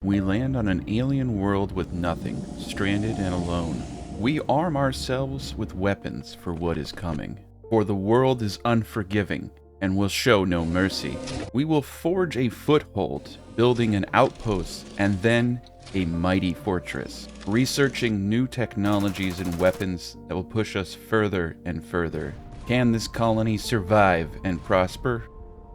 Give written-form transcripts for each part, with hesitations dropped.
We land on an alien world with nothing, stranded and alone. We arm ourselves with weapons for what is coming. For the world is unforgiving and will show no mercy. We will forge a foothold, building an outpost and then a mighty fortress, researching new technologies and weapons that will push us further and further. Can this colony survive and prosper?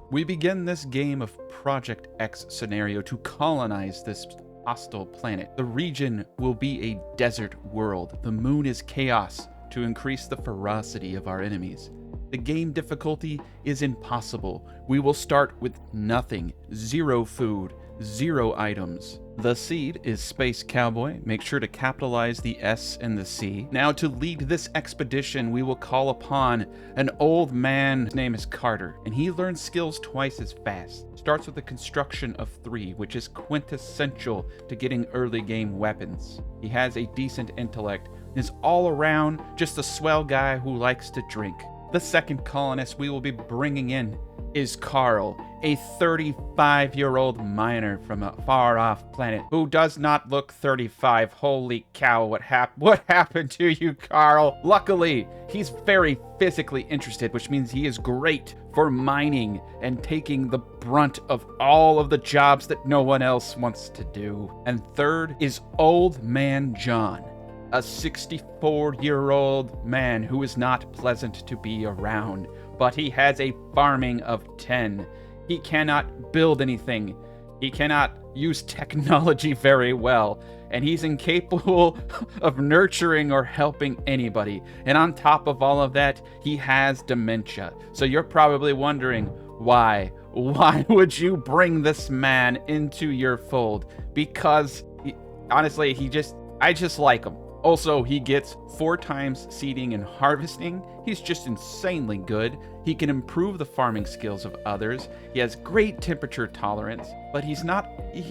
We begin this game of Project X scenario to colonize this hostile planet. The region will be a desert world. The moon is chaos to increase the ferocity of our enemies. The game difficulty is impossible. We will start with nothing, 0 food, 0 items. The seed is Space Cowboy. Make sure to capitalize the S and the C. Now to lead this expedition, we will call upon an old man. His name is Carter, and he learns skills twice as fast. Starts with the construction of 3, which is quintessential to getting early game weapons. He has a decent intellect, and is all around just a swell guy who likes to drink. The second colonist we will be bringing in is Carl, a 35-year-old miner from a far-off planet who does not look 35. Holy cow, what happened to you, Carl? Luckily, he's very physically interested, which means he is great for mining and taking the brunt of all of the jobs that no one else wants to do. And third is Old Man John, a 64-year-old man who is not pleasant to be around, but he has a farming of 10. He cannot build anything. He cannot use technology very well, and he's incapable of nurturing or helping anybody. And on top of all of that, he has dementia. So you're probably wondering, why? Why would you bring this man into your fold? Because, honestly, I just like him. Also, he gets 4 times seeding and harvesting. He's just insanely good. He can improve the farming skills of others. He has great temperature tolerance, but he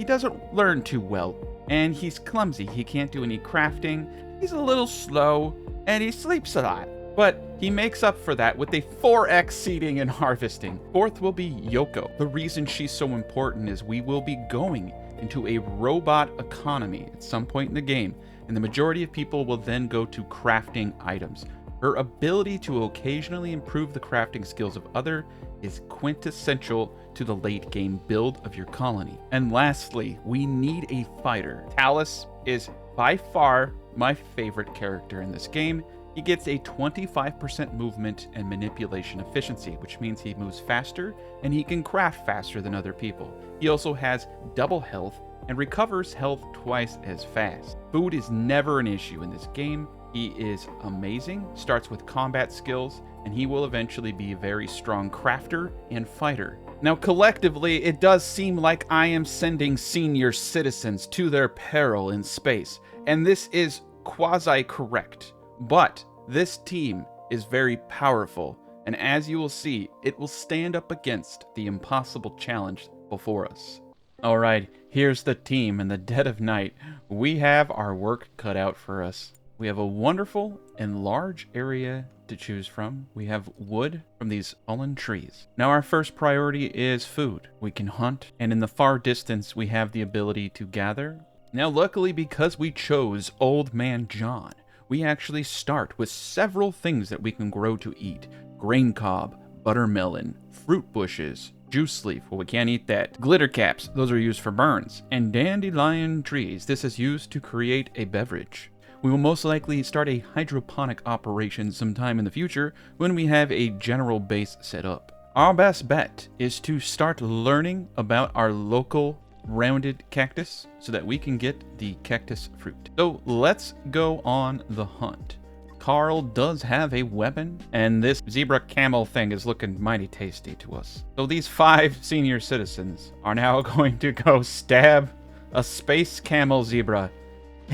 doesn't learn too well. And he's clumsy. He can't do any crafting. He's a little slow, and he sleeps a lot. But he makes up for that with a 4x seeding and harvesting. Fourth will be Yoko. The reason she's so important is we will be going into a robot economy at some point in the game, and the majority of people will then go to crafting items. Her ability to occasionally improve the crafting skills of others is quintessential to the late game build of your colony. And lastly, we need a fighter. Talus is by far my favorite character in this game. He gets a 25% movement and manipulation efficiency, which means he moves faster and he can craft faster than other people. He also has double health and recovers health twice as fast. Food is never an issue in this game. He is amazing, starts with combat skills, and he will eventually be a very strong crafter and fighter. Now, collectively, it does seem like I am sending senior citizens to their peril in space, and this is quasi-correct. But this team is very powerful, and as you will see, it will stand up against the impossible challenge before us. Alright, here's the team in the dead of night. We have our work cut out for us. We have a wonderful and large area to choose from. We have wood from these fallen trees. Now our first priority is food. We can hunt, and in the far distance we have the ability to gather. Now luckily, because we chose Old Man John, we actually start with several things that we can grow to eat. Grain cob, buttermelon, fruit bushes, juice leaf, well, we can't eat that. Glitter caps, those are used for burns. And dandelion trees, this is used to create a beverage. We will most likely start a hydroponic operation sometime in the future when we have a general base set up. Our best bet is to start learning about our local rounded cactus so that we can get the cactus fruit. So let's go on the hunt. Carl does have a weapon, and this zebra camel thing is looking mighty tasty to us. So these 5 senior citizens are now going to go stab a space camel zebra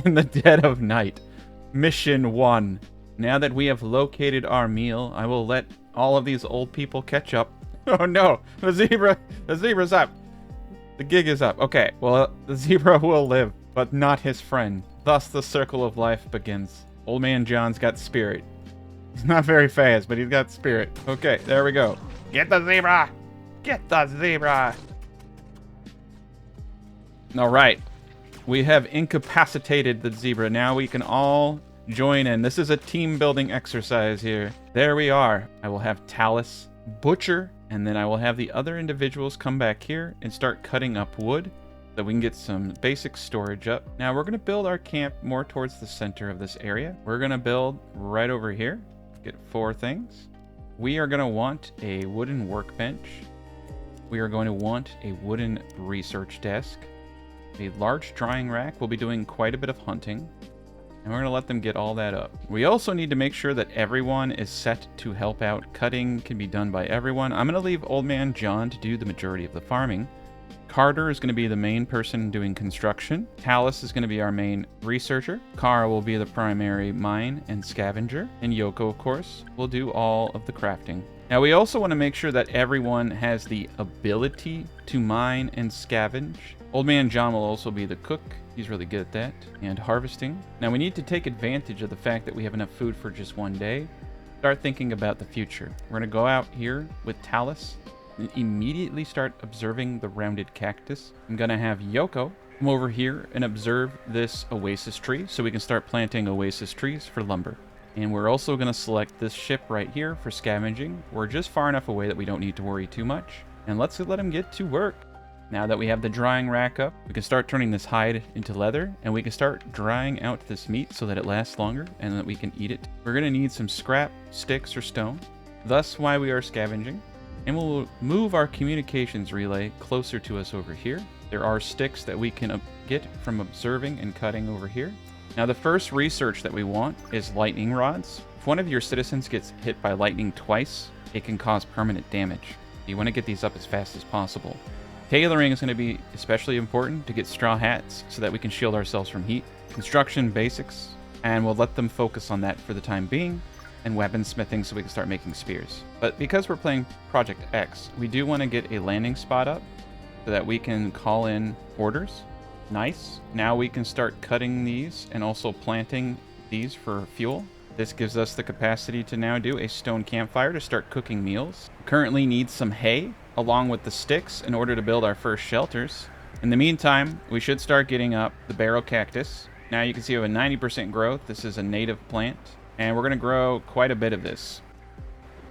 in the dead of night. Mission 1. Now that we have located our meal, I will let all of these old people catch up. Oh no, the zebra's up. The gig is up. Okay, well, the zebra will live, but not his friend. Thus the circle of life begins. Old Man John's got spirit. He's not very fast, but he's got spirit. Okay, there we go. Get the zebra! Get the zebra! All right. We have incapacitated the zebra. Now we can all join in. This is a team building exercise here. There we are. I will have Talus butcher, and then I will have the other individuals come back here and start cutting up wood so we can get some basic storage up. Now we're going to build our camp more towards the center of this area. We're going to build right over here. Get 4 things. We are going to want a wooden workbench. We are going to want a wooden research desk. A large drying rack. We'll be doing quite a bit of hunting. And we're going to let them get all that up. We also need to make sure that everyone is set to help out. Cutting can be done by everyone. I'm going to leave Old Man John to do the majority of the farming. Carter is going to be the main person doing construction. Talus is going to be our main researcher. Kara will be the primary mine and scavenger. And Yoko, of course, will do all of the crafting. Now, we also want to make sure that everyone has the ability to mine and scavenge. Old Man John will also be the cook. He's really good at that. And harvesting. Now, we need to take advantage of the fact that we have enough food for just one day. Start thinking about the future. We're going to go out here with Talus and immediately start observing the rounded cactus. I'm going to have Yoko come over here and observe this oasis tree so we can start planting oasis trees for lumber. And we're also going to select this ship right here for scavenging. We're just far enough away that we don't need to worry too much. And let's let him get to work. Now that we have the drying rack up, we can start turning this hide into leather, and we can start drying out this meat so that it lasts longer and that we can eat it. We're going to need some scrap, sticks, or stone. Thus why we are scavenging. And we'll move our communications relay closer to us over here. There are sticks that we can get from observing and cutting over here. Now the first research that we want is lightning rods. If one of your citizens gets hit by lightning twice, it can cause permanent damage. You want to get these up as fast as possible. Tailoring is going to be especially important to get straw hats so that we can shield ourselves from heat. Construction basics, and we'll let them focus on that for the time being, and weaponsmithing so we can start making spears. But because we're playing Project X, we do want to get a landing spot up so that we can call in orders. Nice. Now we can start cutting these and also planting these for fuel. This gives us the capacity to now do a stone campfire to start cooking meals. Currently need some hay along with the sticks in order to build our first shelters. In the meantime, we should start getting up the barrel cactus. Now you can see we have a 90% growth. This is a native plant, and we're going to grow quite a bit of this.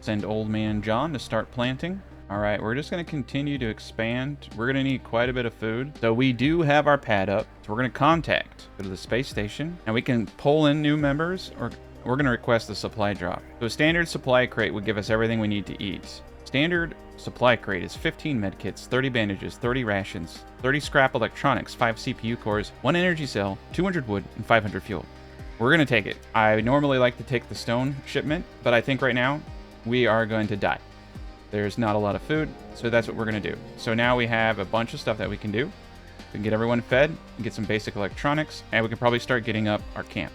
Send Old Man John to start planting. All right, we're just going to continue to expand. We're going to need quite a bit of food. So we do have our pad up. So we're going to contact, go to the space station, and we can pull in new members, or we're going to request a supply drop. So a standard supply crate would give us everything we need to eat. Standard supply crate is 15 medkits, 30 bandages, 30 rations, 30 scrap electronics, 5 CPU cores, 1 energy cell, 200 wood, and 500 fuel. We're going to take it. I normally like to take the stone shipment, but I think right now we are going to die. There's not a lot of food, so that's what we're going to do. So now we have a bunch of stuff that we can do. We can get everyone fed, get some basic electronics, and we can probably start getting up our camp.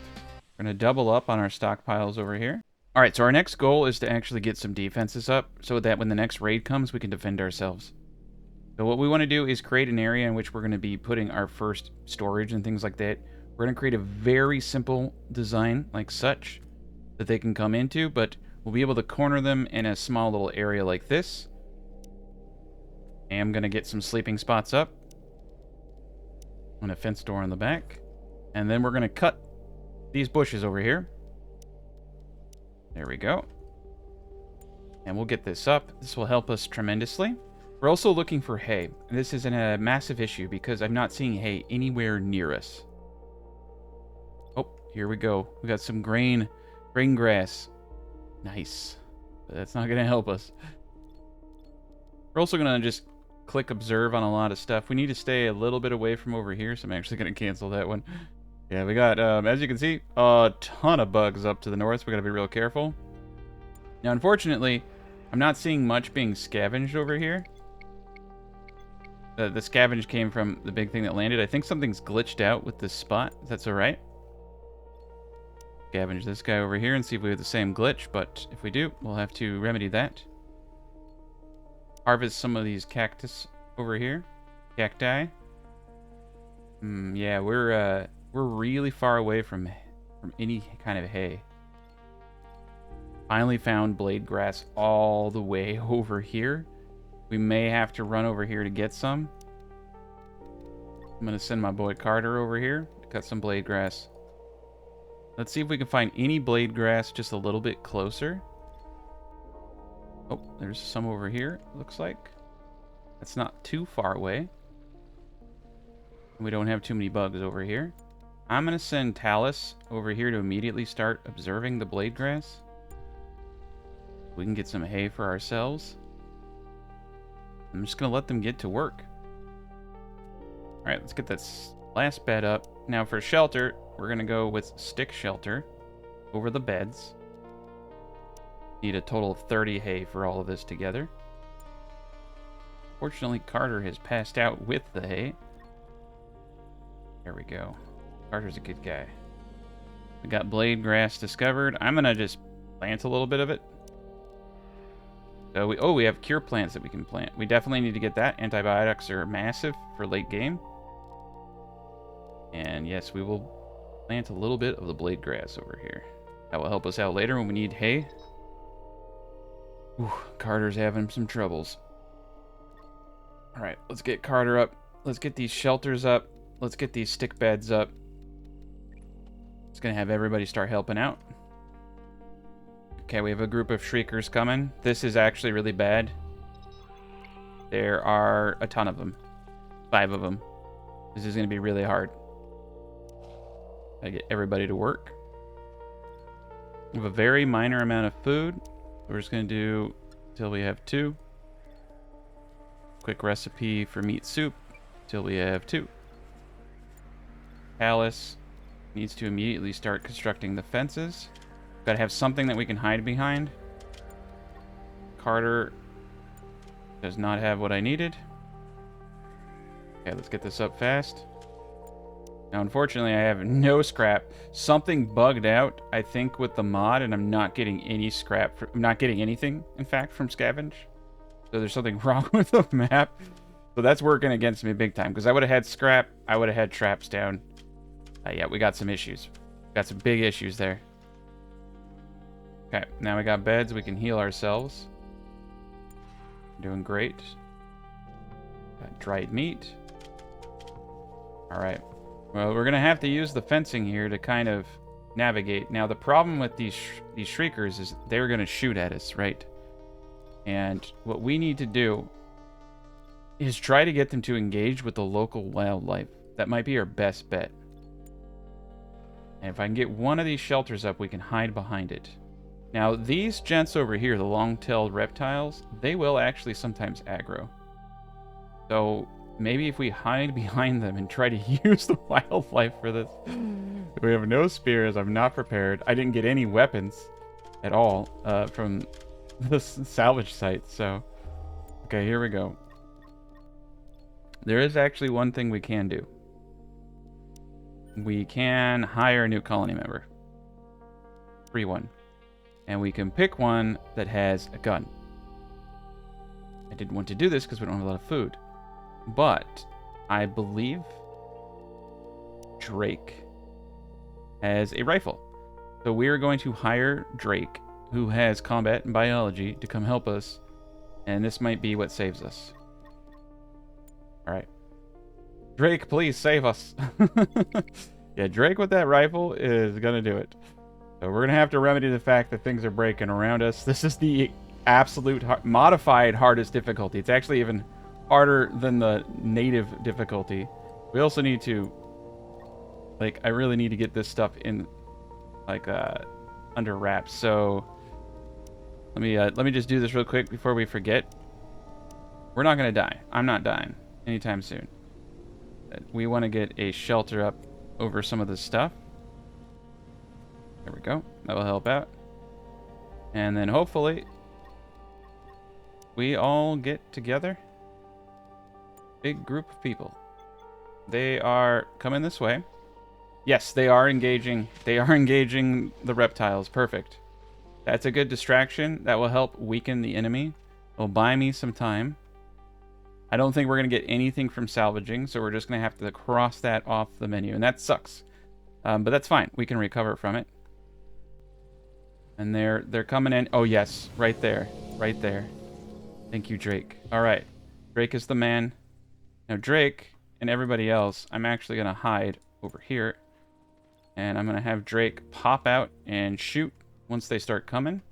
We're going to double up on our stockpiles over here. All right, so our next goal is to actually get some defenses up so that when the next raid comes, we can defend ourselves. So what we want to do is create an area in which we're going to be putting our first storage and things like that. We're going to create a very simple design like such that they can come into, but we'll be able to corner them in a small little area like this. And I'm going to get some sleeping spots up on a fence door on the back. And then we're going to cut these bushes over here. There we go. And we'll get this up. This will help us tremendously. We're also looking for hay. This is a massive issue because I'm not seeing hay anywhere near us. Oh, here we go. We got some grain grass. Nice. But that's not going to help us. We're also going to just click observe on a lot of stuff. We need to stay a little bit away from over here, so I'm actually going to cancel that one. Yeah, we got, as you can see, a ton of bugs up to the north. We got to be real careful. Now, unfortunately, I'm not seeing much being scavenged over here. The scavenge came from the big thing that landed. I think something's glitched out with this spot. That's all right. Scavenge this guy over here and see if we have the same glitch, but if we do, we'll have to remedy that. Harvest some of these cactus over here. Cacti. Yeah, we're really far away from any kind of hay. Finally found blade grass all the way over here. We may have to run over here to get some. I'm gonna send my boy Carter over here to cut some blade grass. Let's see if we can find any blade grass just a little bit closer. Oh, there's some over here, looks like. That's not too far away. We don't have too many bugs over here. I'm gonna send Talus over here to immediately start observing the blade grass. We can get some hay for ourselves. I'm just gonna let them get to work. Alright, let's get this last bed up. Now for shelter, we're gonna go with stick shelter over the beds. Need a total of 30 hay for all of this together. Fortunately, Carter has passed out with the hay. There we go. Carter's a good guy. We got blade grass discovered. I'm gonna just plant a little bit of it. So we have cure plants that we can plant. We definitely need to get that. Antibiotics are massive for late game. And yes, we will plant a little bit of the blade grass over here. That will help us out later when we need hay. Whew, Carter's having some troubles. Alright, let's get Carter up. Let's get these shelters up. Let's get these stick beds up. It's gonna have everybody start helping out. Okay, we have a group of shriekers coming. This is actually really bad. There are a ton of them. 5 of them. This is gonna be really hard. Gotta get everybody to work. We have a very minor amount of food. We're just gonna do till we have 2. Quick recipe for meat soup till we have 2. Alice needs to immediately start constructing the fences. Gotta have something that we can hide behind. Carter does not have what I needed. Okay, let's get this up fast. Now, unfortunately, I have no scrap. Something bugged out, I think, with the mod, and I'm not getting any scrap. I'm not getting anything, in fact, from Scavenge. So there's something wrong with the map. So that's working against me big time, because I would have had scrap. I would have had traps down. Yeah, we got some issues. Got some big issues there. Okay, now we got beds. We can heal ourselves. Doing great. Got dried meat. Alright. Well, we're going to have to use the fencing here to kind of navigate. Now, the problem with these shriekers is they're going to shoot at us, right? And what we need to do is try to get them to engage with the local wildlife. That might be our best bet. And if I can get one of these shelters up, we can hide behind it. Now, these gents over here, the long-tailed reptiles, they will actually sometimes aggro. So maybe if we hide behind them and try to use the wildlife for this. We have no spears. I'm not prepared. I didn't get any weapons at all from the salvage site. So, okay, here we go. There is actually one thing we can do. We can hire a new colony member. Free one. And we can pick one that has a gun. I didn't want to do this because we don't have a lot of food. But I believe Drake has a rifle. So we are going to hire Drake, who has combat and biology, to come help us. And this might be what saves us. Alright. Drake, please save us. Yeah, Drake with that rifle is going to do it. So we're going to have to remedy the fact that things are breaking around us. This is the absolute modified hardest difficulty. It's actually even harder than the native difficulty. We also need to, like, I really need to get this stuff in, like, under wraps. So let me just do this real quick before we forget. We're not going to die. I'm not dying anytime soon. We want to get a shelter up over some of this stuff. There we go. That will help out. And then hopefully we all get together. Big group of people. They are coming this way. Yes, they are engaging. They are engaging the reptiles. Perfect. That's a good distraction. That will help weaken the enemy. It'll buy me some time. I don't think we're going to get anything from salvaging, so we're just going to have to cross that off the menu. And that sucks. But that's fine. We can recover from it. And they're coming in. Oh, yes. Right there. Right there. Thank you, Drake. All right. Drake is the man. Now, Drake, and everybody else, I'm actually going to hide over here. And I'm going to have Drake pop out and shoot once they start coming.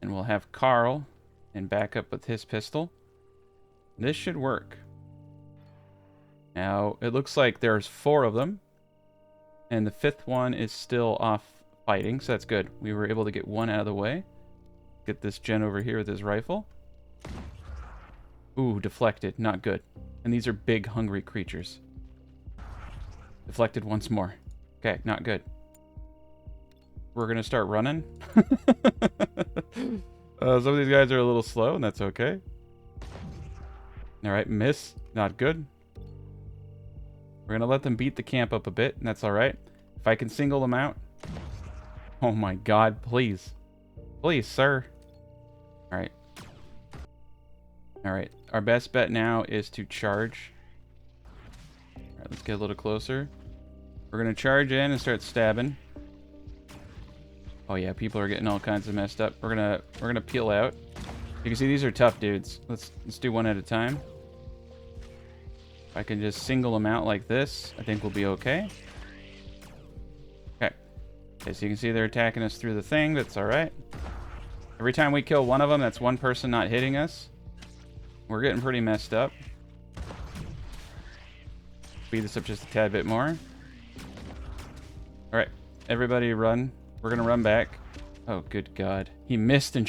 And we'll have Carl and back up with his pistol. This should work. Now, it looks like there's 4 of them. And the 5th one is still off fighting, so that's good. We were able to get one out of the way. Get this gen over here with his rifle. Ooh, deflected. Not good. And these are big, hungry creatures. Deflected once more. Okay, not good. We're going to start running. Some of these guys are a little slow, and that's okay. Alright, miss. Not good. We're going to let them beat the camp up a bit, and that's alright. If I can single them out. Oh my god, please. Please, sir. Alright. Alright, our best bet now is to charge. Alright, let's get a little closer. We're going to charge in and start stabbing. Oh yeah, people are getting all kinds of messed up. We're gonna peel out. You can see these are tough dudes. Let's do one at a time. If I can just single them out like this, I think we'll be okay. Okay. Okay, so you can see they're attacking us through the thing. That's alright. Every time we kill one of them, that's one person not hitting us. We're getting pretty messed up. Speed this up just a tad bit more. Alright, everybody run. We're gonna run back. Oh, good God. He missed and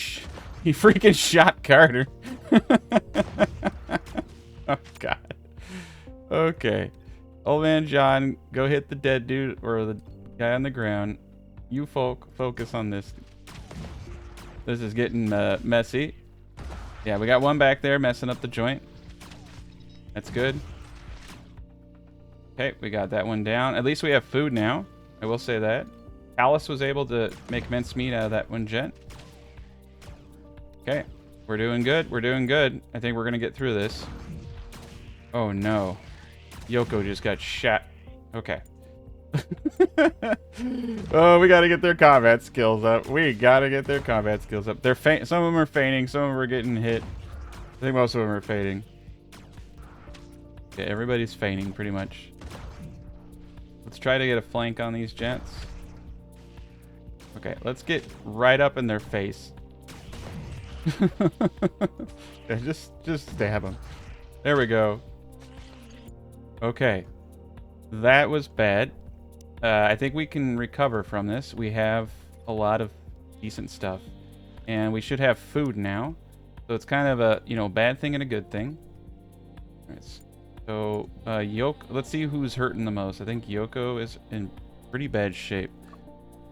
he freaking shot Carter. Oh, God. Okay. Old man John, go hit the dead dude or the guy on the ground. You focus on this. This is getting messy. Yeah, we got one back there messing up the joint. That's good. Okay, we got that one down. At least we have food now. I will say that. Alice was able to make mincemeat out of that one gent. Okay, we're doing good. We're doing good. I think we're going to get through this. Oh, no. Yoko just got shot. Okay. Oh, we got to get their combat skills up. We got to get their combat skills up. They're some of them are fainting. Some of them are getting hit. I think most of them are fading. Okay, everybody's fainting pretty much. Let's try to get a flank on these gents. Okay, let's get right up in their face. Yeah, just stab them. There we go. Okay. That was bad. I think we can recover from this. We have a lot of decent stuff. And we should have food now. So it's kind of a, bad thing and a good thing. Alright, so, Yoko, let's see who's hurting the most. I think Yoko is in pretty bad shape.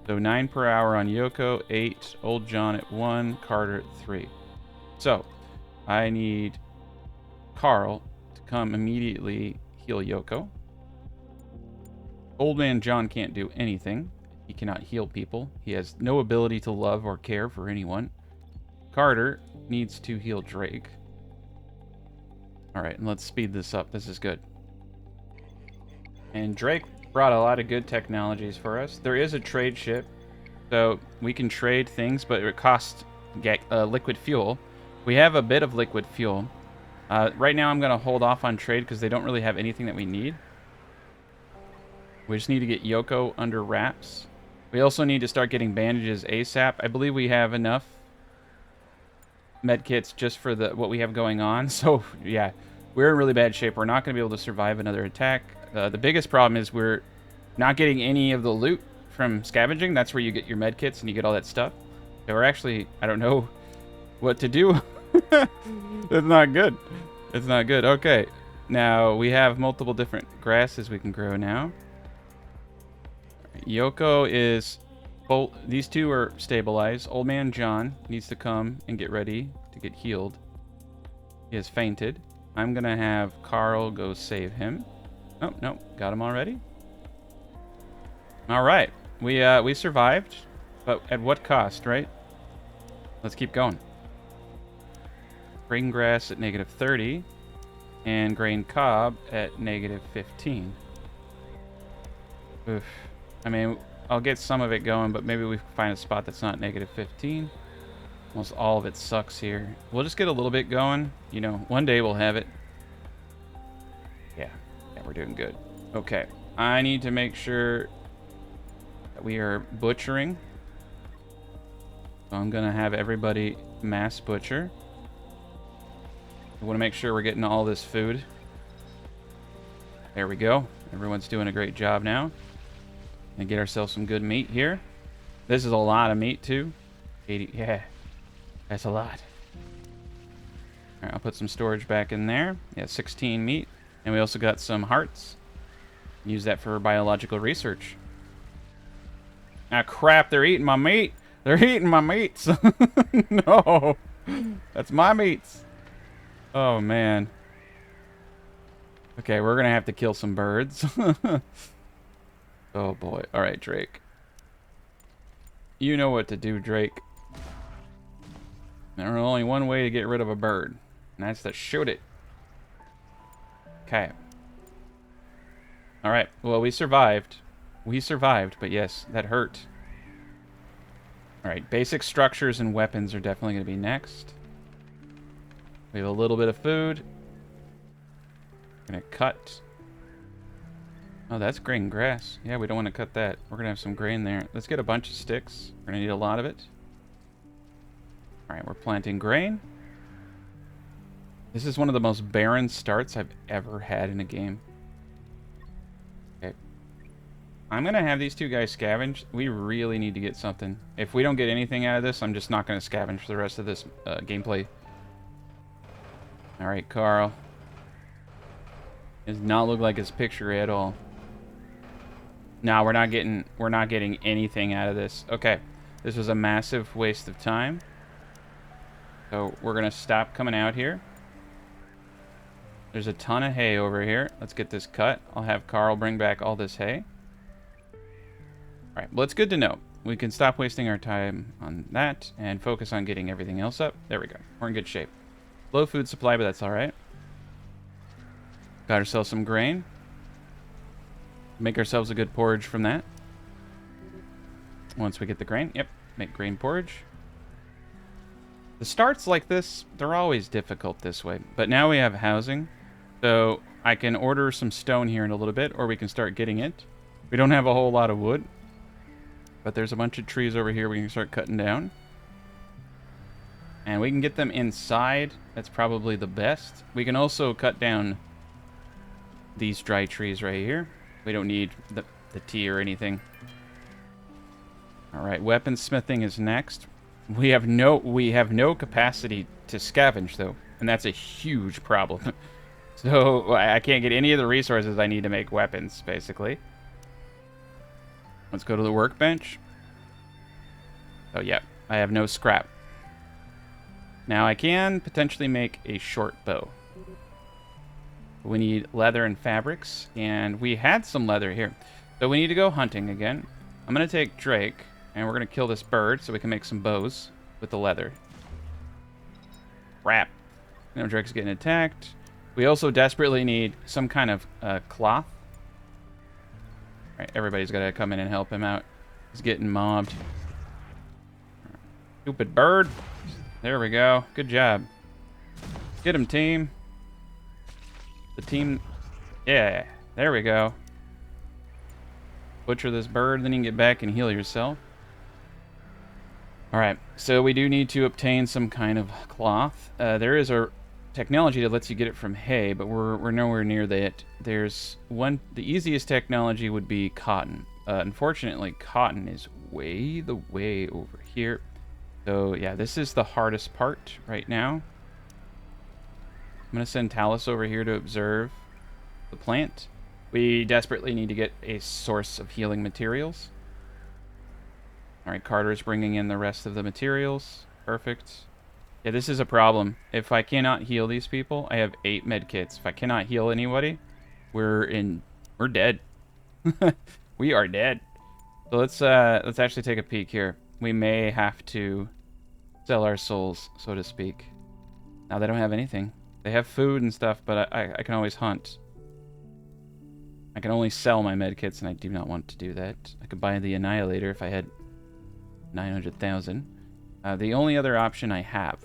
So 9 per hour on Yoko, 8, Old John at 1, Carter at 3. So, I need Carl to come immediately heal Yoko. Old man John can't do anything. He cannot heal people. He has no ability to love or care for anyone. Carter needs to heal Drake. Alright, and let's speed this up. This is good. And Drake brought a lot of good technologies for us. There is a trade ship, so we can trade things, but it costs liquid fuel. We have a bit of liquid fuel. Right now I'm going to hold off on trade because they don't really have anything that we need. We just need to get Yoko under wraps. We also need to start getting bandages ASAP. I believe we have enough medkits just for what we have going on. So, yeah, we're in really bad shape. We're not going to be able to survive another attack. The biggest problem is we're not getting any of the loot from scavenging. That's where you get your medkits and you get all that stuff. So we're actually, I don't know what to do. It's not good. It's not good. Okay. Now, we have multiple different grasses we can grow now. Yoko is... These two are stabilized. Old man John needs to come and get ready to get healed. He has fainted. I'm going to have Carl go save him. Oh, no. Got him already? Alright. We survived. But at what cost, right? Let's keep going. Grain grass at -30. And grain cob at -15. Oof. I mean, I'll get some of it going, but maybe we find a spot that's not -15. Almost all of it sucks here. We'll just get a little bit going. One day we'll have it. Yeah. doing good. Okay. I need to make sure that we are butchering. So I'm going to have everybody mass butcher. I want to make sure we're getting all this food. There we go. Everyone's doing a great job now. And get ourselves some good meat here. This is a lot of meat too. 80, yeah, that's a lot. All right, I'll put some storage back in there. Yeah, 16 meat. And we also got some hearts. Use that for biological research. Ah, crap, they're eating my meat. They're eating my meats. No, that's my meats. Oh, man. Okay, we're going to have to kill some birds. Oh, boy. All right, Drake. You know what to do, Drake. There's only one way to get rid of a bird, and that's to shoot it. Okay. All right. Well, we survived. We survived, but yes, that hurt. All right. Basic structures and weapons are definitely going to be next. We have a little bit of food. We're going to cut. Oh, that's grain grass. Yeah, we don't want to cut that. We're going to have some grain there. Let's get a bunch of sticks. We're going to need a lot of it. All right, we're planting grain. This is one of the most barren starts I've ever had in a game. Okay. I'm going to have these two guys scavenge. We really need to get something. If we don't get anything out of this, I'm just not going to scavenge for the rest of this gameplay. All right, Carl. Does not look like his picture at all. No, we're not getting anything out of this. Okay. This was a massive waste of time. So we're going to stop coming out here. There's a ton of hay over here. Let's get this cut. I'll have Carl bring back all this hay. All right, well, it's good to know. We can stop wasting our time on that and focus on getting everything else up. There we go. We're in good shape. Low food supply, but that's all right. Got ourselves some grain. Make ourselves a good porridge from that. Once we get the grain. Yep, make grain porridge. The starts like this, they're always difficult this way. But now we have housing. So I can order some stone here in a little bit, or we can start getting it. We don't have a whole lot of wood. But there's a bunch of trees over here we can start cutting down. And we can get them inside. That's probably the best. We can also cut down these dry trees right here. We don't need the tea or anything. All right, weaponsmithing is next. We have no capacity to scavenge though, and that's a huge problem. So I can't get any of the resources I need to make weapons, basically. Let's go to the workbench. Oh yeah, I have no scrap. Now I can potentially make a short bow. We need leather and fabrics, and we had some leather here. So we need to go hunting again. I'm going to take Drake, and we're going to kill this bird so we can make some bows with the leather. Crap. Now Drake's getting attacked. We also desperately need some kind of cloth. All right, everybody's got to come in and help him out. He's getting mobbed. Stupid bird. There we go. Good job. Get him, team. The team... Yeah, there we go. Butcher this bird, then you can get back and heal yourself. Alright, so we do need to obtain some kind of cloth. There is a technology that lets you get it from hay, but we're nowhere near that. There's one... The easiest technology would be cotton. Unfortunately, cotton is way over here. So, yeah, this is the hardest part right now. I'm going to send Talus over here to observe the plant. We desperately need to get a source of healing materials. All right, Carter's bringing in the rest of the materials. Perfect. Yeah, this is a problem. If I cannot heal these people, I have 8 med kits. If I cannot heal anybody, we're dead. We are dead. So let's actually take a peek here. We may have to sell our souls, so to speak. Now they don't have anything. They have food and stuff, but I can always hunt. I can only sell my medkits, and I do not want to do that. I could buy the Annihilator if I had 900,000. The only other option I have,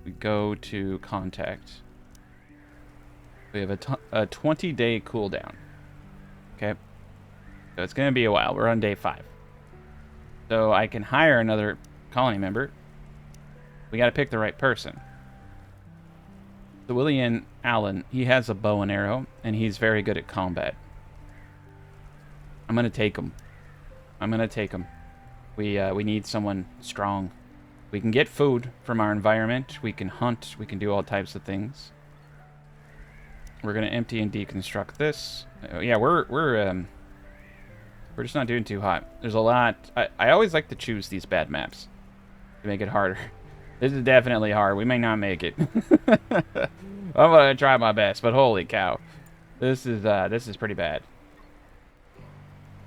we go to contact. We have a 20-day cooldown. Okay. So it's going to be a while. We're on day 5. So I can hire another colony member. We got to pick the right person. So William Allen, he has a bow and arrow, and he's very good at combat. I'm going to take him. I'm going to take him. We need someone strong. We can get food from our environment. We can hunt. We can do all types of things. We're going to empty and deconstruct this. Yeah, we're just not doing too hot. There's a lot. I always like to choose these bad maps to make it harder. This is definitely hard. We may not make it. I'm gonna try my best, but holy cow, this is pretty bad.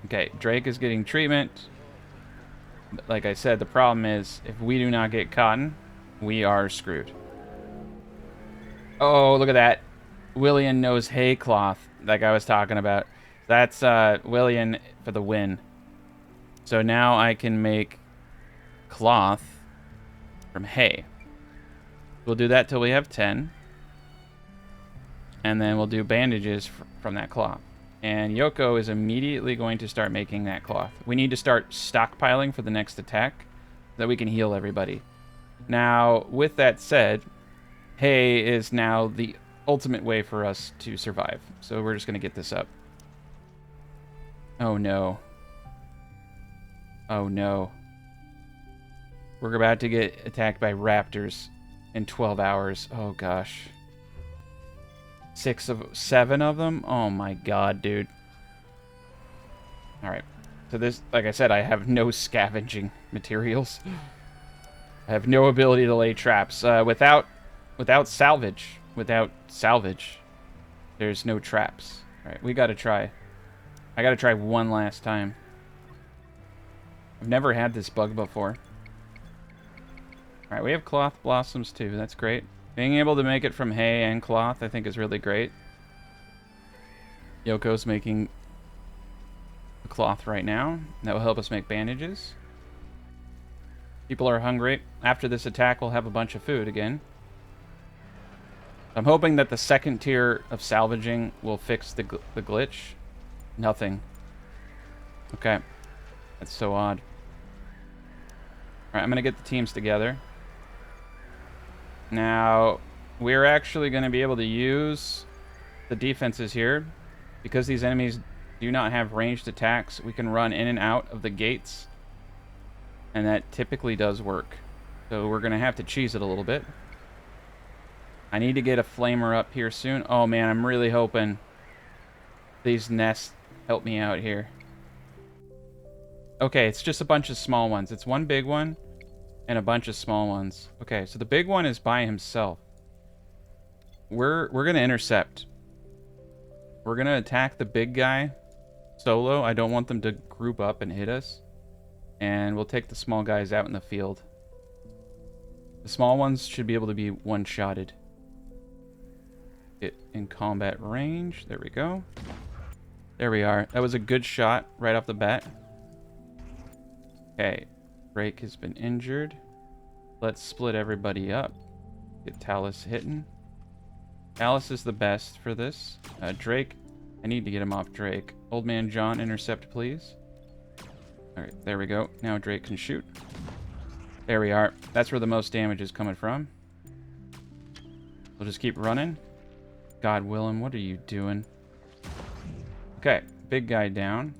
Okay, Drake is getting treatment. Like I said, the problem is if we do not get cotton, we are screwed. Oh, look at that. William knows hay cloth, like I was talking about. That's William for the win. So now I can make cloth from hay. We'll do that till we have 10. And then we'll do bandages from that cloth. And Yoko is immediately going to start making that cloth. We need to start stockpiling for the next attack so that we can heal everybody. Now, with that said, hay is now the ultimate way for us to survive. So we're just going to get this up. Oh no. Oh no. We're about to get attacked by raptors in 12 hours. Oh gosh. 7 of them? Oh my god, dude. Alright. So this, like I said, I have no scavenging materials. I have no ability to lay traps. Without salvage, there's no traps. Alright, we gotta try. I gotta try one last time. I've never had this bug before. Alright, we have cloth blossoms too. That's great. Being able to make it from hay and cloth, I think, is really great. Yoko's making the cloth right now. That will help us make bandages. People are hungry. After this attack, we'll have a bunch of food again. I'm hoping that the second tier of salvaging will fix the glitch. Nothing. Okay. That's so odd. Alright, I'm going to get the teams together. Now, we're actually going to be able to use the defenses here. Because these enemies do not have ranged attacks, we can run in and out of the gates. And that typically does work. So we're going to have to cheese it a little bit. I need to get a flamer up here soon. Oh man, I'm really hoping these nests help me out here. Okay, it's just a bunch of small ones. It's one big one and a bunch of small ones. Okay, so the big one is by himself. We're going to intercept. We're going to attack the big guy solo. I don't want them to group up and hit us. And we'll take the small guys out in the field. The small ones should be able to be one-shotted. Get in combat range. There we go. There we are. That was a good shot right off the bat. Okay. Drake has been injured. Let's split everybody up. Get Talus hitting. Talus is the best for this. Drake. I need to get him off Drake. Old man John, intercept, please. Alright, there we go. Now Drake can shoot. There we are. That's where the most damage is coming from. We'll just keep running. God, Willem, what are you doing? Okay, big guy down.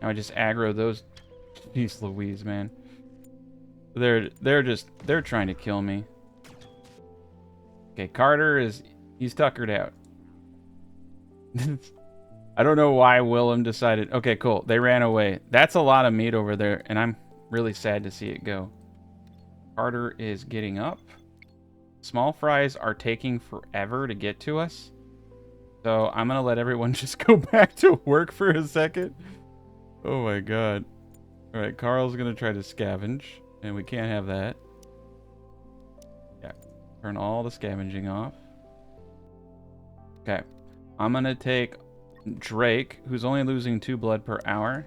Now I just aggro those. Jeez Louise, man. They're trying to kill me. Okay, Carter he's tuckered out. I don't know why Willem decided. Okay, cool. They ran away. That's a lot of meat over there, and I'm really sad to see it go. Carter is getting up. Small fries are taking forever to get to us. So I'm going to let everyone just go back to work for a second. Oh my god. Alright, Carl's going to try to scavenge, and we can't have that. Yeah, turn all the scavenging off. Okay, I'm going to take Drake, who's only losing 2 blood per hour.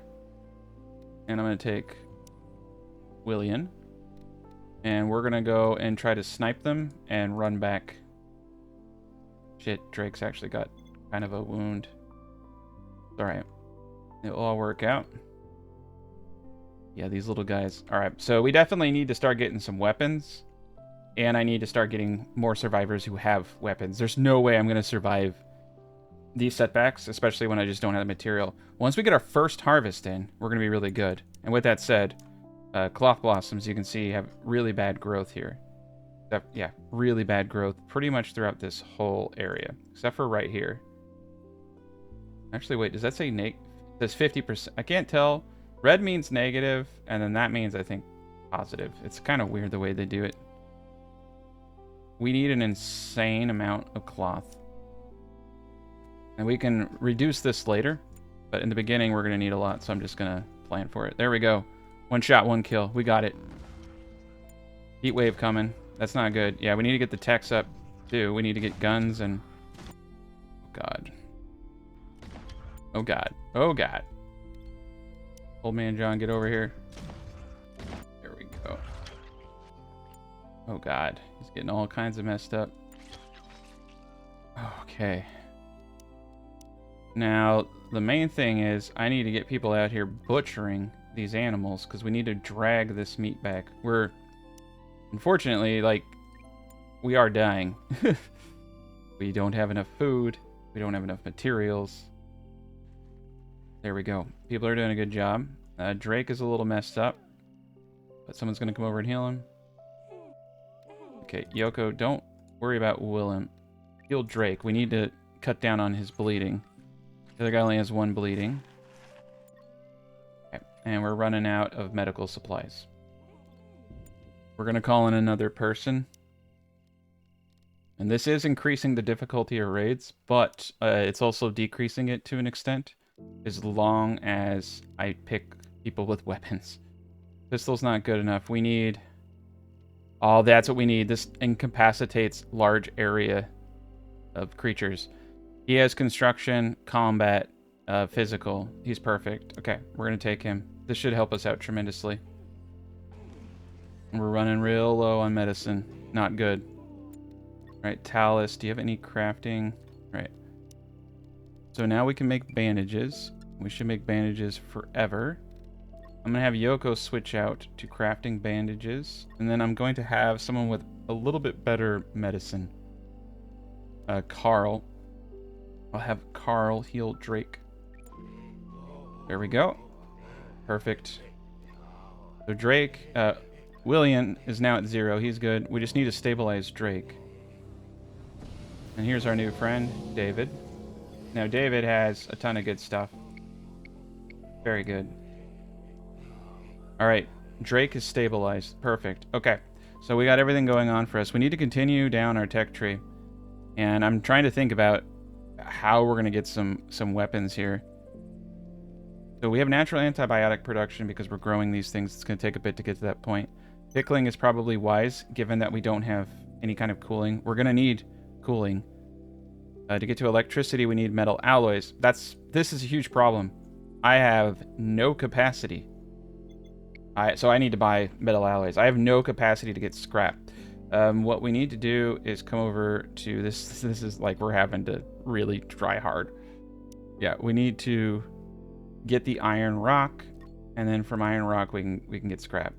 And I'm going to take William. And we're going to go and try to snipe them and run back. Shit, Drake's actually got kind of a wound. Alright. It'll all work out. Yeah, these little guys. Alright, so we definitely need to start getting some weapons. And I need to start getting more survivors who have weapons. There's no way I'm going to survive these setbacks, especially when I just don't have the material. Once we get our first harvest in, we're going to be really good. And with that said, cloth blossoms, you can see, have really bad growth here. Yeah, really bad growth pretty much throughout this whole area, except for right here. Actually, wait, does that say it says 50%? I can't tell. Red means negative, and then that means, I think, positive. It's kind of weird the way they do it. We need an insane amount of cloth. And we can reduce this later, but in the beginning we're going to need a lot, so I'm just going to plan for it. There we go. One shot, one kill. We got it. Heat wave coming. That's not good. Yeah, we need to get the techs up, too. We need to get guns and... Oh, God. Oh, God. Oh, God. Old man John, get over here. There we go. Oh, God. He's getting all kinds of messed up. Okay. Now, the main thing is I need to get people out here butchering these animals because we need to drag this meat back. We're... Unfortunately, like, we are dying. We don't have enough food. We don't have enough materials. There we go. People are doing a good job. Drake is a little messed up, but someone's going to come over and heal him. Okay, Yoko, don't worry about Willem. Heal Drake. We need to cut down on his bleeding. The other guy only has one bleeding. Okay, and we're running out of medical supplies. We're going to call in another person. And this is increasing the difficulty of raids, but it's also decreasing it to an extent, as long as I pick people with weapons. Pistol's not good enough. We need... Oh, that's what we need. This incapacitates large area of creatures. He has construction, combat, physical. He's perfect. Okay, we're going to take him. This should help us out tremendously. We're running real low on medicine. Not good. Right, Talus, do you have any crafting? Right. So now we can make bandages. We should make bandages forever. I'm going to have Yoko switch out to crafting bandages. And then I'm going to have someone with a little bit better medicine. Carl. I'll have Carl heal Drake. There we go. Perfect. So Drake... William is now at 0. He's good. We just need to stabilize Drake. And here's our new friend, David. Now, David has a ton of good stuff. Very good. Alright, Drake is stabilized. Perfect. Okay, so we got everything going on for us. We need to continue down our tech tree. And I'm trying to think about how we're going to get some weapons here. So we have natural antibiotic production because we're growing these things. It's going to take a bit to get to that point. Pickling is probably wise, given that we don't have any kind of cooling. We're going to need cooling. To get to electricity, we need metal alloys. This is a huge problem. I have no capacity. So I need to buy metal alloys. I have no capacity to get scrap. What we need to do is come over to this. This is like we're having to really try hard. Yeah, we need to get the iron rock, and then from iron rock we can get scrap.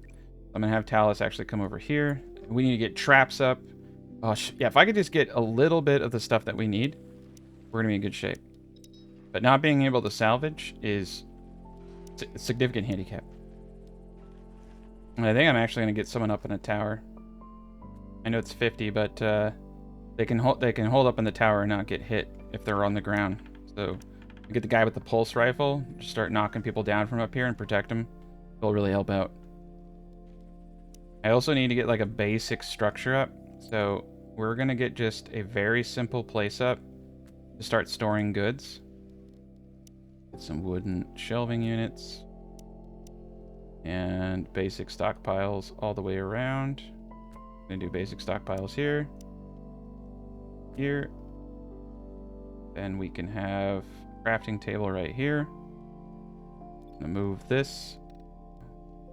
I'm gonna have Talus actually come over here. We need to get traps up. Oh, yeah, if I could just get a little bit of the stuff that we need, we're gonna be in good shape. But not being able to salvage is a significant handicap. And I think I'm actually gonna get someone up in a tower. I know it's 50, but they can hold up in the tower and not get hit if they're on the ground. So get the guy with the pulse rifle, just start knocking people down from up here and protect them. It'll really help out. I also need to get like a basic structure up. So we're going to get just a very simple place up to start storing goods. Get some wooden shelving units. And basic stockpiles all the way around. I'm going to do basic stockpiles here. Here. Then we can have crafting table right here. I'm gonna move this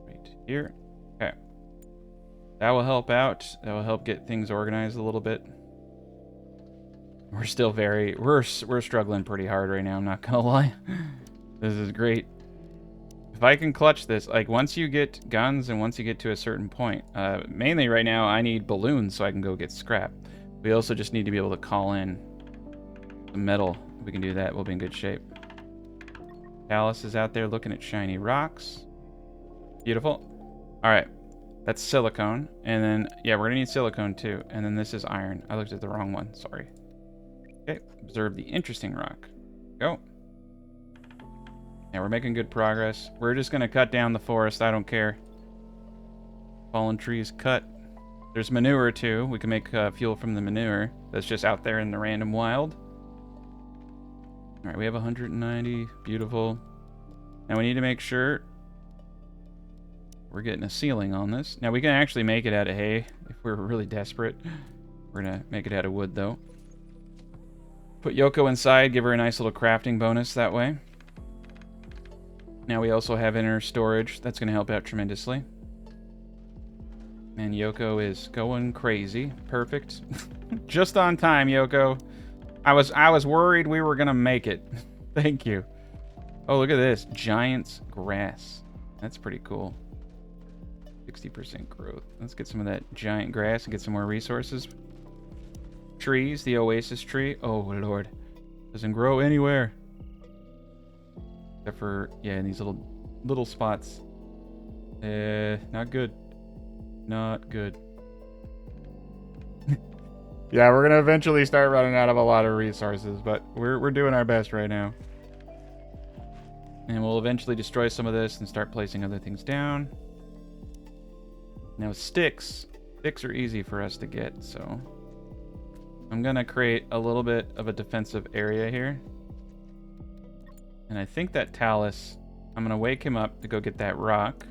right here. Okay. That will help out. That will help get things organized a little bit. We're still we're struggling pretty hard right now, I'm not gonna lie. This is great. If I can clutch this, like once you get guns and once you get to a certain point, mainly right now I need balloons so I can go get scrap. We also just need to be able to call in the metal. If we can do that, we'll be in good shape. Alice is out there looking at shiny rocks. Beautiful. All right, that's silicone. And then, yeah, we're gonna need silicone too. And then this is iron. I looked at the wrong one, sorry. Okay, observe the interesting rock. Go. Yeah, we're making good progress. We're just gonna cut down the forest, I don't care. Fallen trees cut. There's manure too. We can make fuel from the manure that's just out there in the random wild. All right, we have 190. Beautiful. Now we need to make sure we're getting a ceiling on this. Now we can actually make it out of hay if we're really desperate. We're gonna make it out of wood though. Put Yoko inside, give her a nice little crafting bonus that way. Now we also have inner storage. That's gonna help out tremendously. And Yoko is going crazy. Perfect. Just on time, Yoko. I was worried we were gonna make it. Thank you. Oh, look at this. Giant's grass. That's pretty cool. 60% growth. Let's get some of that giant grass and get some more resources. Trees, the oasis tree. Oh, Lord. Doesn't grow anywhere. Except for, yeah, in these little spots. Not good. Not good. Yeah, we're gonna eventually start running out of a lot of resources, but we're doing our best right now. And we'll eventually destroy some of this and start placing other things down. Now sticks. Sticks are easy for us to get, so I'm gonna create a little bit of a defensive area here. And I think that Talus, I'm gonna wake him up to go get that rock.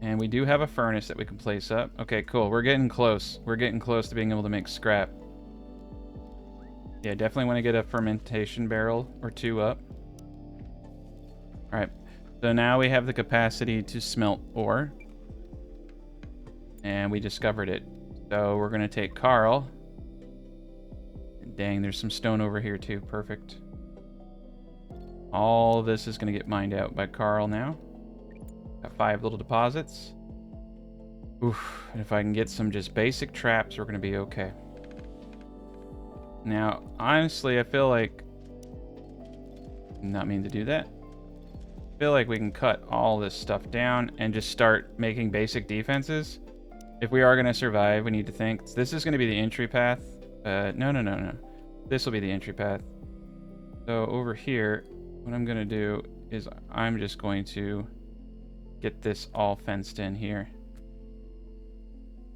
And we do have a furnace that we can place up. Okay, cool. We're getting close. We're getting close to being able to make scrap. Yeah, definitely want to get a fermentation barrel or two up. All right. So now we have the capacity to smelt ore. And we discovered it. So we're going to take Carl. Dang, there's some stone over here too. Perfect. All of this is going to get mined out by Carl now. Got 5 little deposits. Oof. And if I can get some just basic traps, we're going to be okay. Now, honestly, I feel like... not mean to do that. I feel like we can cut all this stuff down and just start making basic defenses. If we are going to survive, we need to think. This is going to be the entry path. No. This will be the entry path. So over here, what I'm going to do is I'm just going to get this all fenced in here.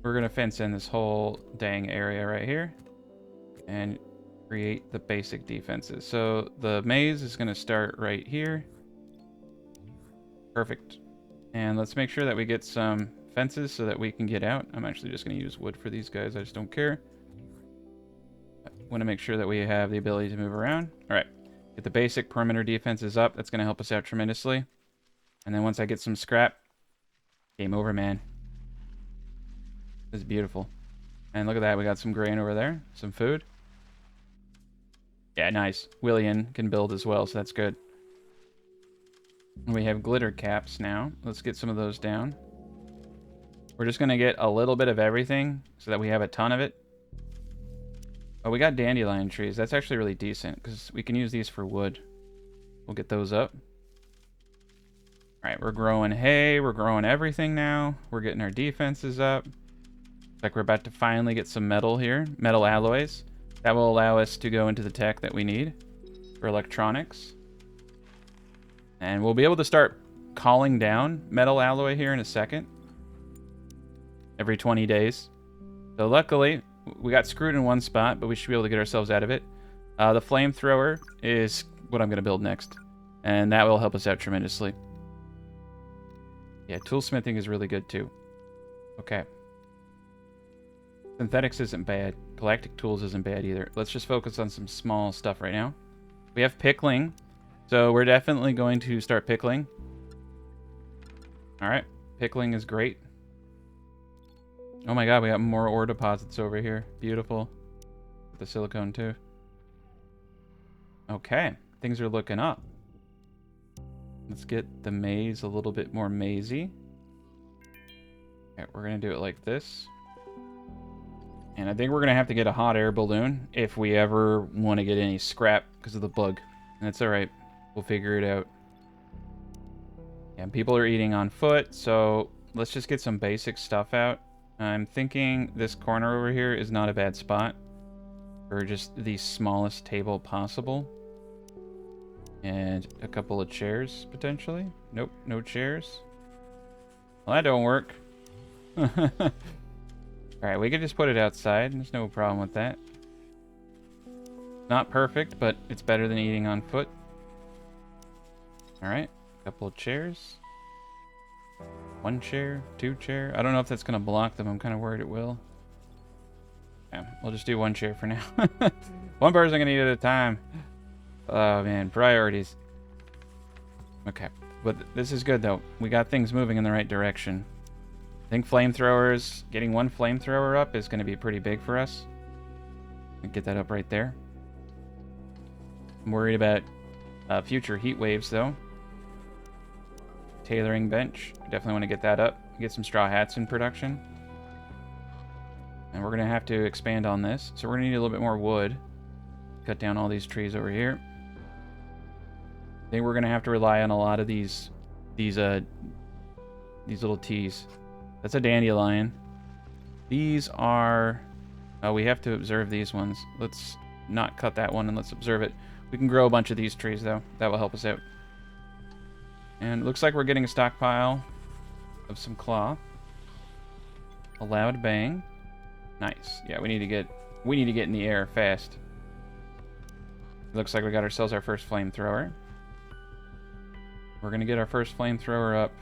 We're going to fence in this whole dang area right here and create the basic defenses. So the maze is going to start right here. Perfect. And let's make sure that we get some fences so that we can get out. I'm actually just going to use wood for these guys. I just don't care. I want to make sure that we have the ability to move around. All right. Get the basic perimeter defenses up. That's going to help us out tremendously. And then once I get some scrap, game over, man. This is beautiful. And look at that. We got some grain over there. Some food. Yeah, nice. Willian can build as well, so that's good. And we have glitter caps now. Let's get some of those down. We're just going to get a little bit of everything so that we have a ton of it. Oh, we got dandelion trees. That's actually really decent because we can use these for wood. We'll get those up. All right, we're growing hay. We're growing everything now. We're getting our defenses up. Looks like we're about to finally get some metal here. Metal alloys. That will allow us to go into the tech that we need for electronics. And we'll be able to start calling down metal alloy here in a second. Every 20 days. So luckily, we got screwed in one spot, but we should be able to get ourselves out of it. The flamethrower is what I'm going to build next. And that will help us out tremendously. Yeah, toolsmithing is really good too. Okay. Synthetics isn't bad. Galactic tools isn't bad either. Let's just focus on some small stuff right now. We have pickling. So we're definitely going to start pickling. Alright. Pickling is great. Oh my god, we got more ore deposits over here. Beautiful. The silicone too. Okay, things are looking up. Let's get the maze a little bit more mazy. Okay, we're gonna do it like this. And I think we're gonna have to get a hot air balloon if we ever want to get any scrap because of the bug. And that's alright. We'll figure it out. Yeah, people are eating on foot, so let's just get some basic stuff out. I'm thinking this corner over here is not a bad spot for just the smallest table possible. And a couple of chairs, potentially. Nope, no chairs. Well, that don't work. Alright, we could just put it outside. There's no problem with that. Not perfect, but it's better than eating on foot. Alright, a couple of chairs. One chair, two chair. I don't know if that's going to block them. I'm kind of worried it will. Yeah, we'll just do one chair for now. One person can eat at a time. Oh, man. Priorities. Okay. But this is good, though. We got things moving in the right direction. I think flamethrowers, getting one flamethrower up is going to be pretty big for us. Get that up right there. I'm worried about future heat waves, though. Tailoring bench. Definitely want to get that up. Get some straw hats in production. And we're going to have to expand on this. So we're going to need a little bit more wood. Cut down all these trees over here. I think we're going to have to rely on a lot of these little teas. That's a dandelion. These are... Oh, we have to observe these ones. Let's not cut that one and let's observe it. We can grow a bunch of these trees, though. That will help us out. And it looks like we're getting a stockpile of some cloth. A loud bang. Nice. Yeah, we need to get in the air fast. Looks like we got ourselves our first flamethrower. We're gonna get our first flamethrower up.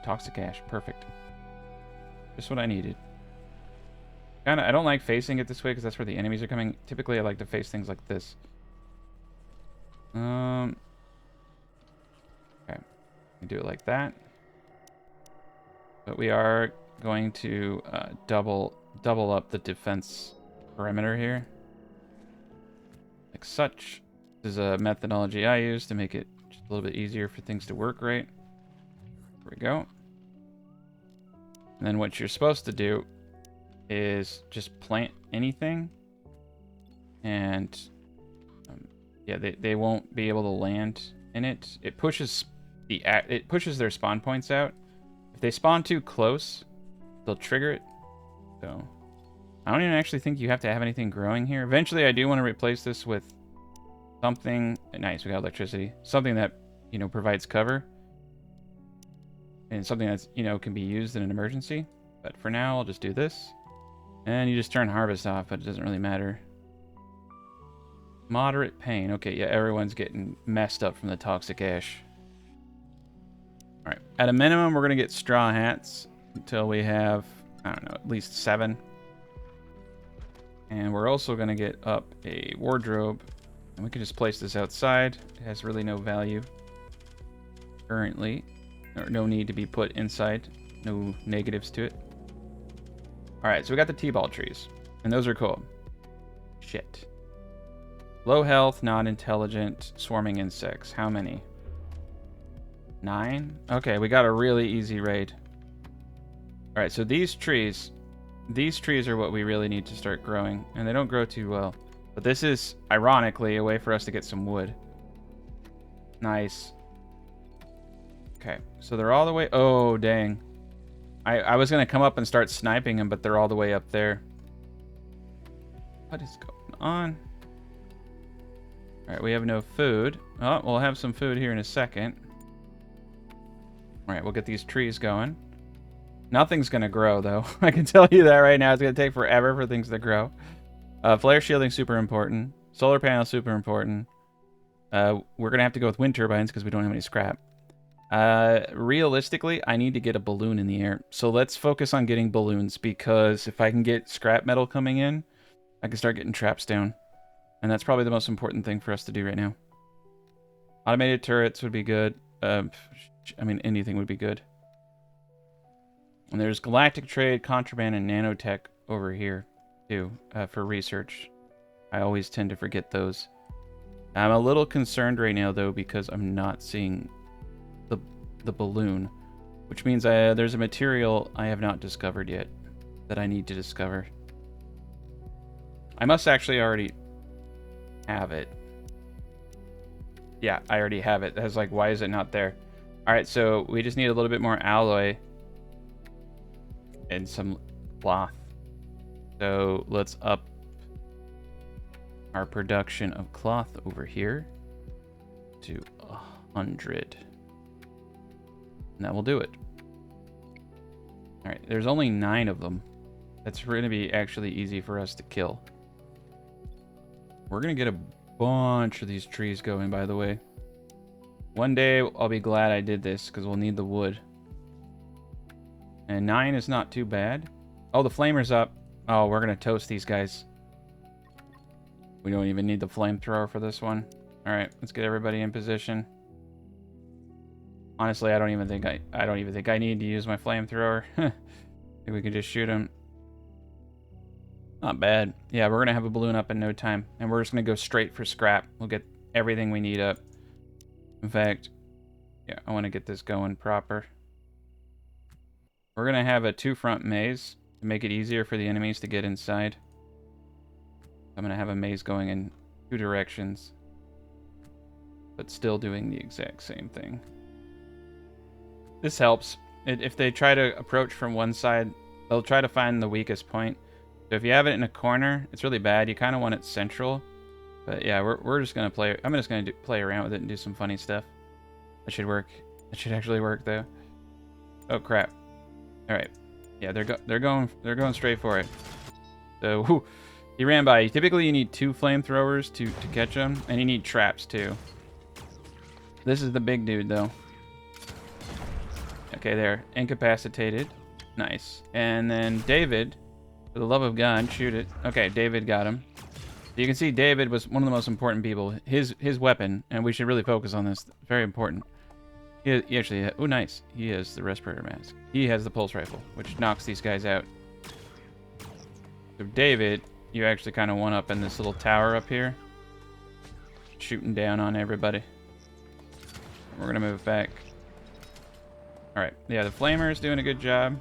TactiCat, perfect. Just what I needed. Kinda, I don't like facing it this way because that's where the enemies are coming. Typically, I like to face things like this. Okay. We do it like that. But we are going to double up the defense perimeter here. Like such. This is a methodology I use to make it just a little bit easier for things to work right. There we go. And then what you're supposed to do is just plant anything. And yeah, they won't be able to land in it. It pushes their spawn points out. If they spawn too close, they'll trigger it. So I don't even actually think you have to have anything growing here. Eventually, I do want to replace this with something nice. We got electricity, something that provides cover, and something that's can be used in an emergency. But for now, I'll just do this, and you just turn harvest off, but it doesn't really matter. Moderate pain. Okay, yeah, everyone's getting messed up from the toxic ash. Alright, at a minimum, we're going to get straw hats until we have, I don't know, at least 7. And we're also going to get up a wardrobe. And we can just place this outside. It has really no value currently. Or no need to be put inside. No negatives to it. Alright, so we got the T-ball trees. And those are cool. Shit. Low health, non-intelligent, swarming insects. How many? 9? Okay, we got a really easy raid. Alright, so these trees are what we really need to start growing. And they don't grow too well. But this is, ironically, a way for us to get some wood. Nice. Okay, so they're all the way... Oh, dang. I was going to come up and start sniping them, but they're all the way up there. What is going on? Alright, we have no food. Oh, we'll have some food here in a second. Alright, we'll get these trees going. Nothing's going to grow, though. I can tell you that right now. It's going to take forever for things to grow. Flare shielding, super important. Solar panel, super important. We're going to have to go with wind turbines because we don't have any scrap. Realistically, I need to get a balloon in the air. So let's focus on getting balloons, because if I can get scrap metal coming in, I can start getting traps down. And that's probably the most important thing for us to do right now. Automated turrets would be good. I mean, anything would be good. And there's galactic trade, contraband, and nanotech over here, too, for research. I always tend to forget those. I'm a little concerned right now, though, because I'm not seeing the balloon, which means there's a material I have not discovered yet that I need to discover. I must actually already have it. Yeah, I already have it. That's like, why is it not there? All right, so we just need a little bit more alloy and some cloth. So let's up our production of cloth over here to 100. And that will do it. All right, there's only 9 of them. That's going to be actually easy for us to kill. We're going to get a bunch of these trees going, by the way. One day I'll be glad I did this because we'll need the wood. And 9 is not too bad. Oh, the flamer's up. Oh, we're going to toast these guys. We don't even need the flamethrower for this one. All right, let's get everybody in position. Honestly, I don't even think I need to use my flamethrower. Maybe we can just shoot him. Not bad. Yeah, we're gonna have a balloon up in no time, and we're just gonna go straight for scrap. We'll get everything we need up. In fact, yeah, I want to get this going proper. We're gonna have a 2-front maze to make it easier for the enemies to get inside. I'm gonna have a maze going in 2 directions, but still doing the exact same thing. This helps. If they try to approach from one side, they'll try to find the weakest point. So if you have it in a corner, it's really bad. You kind of want it central. But yeah, we're just gonna play. I'm just gonna play around with it and do some funny stuff. That should work. That should actually work though. Oh crap! All right. Yeah, they're going straight for it. So whew, he ran by. Typically, you need 2 flamethrowers to catch him, and you need traps too. This is the big dude though. Okay, they're incapacitated. Nice. And then David, for the love of God, shoot it. Okay, David got him. You can see David was one of the most important people. His weapon, and we should really focus on this. Very important. He actually, oh nice. He has the respirator mask. He has the pulse rifle, which knocks these guys out. So David, you actually kind of one up in this little tower up here, shooting down on everybody. We're gonna move back. All right, yeah, the flamer is doing a good job.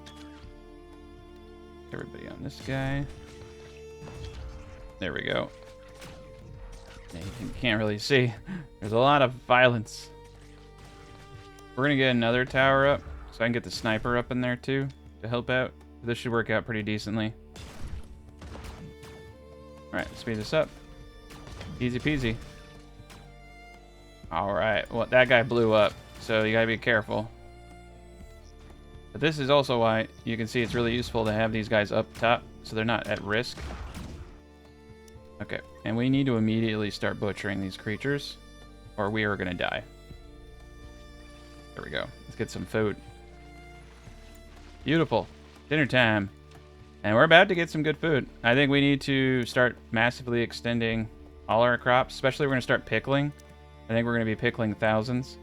Everybody on this guy. There we go. Yeah, you can't really see. There's a lot of violence. We're gonna get another tower up, so I can get the sniper up in there too to help out. This should work out pretty decently. All right, speed this up. Easy peasy. All right, well, that guy blew up, so you gotta be careful. But this is also why you can see it's really useful to have these guys up top so they're not at risk. Okay, and we need to immediately start butchering these creatures or we are gonna die. There we go. Let's get some food. Beautiful. Dinner time. And we're about to get some good food. I think we need to start massively extending all our crops, especially we're gonna start pickling. I think we're gonna be pickling thousands.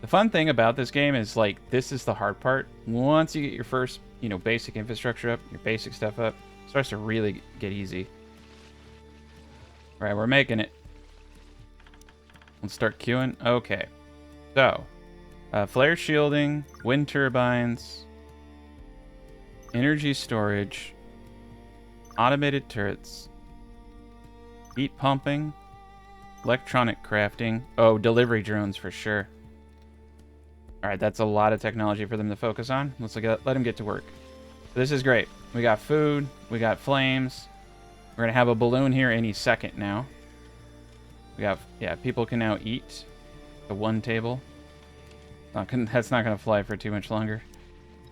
The fun thing about this game is, like, this is the hard part. Once you get your first, you know, basic infrastructure up, your basic stuff up, it starts to really get easy. All right, we're making it. Let's start queuing. Okay. So, flare shielding, wind turbines, energy storage, automated turrets, heat pumping, electronic crafting. Oh, delivery drones for sure. All right, that's a lot of technology for them to focus on. Let's let them get to work. This is great. We got food. We got flames. We're going to have a balloon here any second now. We got, yeah, people can now eat. The one table. That's not going to fly for too much longer.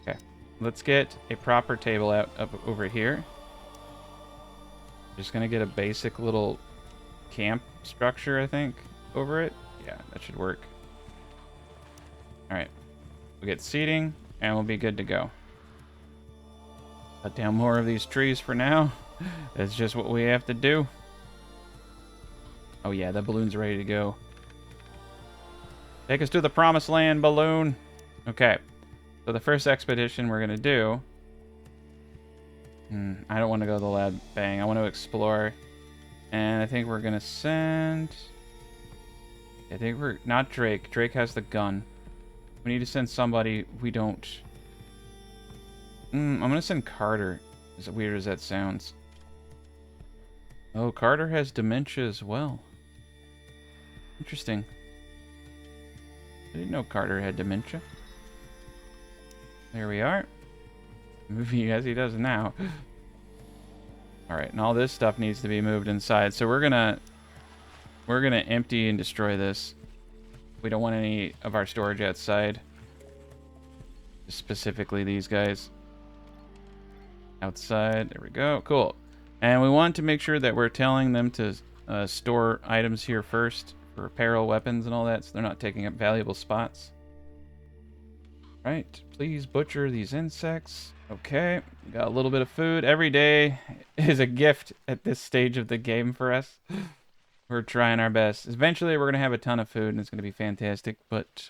Okay, let's get a proper table out up over here. Just going to get a basic little camp structure, I think, over it. Yeah, that should work. All right, we'll get seating, and we'll be good to go. Cut down more of these trees for now. That's just what we have to do. Oh yeah, that balloon's ready to go. Take us to the promised land, balloon. Okay, So the first expedition we're gonna do. I don't want to go to the lab. Bang. I want to explore. And I think we're gonna send. I think we're not Drake. Drake has the gun. We need to send somebody we don't. I'm gonna send Carter. As weird as that sounds. Oh, Carter has dementia as well. Interesting. I didn't know Carter had dementia. There we are. Moving as he does now. Alright, and all this stuff needs to be moved inside. So we're gonna empty and destroy this. We don't want any of our storage outside. Specifically these guys. Outside. There we go. Cool. And we want to make sure that we're telling them to store items here first for apparel, weapons, and all that, so they're not taking up valuable spots. Right. Please butcher these insects. Okay. Got a little bit of food. Every day is a gift at this stage of the game for us. We're trying our best. Eventually, we're going to have a ton of food, and it's going to be fantastic, but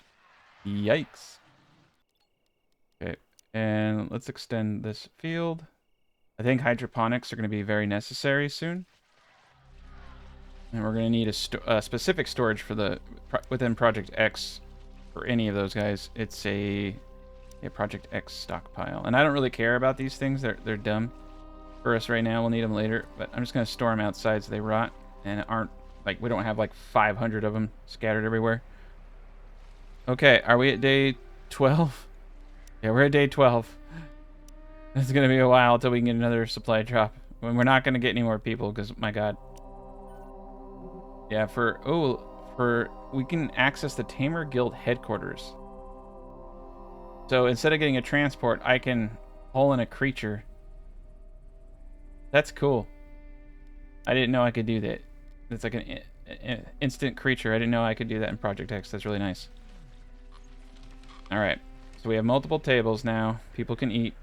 yikes. Okay. And let's extend this field. I think hydroponics are going to be very necessary soon. And we're going to need a specific storage for the within Project X for any of those guys. It's a Project X stockpile. And I don't really care about these things. They're dumb for us right now. We'll need them later. But I'm just going to store them outside so they rot and aren't, like, we don't have like 500 of them scattered everywhere. Okay, are we at day 12? Yeah, we're at day 12. It's going to be a while until we can get another supply drop. We're not going to get any more people because, my god. Yeah, we can access the Tamer Guild headquarters. So instead of getting a transport, I can haul in a creature. That's cool. I didn't know I could do that. It's like an instant creature. I didn't know I could do that in Project X. That's really nice. Alright. So we have multiple tables now. People can eat.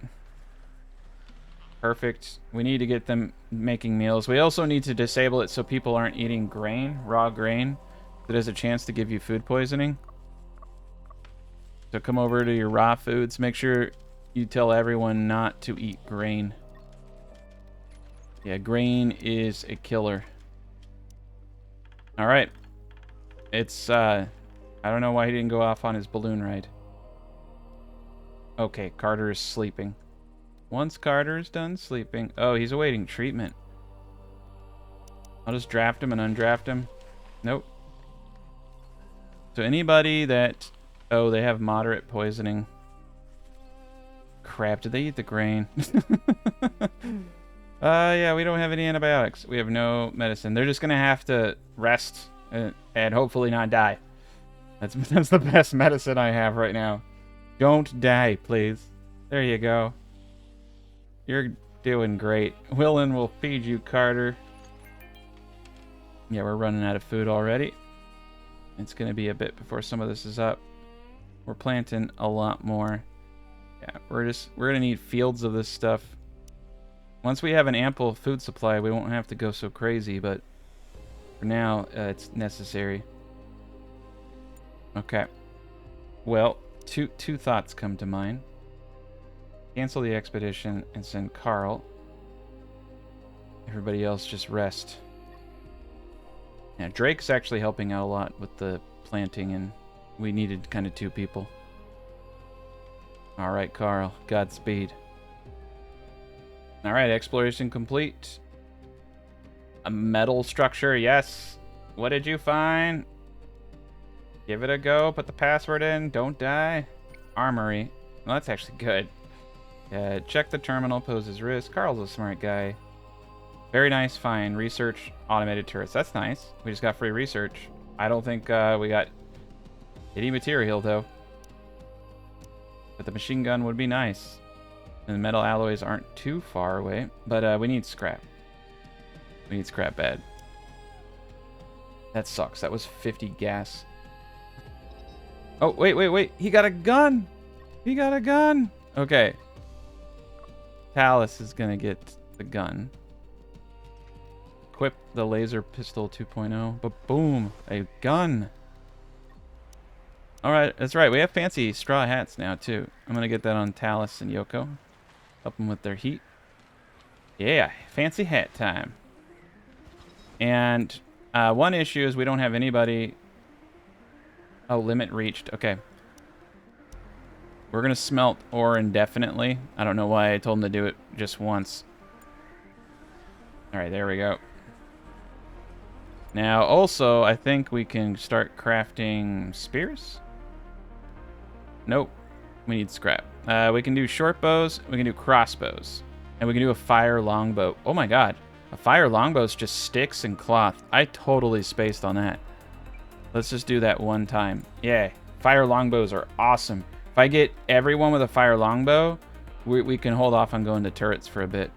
Perfect. We need to get them making meals. We also need to disable it so people aren't eating grain, raw grain, that has a chance to give you food poisoning. So come over to your raw foods. Make sure you tell everyone not to eat grain. Yeah, grain is a killer. All right. It's, I don't know why he didn't go off on his balloon ride. Okay, Carter is sleeping. Once Carter is done sleeping... Oh, he's awaiting treatment. I'll just draft him and undraft him. Nope. So anybody that... Oh, they have moderate poisoning. Crap, did they eat the grain? Yeah, we don't have any antibiotics. We have no medicine. They're just gonna have to rest and hopefully not die. That's the best medicine I have right now. Don't die, please. There you go. You're doing great. Willen will feed you, Carter. Yeah, we're running out of food already. It's going to be a bit before some of this is up. We're planting a lot more. Yeah, we're going to need fields of this stuff. Once we have an ample food supply, we won't have to go so crazy, but for now, it's necessary. Okay. Well, two thoughts come to mind. Cancel the expedition and send Carl. Everybody else just rest. Yeah, Drake's actually helping out a lot with the planting, and we needed kind of two people. All right, Carl. Godspeed. All right, exploration complete. A metal structure, yes. What did you find? Give it a go. Put the password in. Don't die. Armory. Well, that's actually good. Check the terminal, poses risk. Carl's a smart guy. Very nice find. Research automated turrets. That's nice. We just got free research. I don't think we got any material, though. But the machine gun would be nice. And the metal alloys aren't too far away. But we need scrap. We need scrap bad. That sucks. That was 50 gas. Oh, wait. He got a gun! He got a gun! Okay. Talus is gonna get the gun. Equip the laser pistol 2.0. But boom! A gun! All right, that's right. We have fancy straw hats now, too. I'm going to get that on Talus and Yoko. Help them with their heat. Yeah, fancy hat time. And one issue is we don't have anybody... Oh, limit reached. Okay. We're going to smelt ore indefinitely. I don't know why I told him to do it just once. All right, there we go. Now, also, I think we can start crafting spears. Nope. We need scrap. We can do short bows. We can do crossbows. And we can do a fire longbow. Oh my god. A fire longbow is just sticks and cloth. I totally spaced on that. Let's just do that one time. Yeah. Fire longbows are awesome. If I get everyone with a fire longbow, we can hold off on going to turrets for a bit.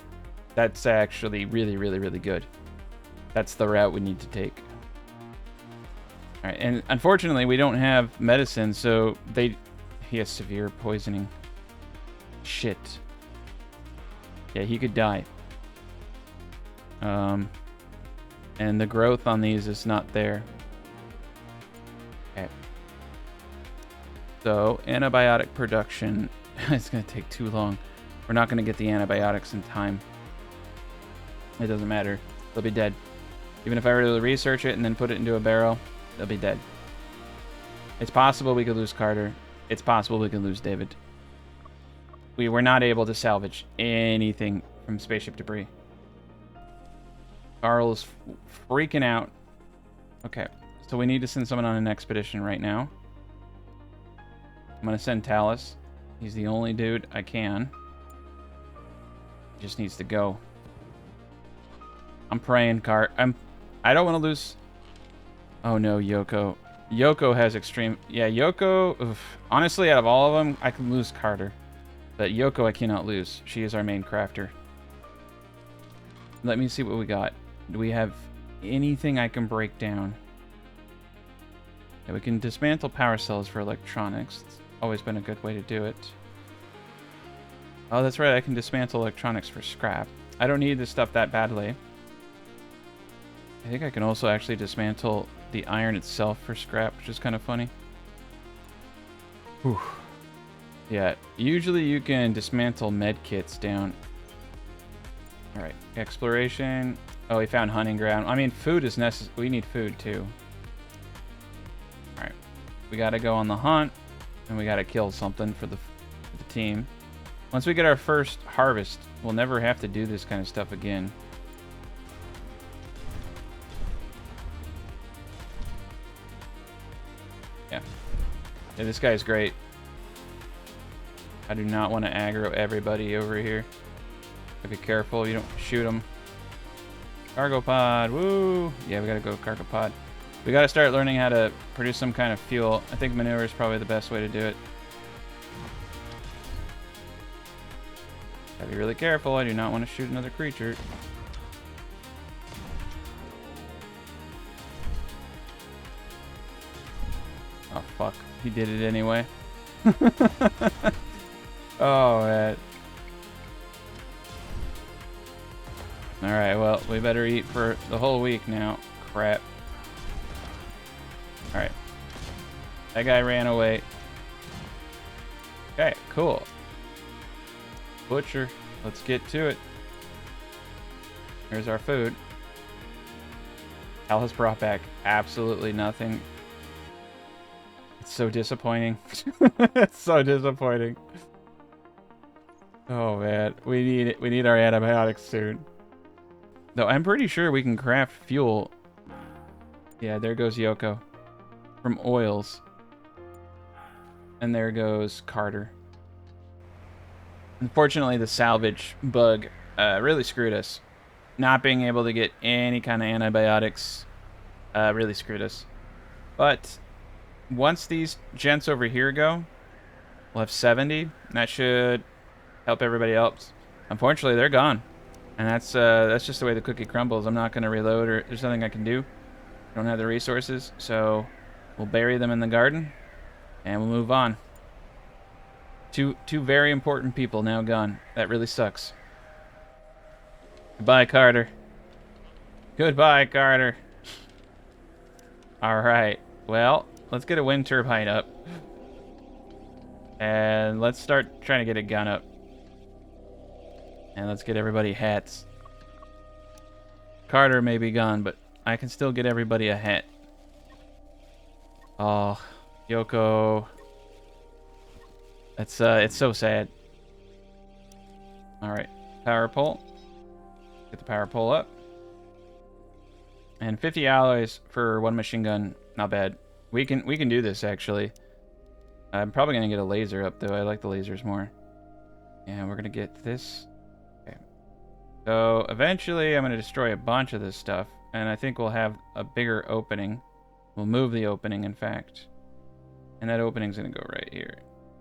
That's actually really, really, really good. That's the route we need to take. All right, and unfortunately, we don't have medicine, so he has severe poisoning. Shit. Yeah, he could die. And the growth on these is not there. Okay. So, antibiotic production. It's going to take too long. We're not going to get the antibiotics in time. It doesn't matter. They'll be dead. Even if I were to research it and then put it into a barrel, they'll be dead. It's possible we could lose Carter. It's possible we could lose David. We were not able to salvage anything from spaceship debris. Carl is freaking out. Okay, so we need to send someone on an expedition right now. I'm going to send Talus. He's the only dude I can. He just needs to go. I'm praying, I don't want to lose... Oh no, Yoko. Yoko has extreme... Yeah, Yoko... Oof. Honestly, out of all of them, I can lose Carter. But Yoko I cannot lose. She is our main crafter. Let me see what we got. Do we have anything I can break down? Yeah, we can dismantle power cells for electronics. It's always been a good way to do it. Oh, that's right. I can dismantle electronics for scrap. I don't need this stuff that badly. I think I can also actually dismantle the iron itself for scrap, which is kind of funny. Whew. Yeah, usually you can dismantle med kits down. Alright, exploration. Oh, we found hunting ground. I mean, food is necessary. We need food, too. Alright, we gotta go on the hunt, and we gotta kill something for the team. Once we get our first harvest, we'll never have to do this kind of stuff again. Yeah, this guy's great. I do not want to aggro everybody over here. Be careful, you don't shoot them. Cargo pod, woo! Yeah, we gotta go cargo pod. We gotta start learning how to produce some kind of fuel. I think manure is probably the best way to do it. Gotta be really careful, I do not want to shoot another creature. Oh, fuck. He did it anyway. Oh, man. Alright, well, we better eat for the whole week now. Crap. Alright. That guy ran away. Okay, cool. Butcher. Let's get to it. Here's our food. Hal has brought back absolutely nothing. It's so disappointing. It's so disappointing. Oh man, we need it. We need our antibiotics soon. Though I'm pretty sure we can craft fuel. Yeah, there goes Yoko. From oils. And there goes Carter. Unfortunately, the salvage bug really screwed us. Not being able to get any kind of antibiotics really screwed us. But once these gents over here go, we'll have 70. That should help everybody else. Unfortunately, they're gone. And that's just the way the cookie crumbles. I'm not going to reload, or there's nothing I can do. I don't have the resources, so we'll bury them in the garden, and we'll move on. Two very important people now gone. That really sucks. Goodbye, Carter. Goodbye, Carter. All right. Well, Let's get a wind turbine up. And let's start trying to get a gun up. And let's get everybody hats. Carter may be gone, but I can still get everybody a hat. Oh, Yoko. It's so sad. Alright, power pole. Get the power pole up. And 50 alloys for one machine gun, not bad. We can do this actually. I'm probably gonna get a laser up though. I like the lasers more. And we're gonna get this. Okay. So eventually I'm gonna destroy a bunch of this stuff, and I think we'll have a bigger opening. We'll move the opening, in fact. And that opening's gonna go right here.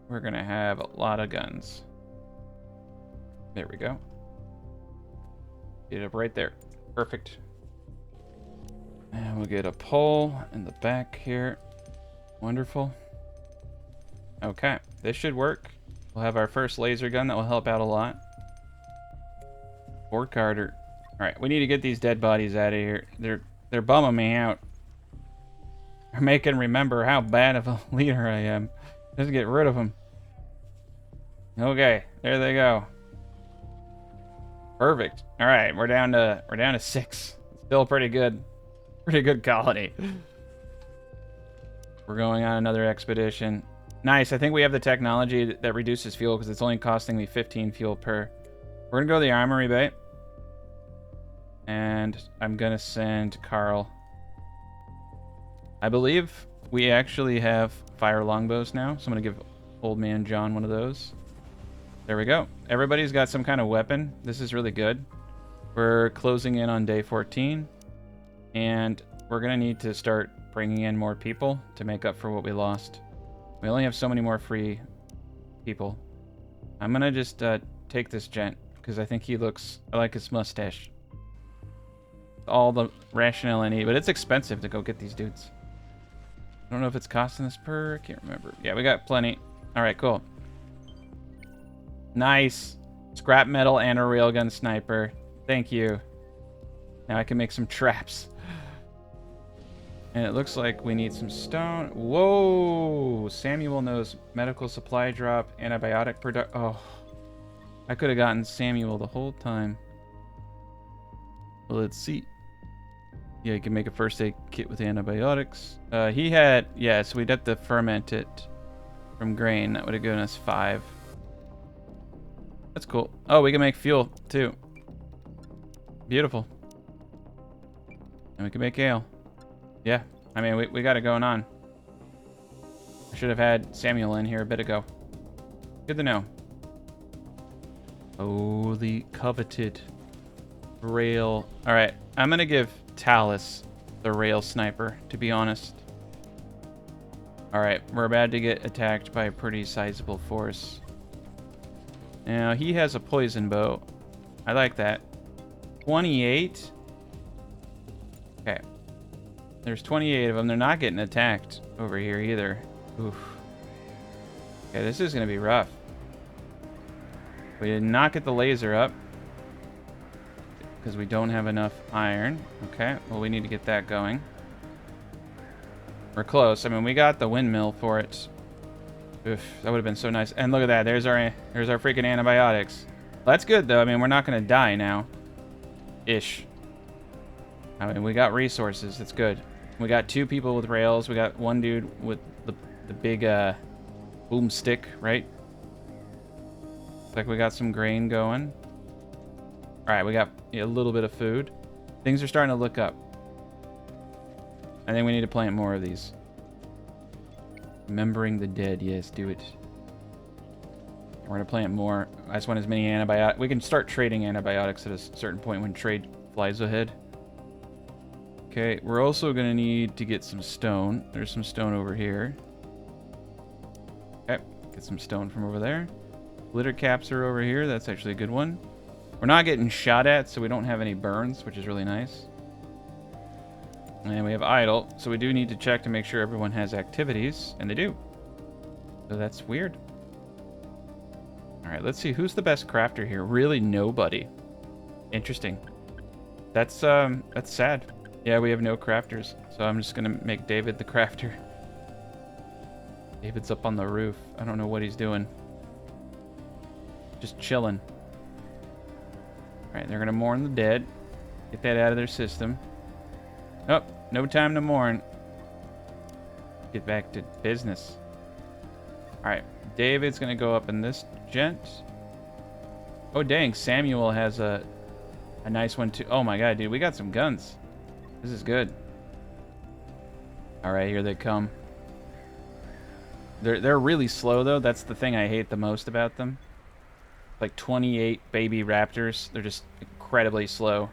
We're gonna have a lot of guns. There we go. Get it up right there. Perfect. And we'll get a pole in the back here. Wonderful. Okay, this should work. We'll have our first laser gun that will help out a lot. Fort Carter. Alright, we need to get these dead bodies out of here. They're bumming me out. They're making remember how bad of a leader I am. Just get rid of them. Okay, there they go. Perfect. Alright, we're down to 6. Still pretty good. Pretty good colony. We're going on another expedition. Nice, I think we have the technology that reduces fuel because it's only costing me 15 fuel per. We're gonna go to the armory bay. And I'm gonna send Carl. I believe we actually have fire longbows now, so I'm gonna give old man John one of those. There we go. Everybody's got some kind of weapon. This is really good. We're closing in on day 14. And we're gonna need to start bringing in more people to make up for what we lost. We only have so many more free people. I'm gonna just take this gent because I think he looks. I like his mustache. All the rationale I need, but it's expensive to go get these dudes. I don't know if it's costing us per. I can't remember. Yeah, we got plenty. All right, cool. Nice. Scrap metal and a railgun sniper. Thank you. Now I can make some traps. And it looks like we need some stone. Whoa! Samuel knows medical supply drop, antibiotic product. Oh, I could have gotten Samuel the whole time. Well, let's see. Yeah, you can make a first aid kit with antibiotics. He had, yeah, so we'd have to ferment it from grain. That would have given us 5. That's cool. Oh, we can make fuel too. Beautiful. And we can make ale. Yeah, I mean, we got it going on. I should have had Samuel in here a bit ago. Good to know. Oh, the coveted rail. All right, I'm going to give Talus the rail sniper, to be honest. All right, we're about to get attacked by a pretty sizable force. Now, he has a poison bow. I like that. 28. Okay. There's 28 of them. They're not getting attacked over here either. Oof. Okay, this is going to be rough. We did not get the laser up because we don't have enough iron. Okay, well, we need to get that going. We're close. I mean, we got the windmill for it. Oof, that would have been so nice. And look at that. There's our freaking antibiotics. That's good, though. I mean, we're not going to die now. Ish. I mean, we got resources. That's good. We got 2 people with rails. We got 1 dude with the big boomstick, right? Looks like we got some grain going. All right, we got a little bit of food. Things are starting to look up. I think we need to plant more of these. Remembering the dead. Yes, do it. We're going to plant more. I just want as many antibiotics. We can start trading antibiotics at a certain point when trade flies ahead. Okay, we're also going to need to get some stone. There's some stone over here. Okay, get some stone from over there. Glitter caps are over here. That's actually a good one. We're not getting shot at, so we don't have any burns, which is really nice. And we have idle, so we do need to check to make sure everyone has activities, and they do. So that's weird. All right, let's see. Who's the best crafter here? Really nobody. Interesting. That's sad. Yeah, we have no crafters, so I'm just gonna make David the crafter. David's up on the roof. I don't know what he's doing. Just chilling. Alright, they're gonna mourn the dead. Get that out of their system. Oh, no time to mourn. Get back to business. Alright, David's gonna go up in this gent. Oh dang, Samuel has a nice one too. Oh my god, dude, we got some guns. This is good. Alright, here they come. They're really slow though. That's the thing I hate the most about them. Like 28 baby raptors. They're just incredibly slow.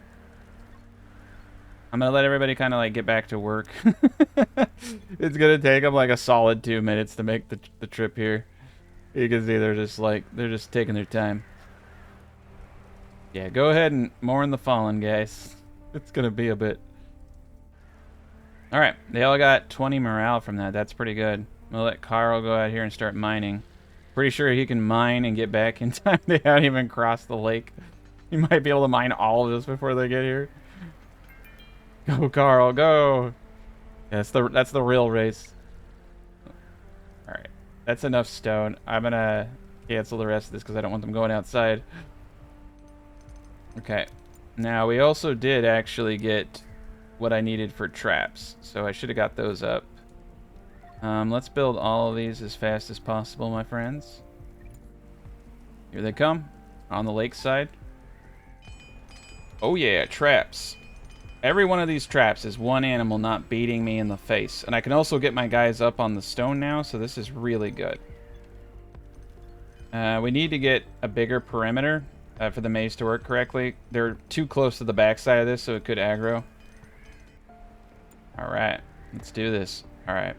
I'm gonna let everybody kind of like get back to work. It's gonna take them like a solid 2 minutes to make the trip here. You can see they're just taking their time. Yeah, go ahead and mourn the fallen, guys. It's gonna be a bit. All right, they all got 20 morale from that. That's pretty good. I'm gonna let Carl go out here and start mining. Pretty sure he can mine and get back in time. They haven't even crossed the lake. He might be able to mine all of this before they get here. Go, Carl, go! Yeah, that's the real race. All right, that's enough stone. I'm gonna cancel the rest of this because I don't want them going outside. Okay, now we also did actually get what I needed for traps, so I should have got those up. Let's build all of these as fast as possible, my friends. Here they come, on the lakeside. Oh yeah, traps. Every one of these traps is one animal not beating me in the face. And I can also get my guys up on the stone now, so this is really good. We need to get a bigger perimeter for the maze to work correctly. They're too close to the backside of this, so it could aggro. Alright, let's do this. Alright.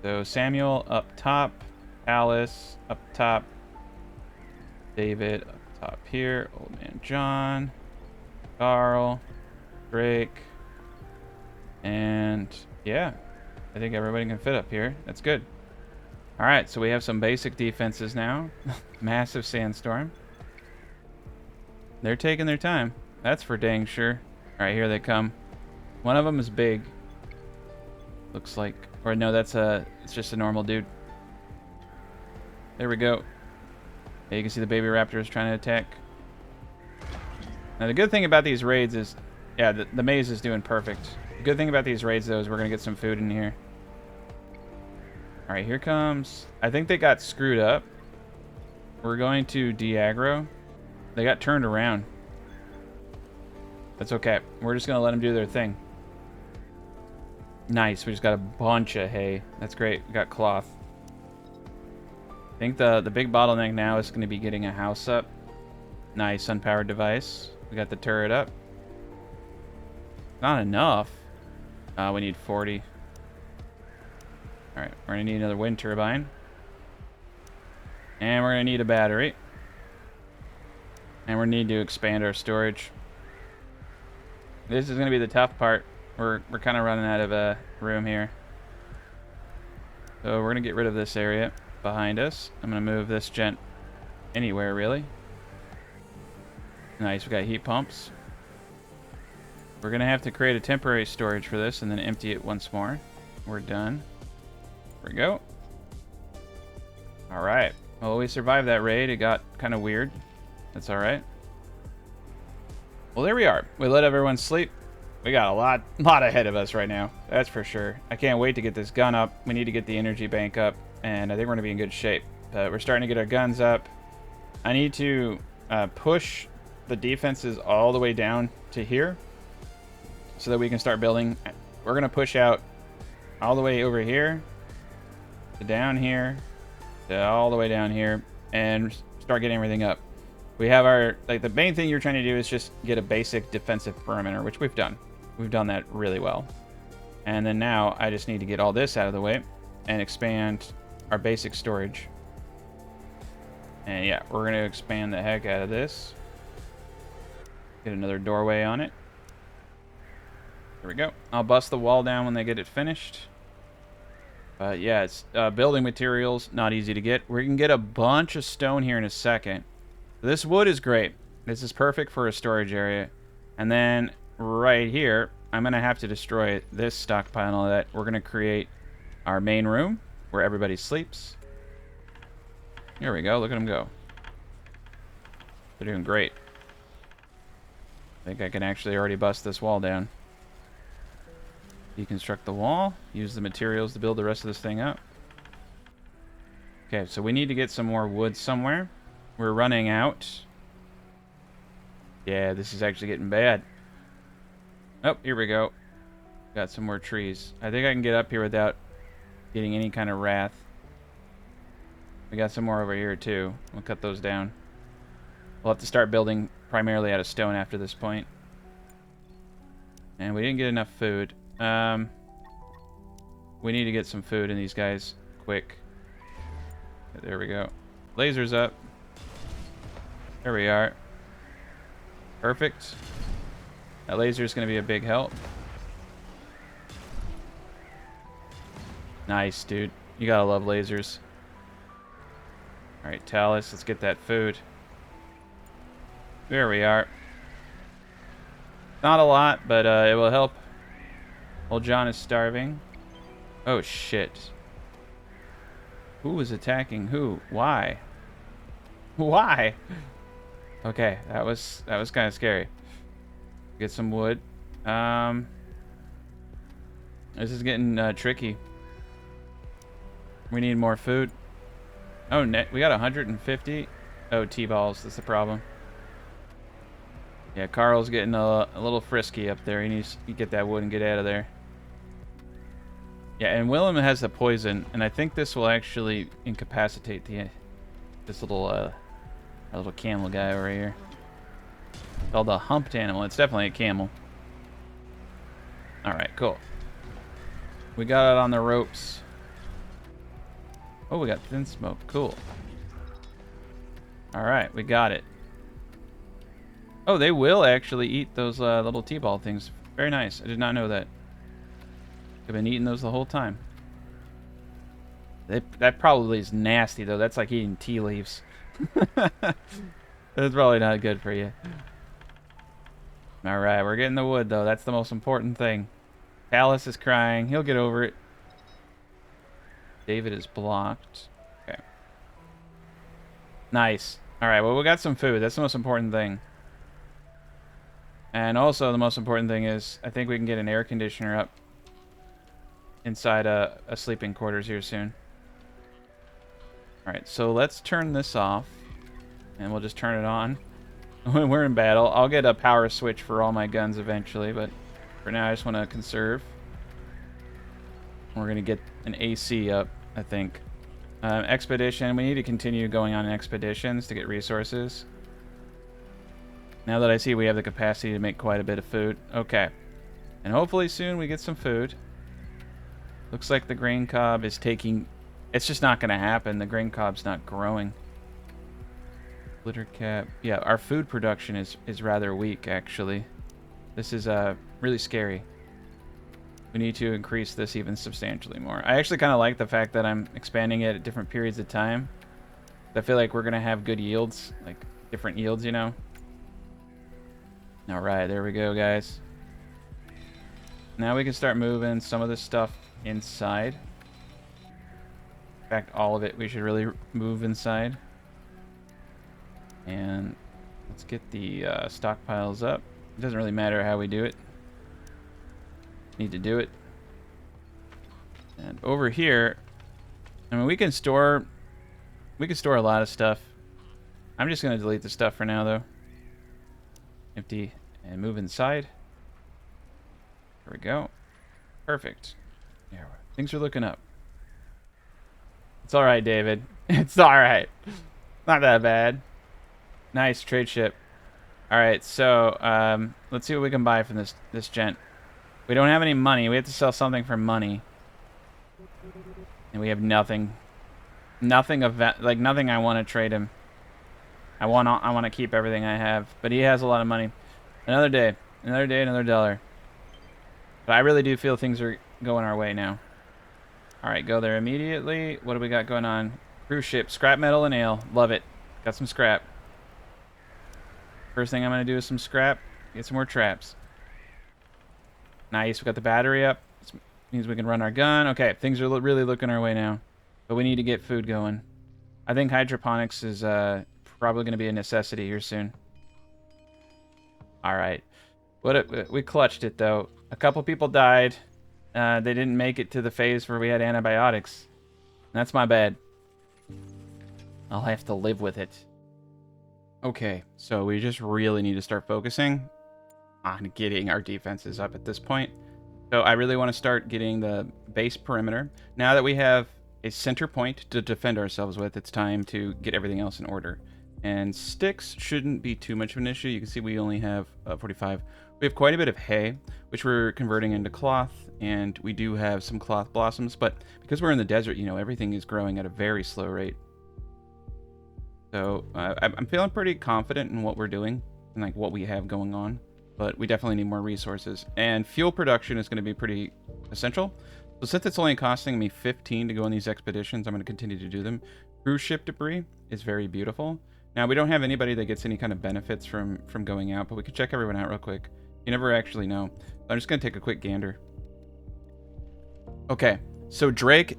So Samuel up top, Alice up top, David up top here, Old Man John, Carl, Drake, and yeah, I think everybody can fit up here. That's good. All right, so we have some basic defenses now. Massive sandstorm. They're taking their time. That's for dang sure. All right, here they come. One of them is big. Looks like, or no, it's just a normal dude. There we go. Yeah, you can see the baby raptors trying to attack. Now the good thing about these raids is, yeah, the maze is doing perfect. The good thing about these raids though is we're gonna get some food in here. All right, here comes. I think they got screwed up. We're going to de-aggro. They got turned around. That's okay. We're just gonna let them do their thing. Nice, we just got a bunch of hay. That's great, we got cloth. I think the big bottleneck now is gonna be getting a house up. Nice, unpowered device. We got the turret up. Not enough. We need 40. Alright, we're gonna need another wind turbine. And we're gonna need a battery. And we need to expand our storage. This is gonna be the tough part. We're kind of running out of room here. So we're gonna get rid of this area behind us. I'm gonna move this gent anywhere really. Nice, we got heat pumps. We're gonna have to create a temporary storage for this and then empty it once more. We're done. There we go. All right. Well, we survived that raid. It got kind of weird. That's all right. Well, there we are. We let everyone sleep. We got a lot ahead of us right now. That's for sure. I can't wait to get this gun up. We need to get the energy bank up, and I think we're gonna be in good shape. We're starting to get our guns up. I need to push the defenses all the way down to here so that we can start building. We're gonna push out all the way over here to down here to all the way down here and start getting everything up. We have our, like, the main thing you're trying to do is just get a basic defensive perimeter, which we've done. We've done that really well. And then now I just need to get all this out of the way and expand our basic storage. And yeah, we're going to expand the heck out of this. Get another doorway on it. There we go. I'll bust the wall down when they get it finished. Yeah, it's building materials, not easy to get. We can get a bunch of stone here in a second. This wood is great. This is perfect for a storage area. And then right here, I'm going to have to destroy this stockpile and all that. We're going to create our main room where everybody sleeps. Here we go. Look at them go. They're doing great. I think I can actually already bust this wall down. Deconstruct the wall. Use the materials to build the rest of this thing up. Okay, so we need to get some more wood somewhere. We're running out. Yeah, this is actually getting bad. Oh, here we go. Got some more trees. I think I can get up here without getting any kind of wrath. We got some more over here, too. We'll cut those down. We'll have to start building primarily out of stone after this point. And we didn't get enough food. We need to get some food in these guys quick. There we go. Lasers up. There we are. Perfect. That laser is going to be a big help. Nice, dude. You gotta love lasers. Alright, Talus, let's get that food. There we are. Not a lot, but it will help. Old John is starving. Oh, shit. Who was attacking who? Why? Why? Okay, that was kind of scary. Get some wood. This is getting tricky. We need more food. Oh, we got 150. Oh, T-balls. That's the problem. Yeah, Carl's getting a little frisky up there. He needs to get that wood and get out of there. Yeah, and Willem has the poison, and I think this will actually incapacitate this little camel guy over here. Called the humped animal. It's definitely a camel. All right, cool. We got it on the ropes. Oh, we got thin smoke. Cool. All right, we got it. Oh, they will actually eat those little T-ball things. Very nice. I did not know that. They've been eating those the whole time. That probably is nasty, though. That's like eating tea leaves. That's probably not good for you. All right, we're getting the wood, though. That's the most important thing. Alice is crying. He'll get over it. David is blocked. Okay. Nice. All right, well, we got some food. That's the most important thing. And also, the most important thing is, I think we can get an air conditioner up inside a sleeping quarters here soon. All right, so let's turn this off, and we'll just turn it on when we're in battle. I'll get a power switch for all my guns eventually, but for now, I just want to conserve. We're going to get an AC up, I think. Expedition. We need to continue going on expeditions to get resources. Now that I see we have the capacity to make quite a bit of food. Okay. And hopefully soon we get some food. Looks like the grain cob is taking... It's just not going to happen. The grain cob's not growing. Litter cap. Yeah, our food production is rather weak, actually. This is really scary. We need to increase this even substantially more. I actually kind of like the fact that I'm expanding it at different periods of time. I feel like we're going to have good yields, like different yields, you know? All right, there we go, guys. Now we can start moving some of this stuff inside. In fact, all of it we should really move inside. And let's get the stockpiles up. It doesn't really matter how we do it. Need to do it. And over here, I mean, we can store a lot of stuff. I'm just going to delete the stuff for now, though. Empty and move inside. There we go. Perfect. Yeah, things are looking up. It's all right, David. It's all right. Not that bad. Nice trade ship. All right, so let's see what we can buy from this gent. We don't have any money. We have to sell something for money. And we have nothing. Nothing nothing I want to trade him. I want to keep everything I have, but he has a lot of money. Another day, another dollar. But I really do feel things are going our way now. All right, go there immediately. What do we got going on? Cruise ship, scrap metal and ale. Love it. Got some scrap. First thing I'm going to do is some scrap. Get some more traps. Nice. We got the battery up. This means we can run our gun. Okay, things are really looking our way now. But we need to get food going. I think hydroponics is probably going to be a necessity here soon. All right. We clutched it, though. A couple people died. They didn't make it to the phase where we had antibiotics. That's my bad. I'll have to live with it. Okay, so we just really need to start focusing on getting our defenses up at this point. So I really want to start getting the base perimeter. Now that we have a center point to defend ourselves with, it's time to get everything else in order. And sticks shouldn't be too much of an issue. You can see we only have 45. We have quite a bit of hay, which we're converting into cloth, and we do have some cloth blossoms, but because we're in the desert, you know, everything is growing at a very slow rate. So I'm feeling pretty confident in what we're doing and like what we have going on, but we definitely need more resources. And fuel production is going to be pretty essential. So since it's only costing me 15 to go on these expeditions, I'm going to continue to do them. Cruise ship debris is very beautiful. Now, we don't have anybody that gets any kind of benefits from going out, but we could check everyone out real quick. You never actually know. So I'm just going to take a quick gander. Okay, so Drake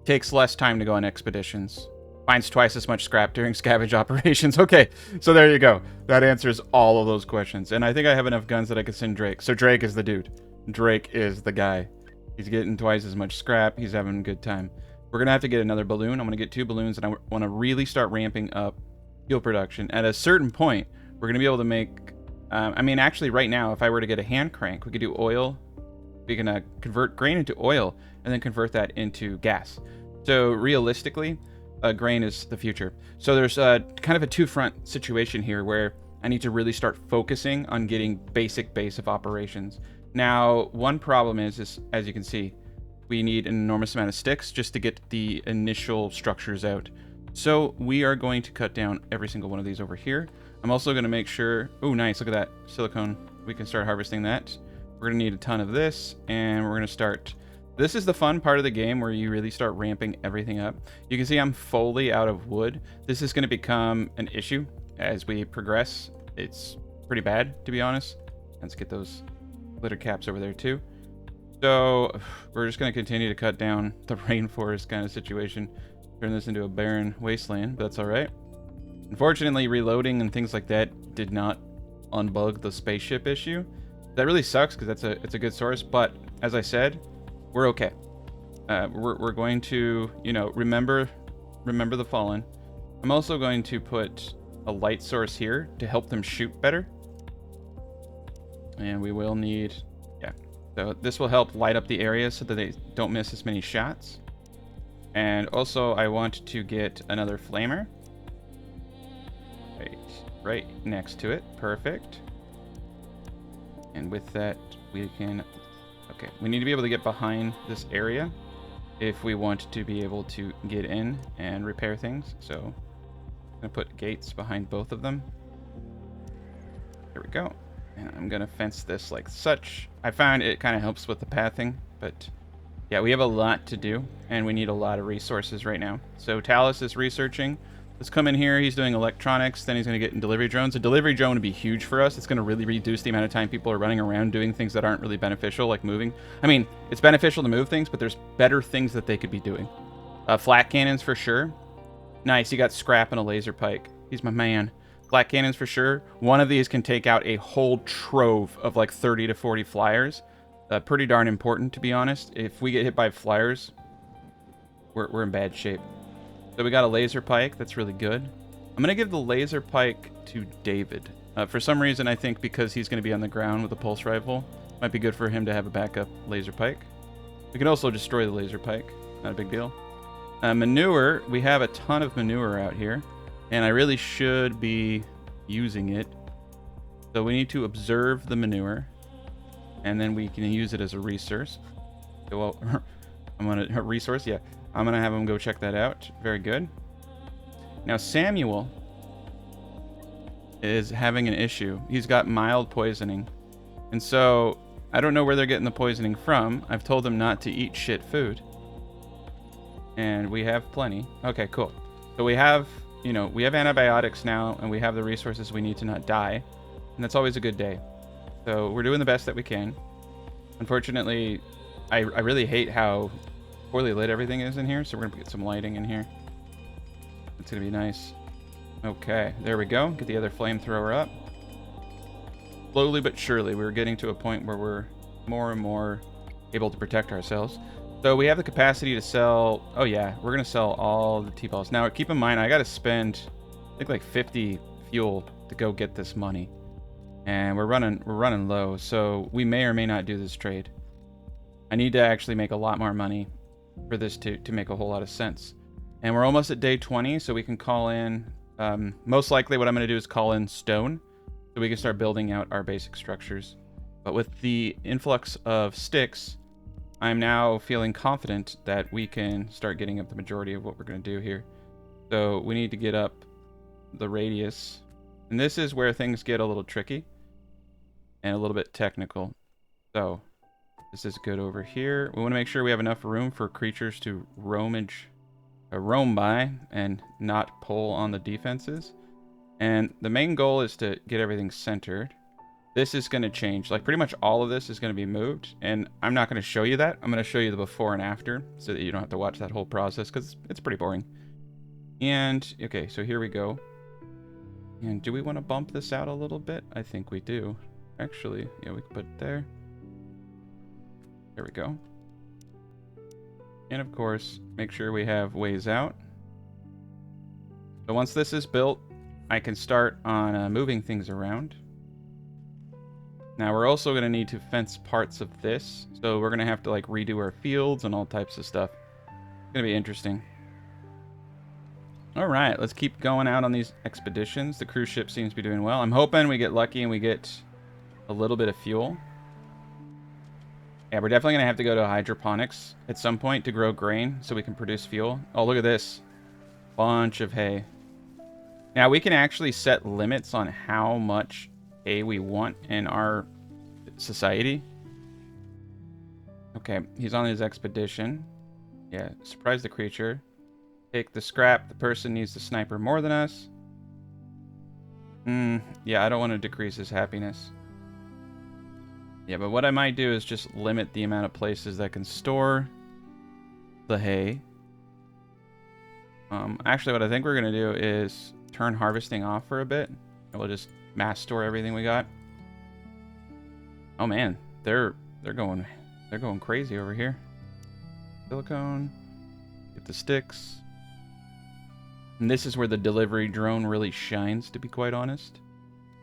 takes less time to go on expeditions. Finds twice as much scrap during scavenge operations. Okay, so there you go. That answers all of those questions. And I think I have enough guns that I could send Drake. So Drake is the dude. Drake is the guy. He's getting twice as much scrap. He's having a good time. We're going to have to get another balloon. I'm going to get 2 balloons, and I want to really start ramping up fuel production. At a certain point, we're going to be able to make... I mean, actually, right now, if I were to get a hand crank, we could do oil. We can convert grain into oil, and then convert that into gas. So realistically... grain is the future. So there's kind of a two-front situation here where I need to really start focusing on getting basic base of operations. Now, one problem is as you can see, we need an enormous amount of sticks just to get the initial structures out. So we are going to cut down every single one of these over here. I'm also going to make sure... Oh, nice. Look at that. Silicone. We can start harvesting that. We're going to need a ton of this, and we're going to start... This is the fun part of the game where you really start ramping everything up. You can see I'm fully out of wood. This is going to become an issue as we progress. It's pretty bad, to be honest. Let's get those glitter caps over there too. So we're just going to continue to cut down the rainforest kind of situation. Turn this into a barren wasteland, but that's all right. Unfortunately, reloading and things like that did not unbug the spaceship issue. That really sucks because it's a good source, but as I said, we're okay. We're going to, you know, remember the fallen. I'm also going to put a light source here to help them shoot better. And we will need, yeah. So this will help light up the area so that they don't miss as many shots. And also I want to get another flamer. Right next to it. Perfect. And with that, we can... Okay, we need to be able to get behind this area if we want to be able to get in and repair things. So I'm gonna put gates behind both of them. There we go. And I'm gonna fence this like such. I found it kind of helps with the pathing, but yeah, we have a lot to do and we need a lot of resources right now. So Talus is researching. Let's come in here. He's doing electronics. Then he's going to get in delivery drones. A delivery drone would be huge for us. It's going to really reduce the amount of time people are running around doing things that aren't really beneficial, like moving. I mean, it's beneficial to move things, but there's better things that they could be doing. Flat cannons for sure. Nice. He got scrap and a laser pike. He's my man. Flat cannons for sure. One of these can take out a whole trove of like 30 to 40 flyers. Pretty darn important, to be honest. If we get hit by flyers, we're in bad shape. So we got a laser pike. That's really good. I'm going to give the laser pike to David. For some reason, I think because he's going to be on the ground with a pulse rifle, might be good for him to have a backup laser pike. We can also destroy the laser pike. Not a big deal. Manure. We have a ton of manure out here, and I really should be using it. So we need to observe the manure, and then we can use it as a resource. Well, I'm going to... resource? Yeah. I'm going to have him go check that out. Very good. Now, Samuel is having an issue. He's got mild poisoning. And so, I don't know where they're getting the poisoning from. I've told them not to eat shit food. And we have plenty. Okay, cool. So we have, you know, we have antibiotics now, and we have the resources we need to not die. And that's always a good day. So we're doing the best that we can. Unfortunately, I really hate how poorly lit everything is in here, so we're gonna get some lighting in here. It's gonna be nice. Okay, there we go. Get the other flamethrower up. Slowly but surely, we're getting to a point where we're more and more able to protect ourselves. So we have the capacity to sell... Oh yeah, we're gonna sell all the T-balls. Now, keep in mind, I gotta spend, I think, like 50 fuel to go get this money. And we're running low, so we may or may not do this trade. I need to actually make a lot more money for this to make a whole lot of sense. And we're almost at day 20, so we can call in... most likely what I'm going to do is call in stone, so we can start building out our basic structures. But with the influx of sticks, I'm now feeling confident that we can start getting up the majority of what we're going to do here. So we need to get up the radius. And this is where things get a little tricky and a little bit technical. So this is good over here. We want to make sure we have enough room for creatures to roam by and not pull on the defenses. And the main goal is to get everything centered. This is going to change. Like, pretty much all of this is going to be moved, and I'm not going to show you that. I'm going to show you the before and after so that you don't have to watch that whole process, because it's pretty boring. And okay, so here we go. And do we want to bump this out a little bit? I think we do. Actually, yeah, we can put it there. There we go. And of course, make sure we have ways out. So once this is built, I can start on moving things around. Now we're also going to need to fence parts of this. So we're going to have to like redo our fields and all types of stuff. It's going to be interesting. All right, let's keep going out on these expeditions. The cruise ship seems to be doing well. I'm hoping we get lucky and we get a little bit of fuel. Yeah, we're definitely going to have to go to hydroponics at some point to grow grain so we can produce fuel. Oh, look at this. Bunch of hay. Now, we can actually set limits on how much hay we want in our society. Okay, he's on his expedition. Yeah, surprise the creature. Take the scrap. The person needs the sniper more than us. Yeah, I don't want to decrease his happiness. Yeah, but what I might do is just limit the amount of places that can store the hay. Actually, what I think we're going to do is turn harvesting off for a bit. And we'll just mass store everything we got. Oh man, they're going crazy over here. Silicone. Get the sticks. And this is where the delivery drone really shines, to be quite honest.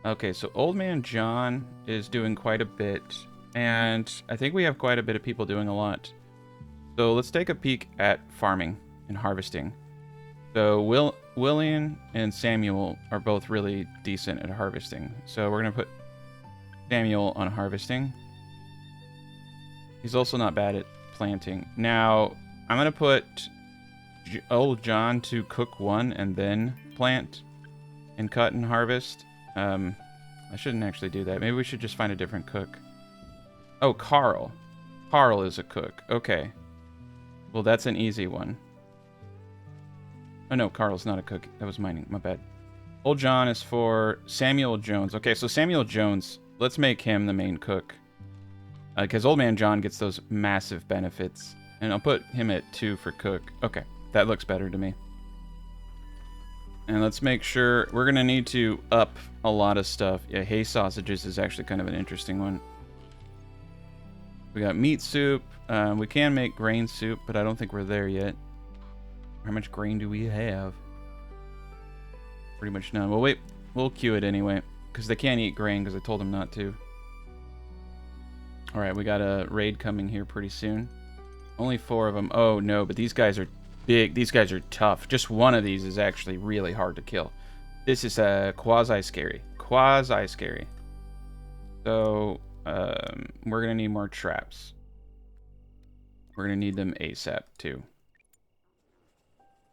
Okay, so Old Man John is doing quite a bit, and I think we have quite a bit of people doing a lot. So let's take a peek at farming and harvesting. So William and Samuel are both really decent at harvesting. So we're going to put Samuel on harvesting. He's also not bad at planting. Now, I'm going to put Old John to cook one and then plant and cut and harvest. I shouldn't actually do that. Maybe we should just find a different cook. Oh, Carl. Carl is a cook. Okay. Well, that's an easy one. Oh, no, Carl's not a cook. That was mining. My bad. Old John is for Samuel Jones. Okay, so Samuel Jones, let's make him the main cook. Because Old Man John gets those massive benefits. And I'll put him at 2 for cook. Okay, that looks better to me. And let's make sure... We're going to need to up a lot of stuff. Yeah, hay sausages is actually kind of an interesting one. We got meat soup. We can make grain soup, but I don't think we're there yet. How much grain do we have? Pretty much none. Well, wait. We'll queue it anyway, because they can't eat grain because I told them not to. Alright, we got a raid coming here pretty soon. Only 4 of them. Oh, no, but these guys are big. These guys are tough. Just one of these is actually really hard to kill. This is quasi-scary. Quasi-scary. So, we're going to need more traps. We're going to need them ASAP, too.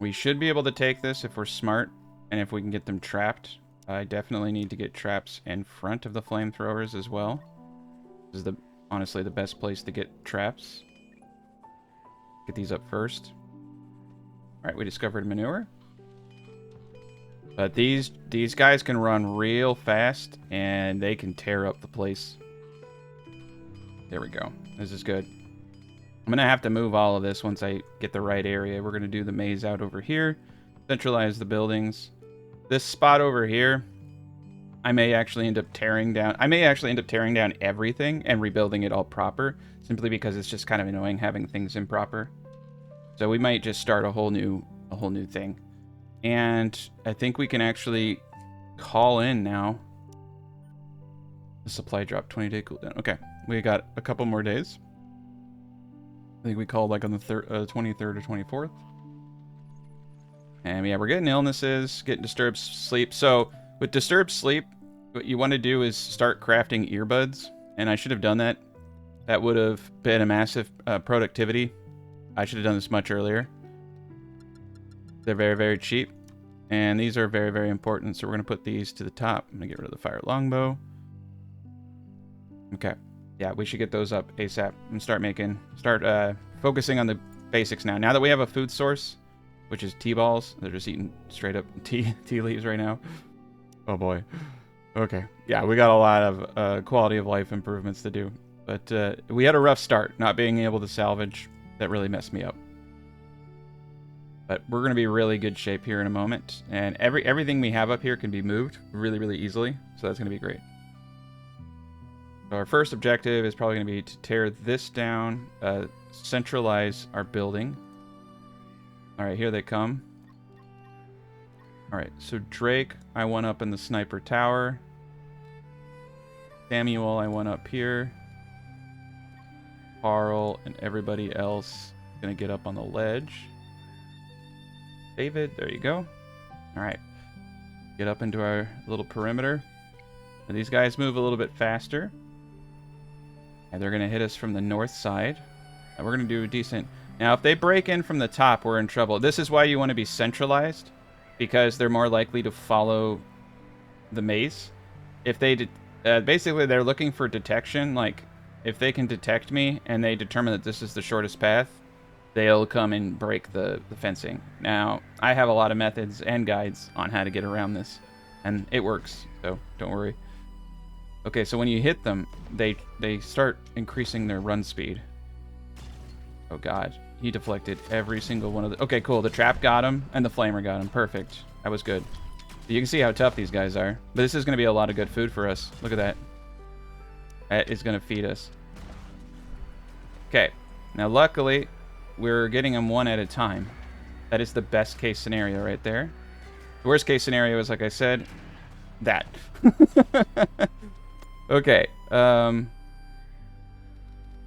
We should be able to take this if we're smart, and if we can get them trapped. I definitely need to get traps in front of the flamethrowers as well. This is honestly the best place to get traps. Get these up first. Alright, we discovered manure. But these guys can run real fast, and they can tear up the place. There we go. This is good. I'm gonna have to move all of this once I get the right area. We're gonna do the maze out over here, centralize the buildings. This spot over here, I may actually end up tearing down. I may actually end up tearing down everything and rebuilding it all proper, simply because it's just kind of annoying having things improper. So we might just start a whole new thing. And I think we can actually call in now. The supply drop, 20-day cooldown. Okay, we got a couple more days. I think we called like on the 23rd or 24th. And yeah, we're getting illnesses, getting disturbed sleep. So with disturbed sleep, what you want to do is start crafting earbuds. And I should have done that. That would have been a massive productivity. I should have done this much earlier. They're very, very cheap. And these are very, very important. So we're going to put these to the top. I'm going to get rid of the fire longbow. Okay. Yeah, we should get those up ASAP and start focusing on the basics now. Now that we have a food source, which is tea balls. They're just eating straight up tea leaves right now. Oh boy. Okay. Yeah, we got a lot of quality of life improvements to do. But we had a rough start, not being able to salvage. That really messed me up. But we're going to be really good shape here in a moment. And everything we have up here can be moved really, really easily. So that's going to be great. So our first objective is probably going to be to tear this down, centralize our building. All right, here they come. All right, so Drake, I want up in the sniper tower. Samuel, I want up here. Carl and everybody else going to get up on the ledge. David, there you go. All right, get up into our little perimeter. And these guys move a little bit faster. And they're going to hit us from the north side. And we're going to do decent. Now, if they break in from the top, we're in trouble. This is why you want to be centralized. Because they're more likely to follow the maze. If they... basically, they're looking for detection. Like, if they can detect me and they determine that this is the shortest path, they'll come and break the fencing. Now, I have a lot of methods and guides on how to get around this. And it works, so don't worry. Okay, so when you hit them, they start increasing their run speed. Oh god, he deflected every single one of the... Okay, cool, the trap got him, and the flamer got him. Perfect. That was good. You can see how tough these guys are. But this is going to be a lot of good food for us. Look at that. That is going to feed us. Okay, now luckily, we're getting them one at a time. That is the best case scenario right there. The worst case scenario is, like I said, that. Okay,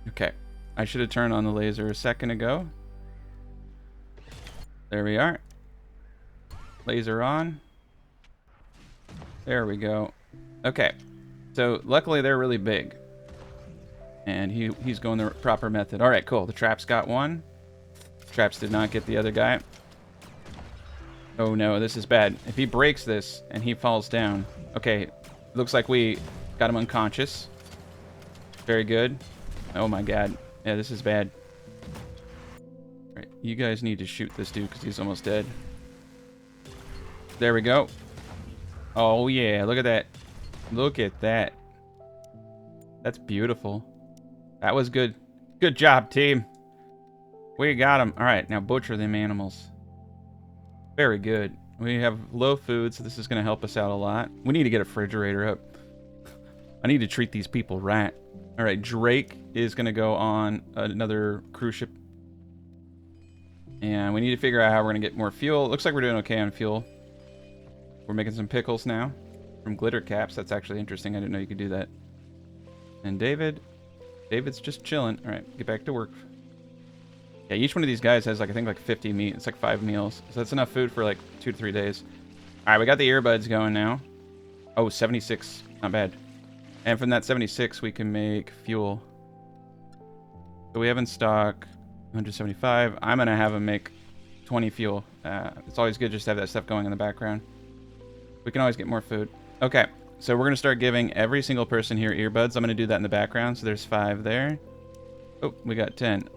okay. I should have turned on the laser a second ago. There we are. Laser on. There we go. Okay. So, luckily they're really big. And he's going the proper method. Alright, cool. The traps got one. Traps did not get the other guy. Oh no, this is bad. If he breaks this and he falls down... Okay, looks like we... got him unconscious. Very good. Oh my god. Yeah, this is bad. Alright, you guys need to shoot this dude because he's almost dead. There we go. Oh yeah, look at that. Look at that. That's beautiful. That was good. Good job, team. We got him. Alright, now butcher them animals. Very good. We have low food, so this is going to help us out a lot. We need to get a refrigerator up. I need to treat these people right. Alright, Drake is going to go on another cruise ship. And we need to figure out how we're going to get more fuel. Looks like we're doing okay on fuel. We're making some pickles now. From glitter caps. That's actually interesting. I didn't know you could do that. And David's just chilling. Alright, get back to work. Yeah, each one of these guys has, like, I think, like 50 meat. It's like 5 meals. So that's enough food for, like, 2 to 3 days. Alright, we got the earbuds going now. Oh, 76. Not bad. And from that 76, we can make fuel. So we have in stock 175. I'm going to have them make 20 fuel. It's always good just to have that stuff going in the background. We can always get more food. Okay, so we're going to start giving every single person here earbuds. I'm going to do that in the background. So there's 5 there. Oh, we got 10.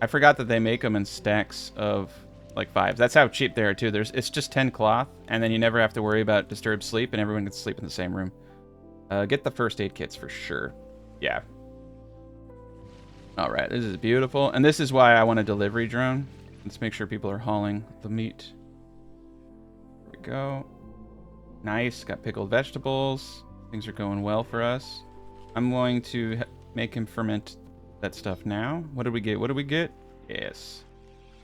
I forgot that they make them in stacks of like 5. That's how cheap they are too. It's just 10 cloth, and then you never have to worry about disturbed sleep, and everyone can sleep in the same room. Get the first aid kits for sure. Yeah. All right, this is beautiful. And this is why I want a delivery drone. Let's make sure people are hauling the meat. There we go. Nice, got pickled vegetables. Things are going well for us. I'm going to make him ferment that stuff now. What did we get? What did we get? Yes.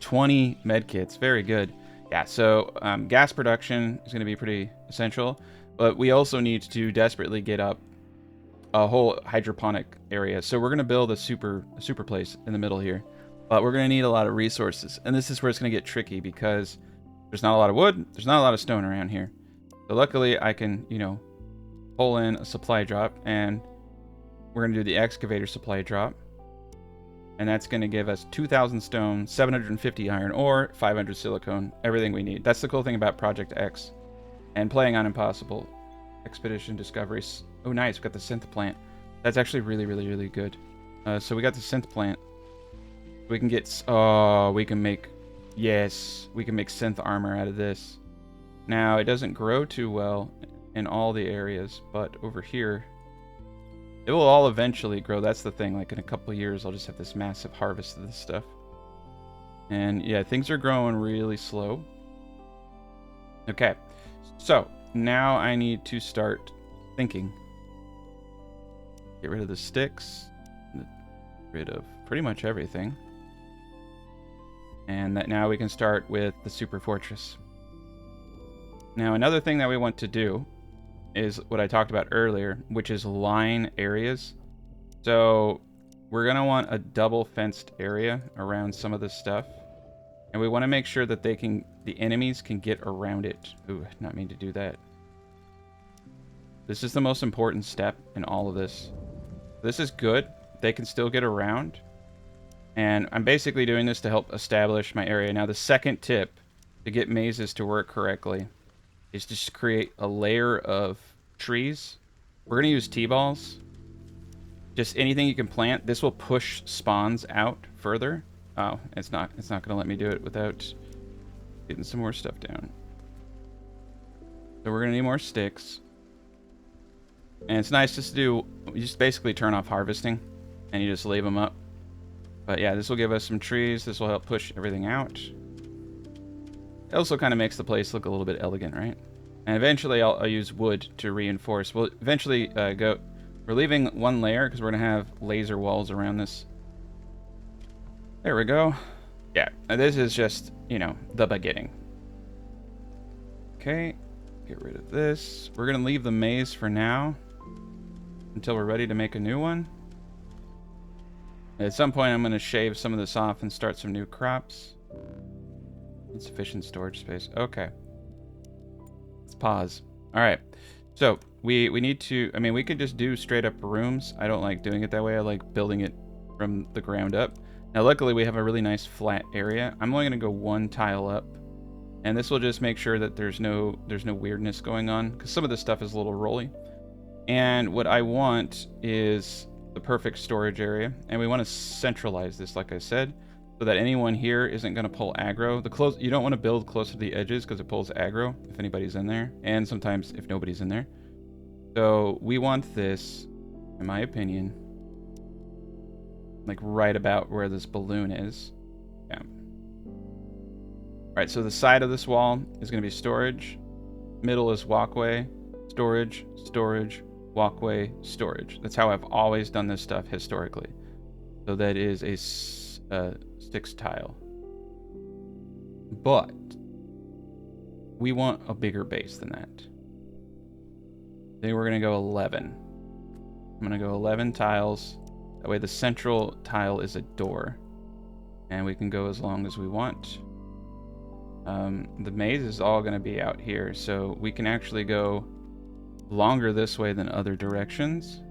20 med kits, very good. Yeah, so gas production is gonna be pretty essential, but we also need to desperately get up a whole hydroponic area. So we're gonna build a super place in the middle here, but we're gonna need a lot of resources. And this is where it's gonna get tricky because there's not a lot of wood, there's not a lot of stone around here. So luckily I can, you know, pull in a supply drop, and we're gonna do the excavator supply drop. And that's gonna give us 2,000 stone, 750 iron ore, 500 silicone, everything we need. That's the cool thing about Project X and playing on Impossible Expedition Discoveries. Oh, nice, we got the synth plant. That's actually really good. So we got the synth plant. We can get, we can make synth armor out of this. Now, it doesn't grow too well in all the areas, but over here, it will all eventually grow. That's the thing. Like in a couple of years, I'll just have this massive harvest of this stuff. And yeah, things are growing really slow. Okay, so now I need to start thinking. Get rid of the sticks. Get rid of pretty much everything. And that now we can start with the super fortress. Now, another thing that we want to do is what I talked about earlier, which is line areas. So we're going to want a double fenced area around some of this stuff. And we want to make sure that the enemies can get around it. Ooh, I did not mean to do that. This is the most important step in all of this. This is good. They can still get around. And I'm basically doing this to help establish my area. Now, the second tip to get mazes to work correctly is just create a layer of trees. We're going to use T-balls. Just anything you can plant. This will push spawns out further. Oh, it's not going to let me do it without getting some more stuff down. So we're going to need more sticks. And it's nice just to do, you just basically turn off harvesting and you just leave them up. But yeah, this will give us some trees. This will help push everything out. It also kind of makes the place look a little bit elegant, right? And eventually I'll use wood to reinforce. We'll eventually we're leaving one layer because we're going to have laser walls around this. There we go. Yeah, this is just, you know, the beginning. Okay, get rid of this. We're going to leave the maze for now until we're ready to make a new one. At some point I'm going to shave some of this off and start some new crops. Insufficient storage space. Okay. Let's pause. All right. So we need to, I mean, we could just do straight up rooms. I don't like doing it that way. I like building it from the ground up. Now, luckily we have a really nice flat area. I'm only going to go one tile up, and this will just make sure that there's no weirdness going on, because some of this stuff is a little rolly. And what I want is the perfect storage area, and we want to centralize this, like I said, so that anyone here isn't going to pull aggro. You don't want to build close to the edges because it pulls aggro if anybody's in there, and sometimes if nobody's in there. So we want this, in my opinion, like right about where this balloon is. Yeah. All right, so the side of this wall is going to be storage. Middle is walkway, storage, storage, walkway, storage. That's how I've always done this stuff historically. So that is a 6 tile. But we want a bigger base than that. Then we're going to go 11. I'm going to go 11 tiles. That way the central tile is a door. And we can go as long as we want. The maze is all going to be out here, so we can actually go longer this way than other directions.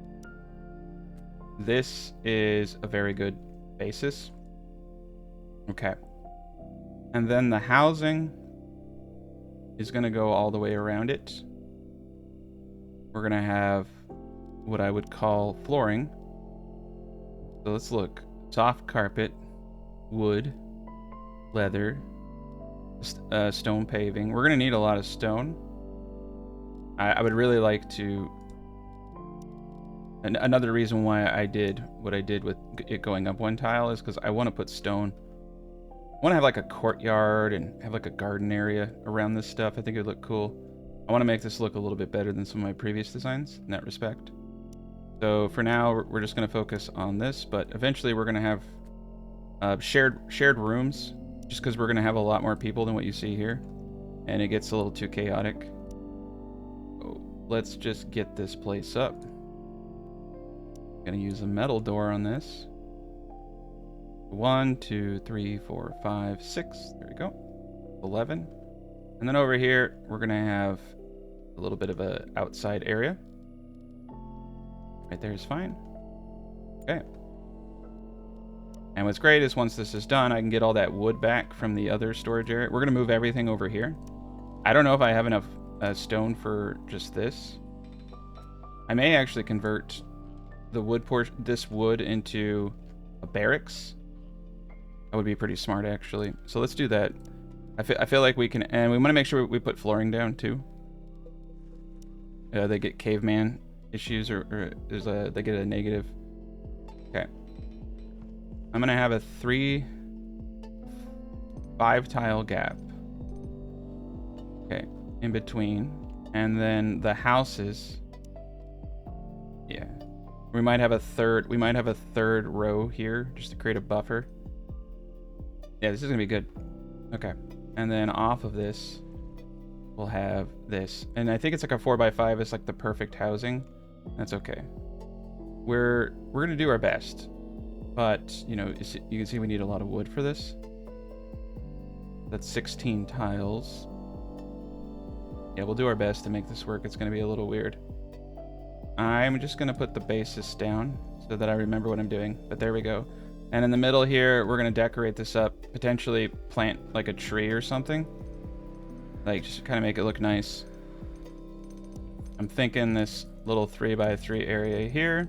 This is a very good basis. Okay. And then the housing is going to go all the way around it. We're going to have what I would call flooring. So let's look. Soft carpet, wood, leather, stone paving. We're going to need a lot of stone. I would really like to And another reason why I did what I did with it going up one tile is because I want to put stone. I want to have like a courtyard and have like a garden area around this stuff. I think it would look cool. I want to make this look a little bit better than some of my previous designs in that respect. So for now, we're just going to focus on this, but eventually we're going to have shared rooms, just because we're going to have a lot more people than what you see here, and it gets a little too chaotic. So let's just get this place up. Gonna use a metal door on this. 1, 2, 3, 4, 5, 6. There we go. 11. And then over here, we're gonna have a little bit of a outside area. Right there is fine. Okay. And what's great is once this is done, I can get all that wood back from the other storage area. We're gonna move everything over here. I don't know if I have enough stone for just this. I may actually convert the wood portion, this wood, into a barracks. That would be pretty smart, actually. So let's do that. I feel like we can, and we want to make sure we put flooring down too. They get caveman issues, or they get a negative. Okay. I'm gonna have a 5 tile gap. Okay, in between, and then the houses. Yeah. We might have a third row here just to create a buffer. Yeah, this is gonna be good. Okay. And then off of this, we'll have this. And I think it's like a 4x5 is like the perfect housing. That's okay. We're gonna do our best. But, you know, you can see we need a lot of wood for this. That's 16 tiles. Yeah, we'll do our best to make this work. It's gonna be a little weird. I'm just going to put the basis down so that I remember what I'm doing. But there we go. And in the middle here, we're going to decorate this up. Potentially plant like a tree or something. Like, just to kind of make it look nice. I'm thinking this little 3x3 area here.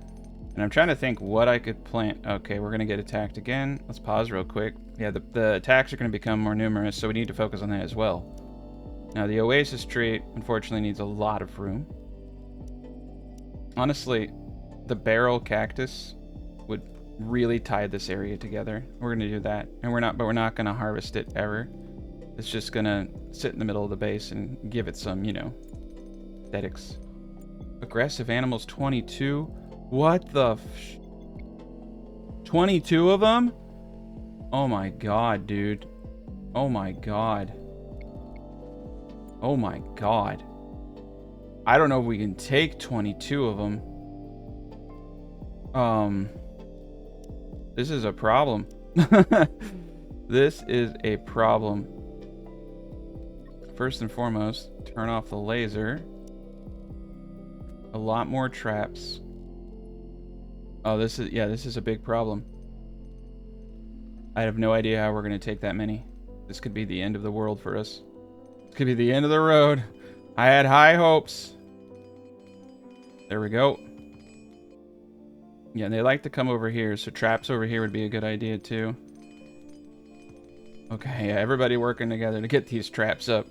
And I'm trying to think what I could plant. Okay, we're going to get attacked again. Let's pause real quick. Yeah, the attacks are going to become more numerous, so we need to focus on that as well. Now, the oasis tree, unfortunately, needs a lot of room. Honestly, the barrel cactus would really tie this area together. We're gonna do that, and we're not gonna harvest it ever. It's just gonna sit in the middle of the base and give it some, you know, aesthetics. Aggressive animals 22. What the? 22 of them? Oh my god, dude. Oh my god. Oh my god. I don't know if we can take 22 of them. This is a problem. This is a problem. First and foremost, turn off the laser. A lot more traps. Oh, this is a big problem. I have no idea how we're going to take that many. This could be the end of the world for us. This could be the end of the road. I had high hopes. There we go. Yeah, they like to come over here, so traps over here would be a good idea too. Okay, yeah, everybody working together to get these traps up.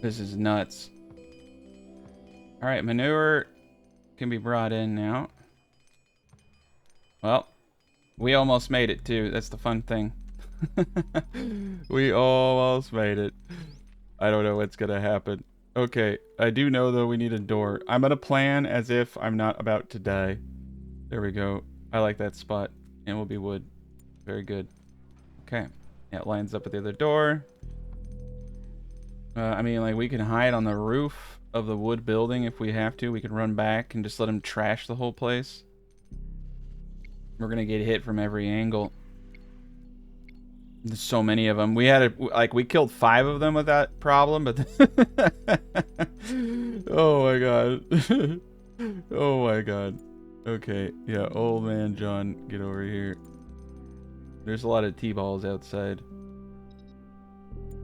This is nuts. Alright, manure can be brought in now. Well, we almost made it too. That's the fun thing. We almost made it. I don't know what's gonna happen. Okay, I do know though we need a door. I'm gonna plan as if I'm not about to die. There we go. I like that spot. And will be wood. Very good. Okay. Yeah, it lines up with the other door. I mean, like, we can hide on the roof of the wood building if we have to. We can run back and just let them trash the whole place. We're gonna get hit from every angle. There's so many of them. We had we killed 5 of them without problem, but oh my god. Oh my god. Okay, yeah, old man John, get over here. There's a lot of T-balls outside.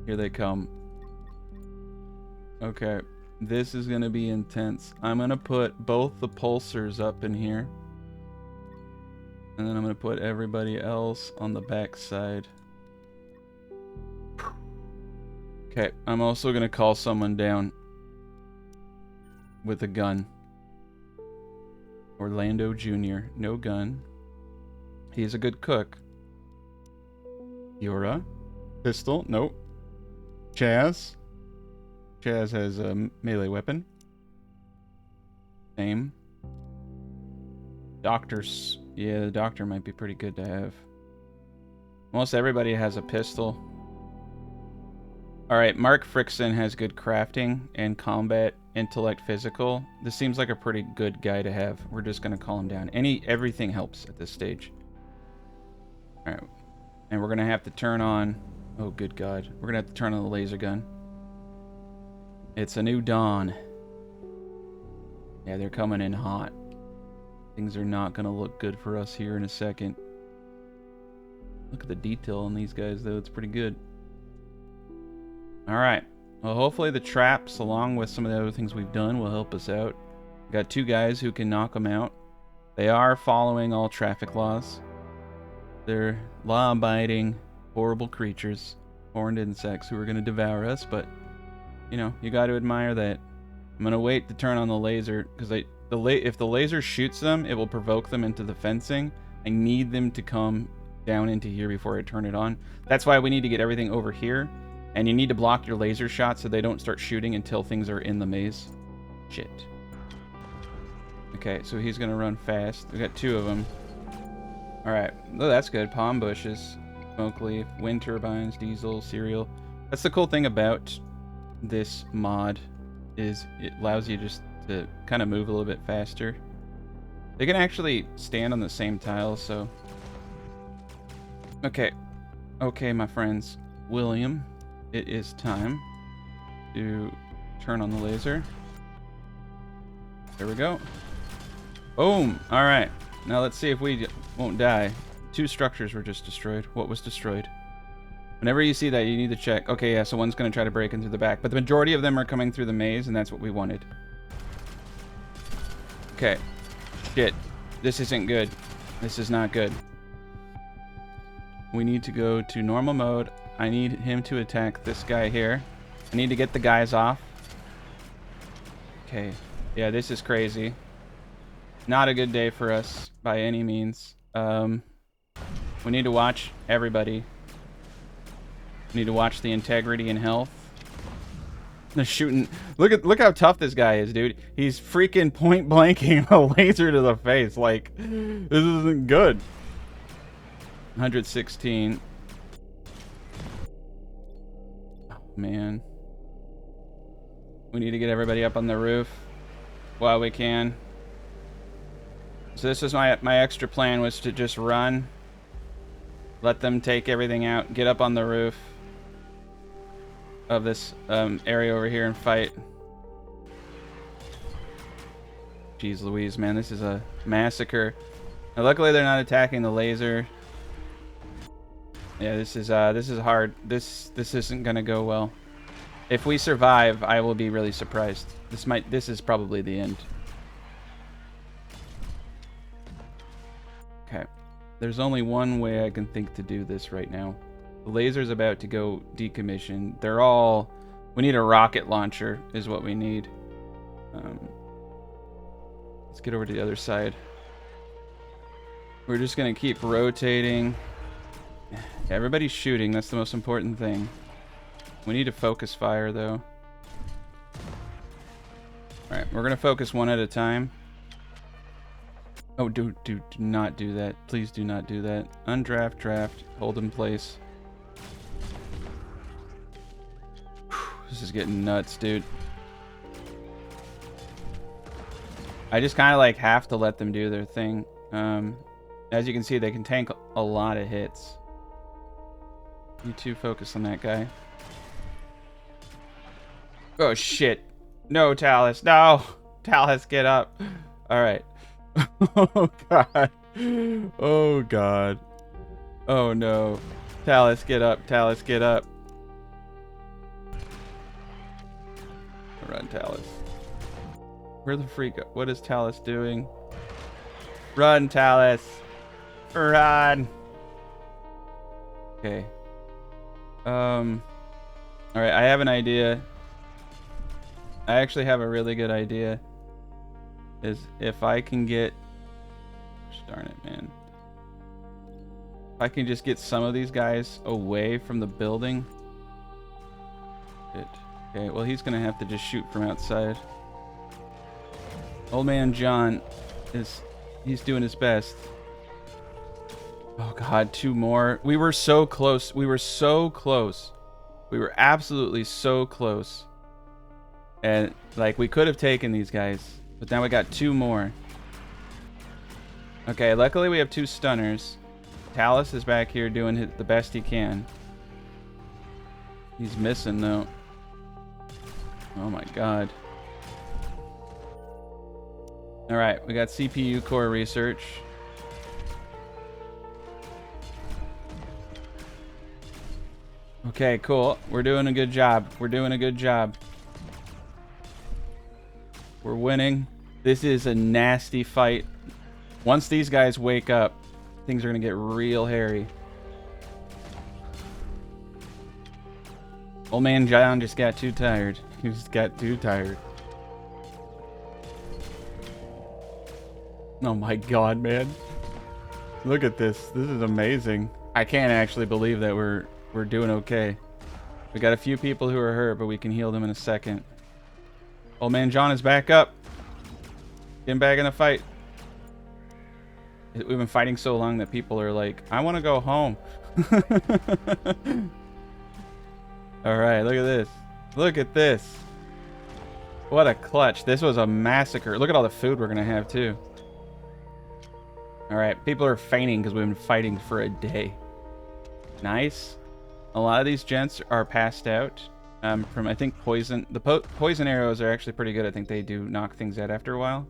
Here they come. Okay, this is gonna be intense. I'm gonna put both the pulsars up in here. And then I'm gonna put everybody else on the back side. Okay, I'm also gonna call someone down with a gun. Orlando Jr. No gun. He's a good cook. Yura. Pistol. Nope. Chaz. Chaz has a melee weapon. Same. Doctors. Yeah, the doctor might be pretty good to have. Almost everybody has a pistol. Alright, Mark Frickson has good crafting and combat, intellect, physical. This seems like a pretty good guy to have. We're just gonna call him down. Everything helps at this stage. Alright. And we're gonna have to turn on... Oh, good God. We're gonna have to turn on the laser gun. It's a new dawn. Yeah, they're coming in hot. Things are not gonna look good for us here in a second. Look at the detail on these guys, though. It's pretty good. Alright. Well, hopefully the traps, along with some of the other things we've done, will help us out. We've got 2 guys who can knock them out. They are following all traffic laws. They're law-abiding, horrible creatures, horned insects who are going to devour us, but, you know, you got to admire that. I'm going to wait to turn on the laser, because if the laser shoots them, it will provoke them into the fencing. I need them to come down into here before I turn it on. That's why we need to get everything over here, and you need to block your laser shots so they don't start shooting until things are in the maze. Shit. Okay, so he's going to run fast. We got 2 of them. Alright, oh, that's good. Palm bushes, smoke leaf, wind turbines, diesel, cereal. That's the cool thing about this mod, is it allows you just to kind of move a little bit faster. They can actually stand on the same tiles, so... Okay. Okay, my friends. William, it is time to turn on the laser. There we go. Boom! Alright. Now let's see if we won't die. 2 structures were just destroyed. What was destroyed? Whenever you see that, you need to check. Okay, yeah, so one's going to try to break into the back. But the majority of them are coming through the maze, and that's what we wanted. Okay. Shit. This isn't good. This is not good. We need to go to normal mode. I need him to attack this guy here. I need to get the guys off. Okay. Yeah, this is crazy. Not a good day for us by any means. We need to watch everybody. We need to watch the integrity and health. They're shooting. Look how tough this guy is, dude. He's freaking point blanking a laser to the face. Like, this isn't good. 116. Oh, man. We need to get everybody up on the roof while we can. So this is my extra plan, was to just run. Let them take everything out. Get up on the roof of this area over here and fight. Jeez Louise, man, this is a massacre. Now, luckily they're not attacking the laser. Yeah, this is hard. This isn't gonna go well. If we survive, I will be really surprised. This is probably the end. Okay. There's only one way I can think to do this right now. The laser's about to go decommission. They're all... We need a rocket launcher is what we need. Let's get over to the other side. We're just going to keep rotating. Everybody's shooting. That's the most important thing. We need to focus fire, though. Alright, we're going to focus one at a time. Oh, do not do that. Please do not do that. Undraft, draft, hold in place. Whew, this is getting nuts, dude. I just kind of like have to let them do their thing. As you can see, they can tank a lot of hits. You two focus on that guy. Oh, shit. No, Talus. No! Talus, get up. Alright. Oh, God. Oh, God. Oh, no. Talus, get up. Talus, get up. Run, Talus. Where the freak? What is Talus doing? Run, Talus. Run. Okay. Alright, I have an idea. I actually have a really good idea. Is if I can get If I can just get some of these guys away from the building. Good. Okay, well, he's gonna have to just shoot from outside. Old man John he's doing his best. Oh god, 2 more. We were so close. We were so close. We were absolutely so close. And like we could have taken these guys, but now we got 2 more. Okay, luckily we have 2 stunners. Talus is back here doing the best he can. He's missing though. Oh my god. Alright, we got CPU core research. Okay, cool. We're doing a good job. We're doing a good job. We're winning. This is a nasty fight. Once these guys wake up, things are going to get real hairy. Old man John just got too tired. He just got too tired. Oh my god, man. Look at this. This is amazing. I can't actually believe that we're doing okay. We got a few people who are hurt, but we can heal them in a second. Old man John is back up. Getting back in the fight. We've been fighting so long that people are like, I want to go home. Alright, look at this. Look at this. What a clutch. This was a massacre. Look at all the food we're going to have, too. Alright, people are fainting because we've been fighting for a day. Nice. A lot of these gents are passed out from, I think, poison. The poison arrows are actually pretty good. I think they do knock things out after a while.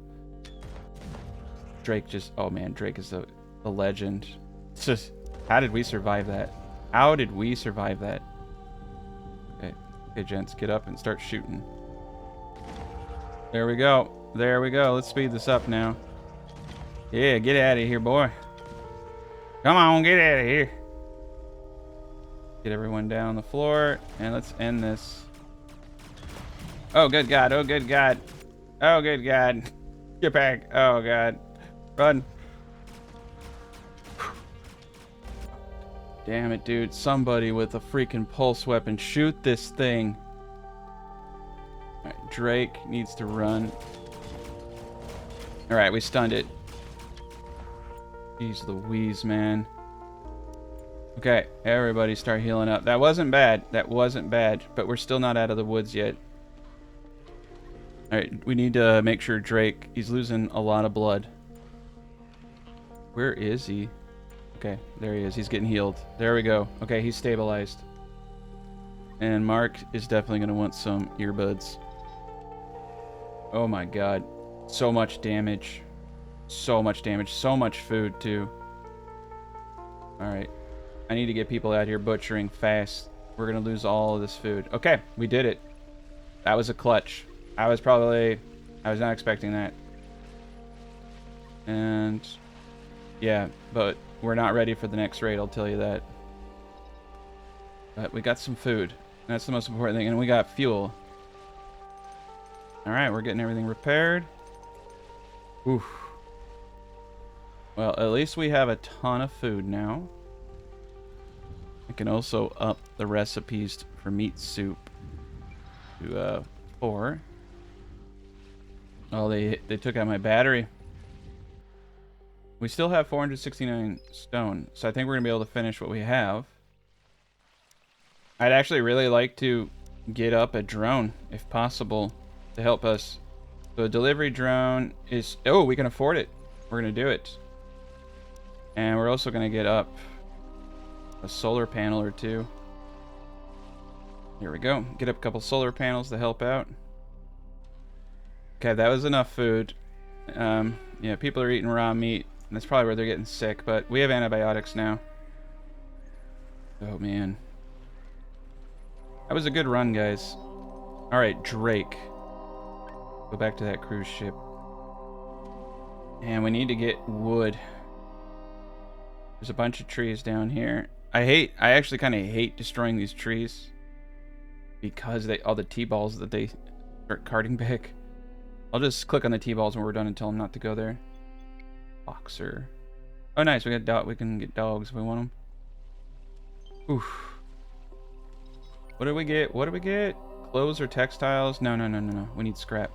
Drake just... Oh, man. Drake is the legend. It's just... How did we survive that? How did we survive that? Okay. Okay, gents. Get up and start shooting. There we go. There we go. Let's speed this up now. Yeah, get out of here, boy. Come on, get out of here. Get everyone down on the floor, and let's end this. Oh, good God. Oh, good God. Oh, good God. Get back. Oh, God. Run. Damn it, dude. Somebody with a freaking pulse weapon. Shoot this thing. All right, Drake needs to run. All right, we stunned it. Jeez Louise, man. Okay, everybody start healing up. That wasn't bad. That wasn't bad. But we're still not out of the woods yet. Alright, we need to make sure Drake... He's losing a lot of blood. Where is he? Okay, there he is. He's getting healed. There we go. Okay, he's stabilized. And Mark is definitely going to want some earbuds. Oh my god. So much damage. So much damage. So much food, too. Alright. I need to get people out here butchering fast. We're going to lose all of this food. Okay, we did it. That was a clutch. I was not expecting that. And... yeah, but we're not ready for the next raid, I'll tell you that. But we got some food. That's the most important thing. And we got fuel. Alright, we're getting everything repaired. Oof. Well, at least we have a ton of food now. I can also up the recipes for meat soup to 4. Oh, they took out my battery. We still have 469 stone, so I think we're gonna be able to finish what we have. I'd actually really like to get up a drone, if possible, to help us. So a delivery drone is... oh, we can afford it. We're gonna do it. And we're also gonna get up a solar panel or 2. Here we go. Get up a couple solar panels to help out. Okay, that was enough food. Yeah, people are eating raw meat. And that's probably where they're getting sick, but we have antibiotics now. Oh, man. That was a good run, guys. Alright, Drake. Go back to that cruise ship. And we need to get wood. There's a bunch of trees down here. I actually kind of hate destroying these trees. Because all the T-balls that they start carting back. I'll just click on the T-balls when we're done and tell them not to go there. Boxer. Oh, nice. We can get dogs if we want them. Oof. What do we get? What do we get? Clothes or textiles? No, no, no, no, no. We need scrap.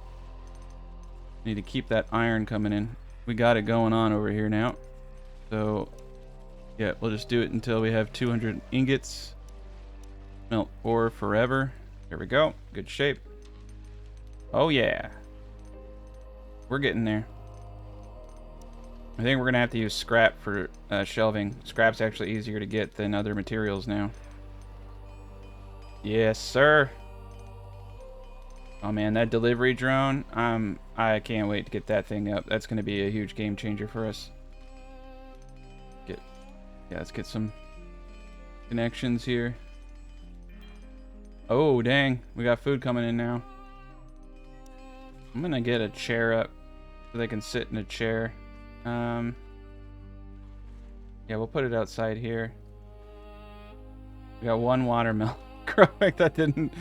We need to keep that iron coming in. We got it going on over here now. So, yeah, we'll just do it until we have 200 ingots. Melt ore forever. There we go. Good shape. Oh, yeah. We're getting there. I think we're going to have to use scrap for shelving. Scrap's actually easier to get than other materials now. Yes, sir. Oh, man, that delivery drone, I can't wait to get that thing up. That's going to be a huge game changer for us. Yeah, let's get some connections here. Oh, dang. We got food coming in now. I'm going to get a chair up so they can sit in a chair. Yeah, we'll put it outside here. We got one watermelon growing. That didn't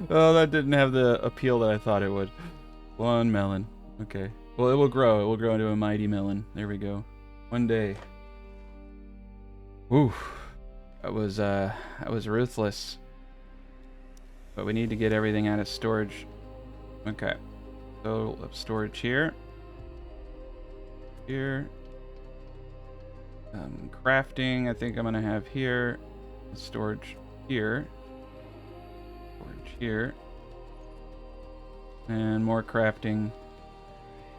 have the appeal that I thought it would. One melon. Okay. Well, it will grow. It will grow into a mighty melon. There we go. One day. Woo. That was ruthless. But we need to get everything out of storage. Okay. So, storage here. Here. Crafting, I think I'm gonna have here. Storage here. Storage here. And more crafting.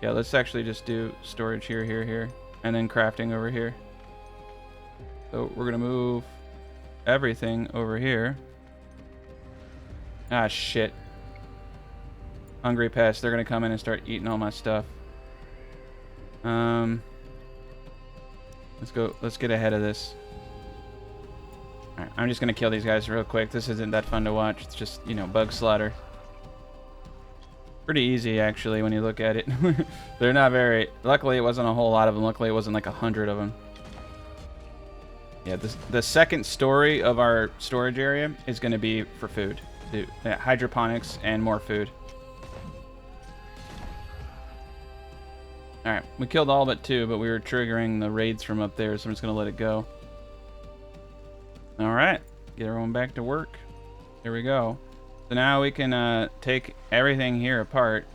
Yeah, let's actually just do storage here, here, here. And then crafting over here. So we're gonna move everything over here. Ah, shit. Hungry pests, they're gonna come in and start eating all my stuff. Let's get ahead of this. Alright, I'm just gonna kill these guys real quick. This isn't that fun to watch. It's just, you know, bug slaughter. Pretty easy, actually, when you look at it. They're not very... Luckily, it wasn't a whole lot of them. Luckily, it wasn't like 100 of them. Yeah, the second story of our storage area is going to be for food. Yeah, hydroponics and more food. Alright, we killed all but 2, but we were triggering the raids from up there, so I'm just going to let it go. Alright, get everyone back to work. There we go. So now we can take everything here apart.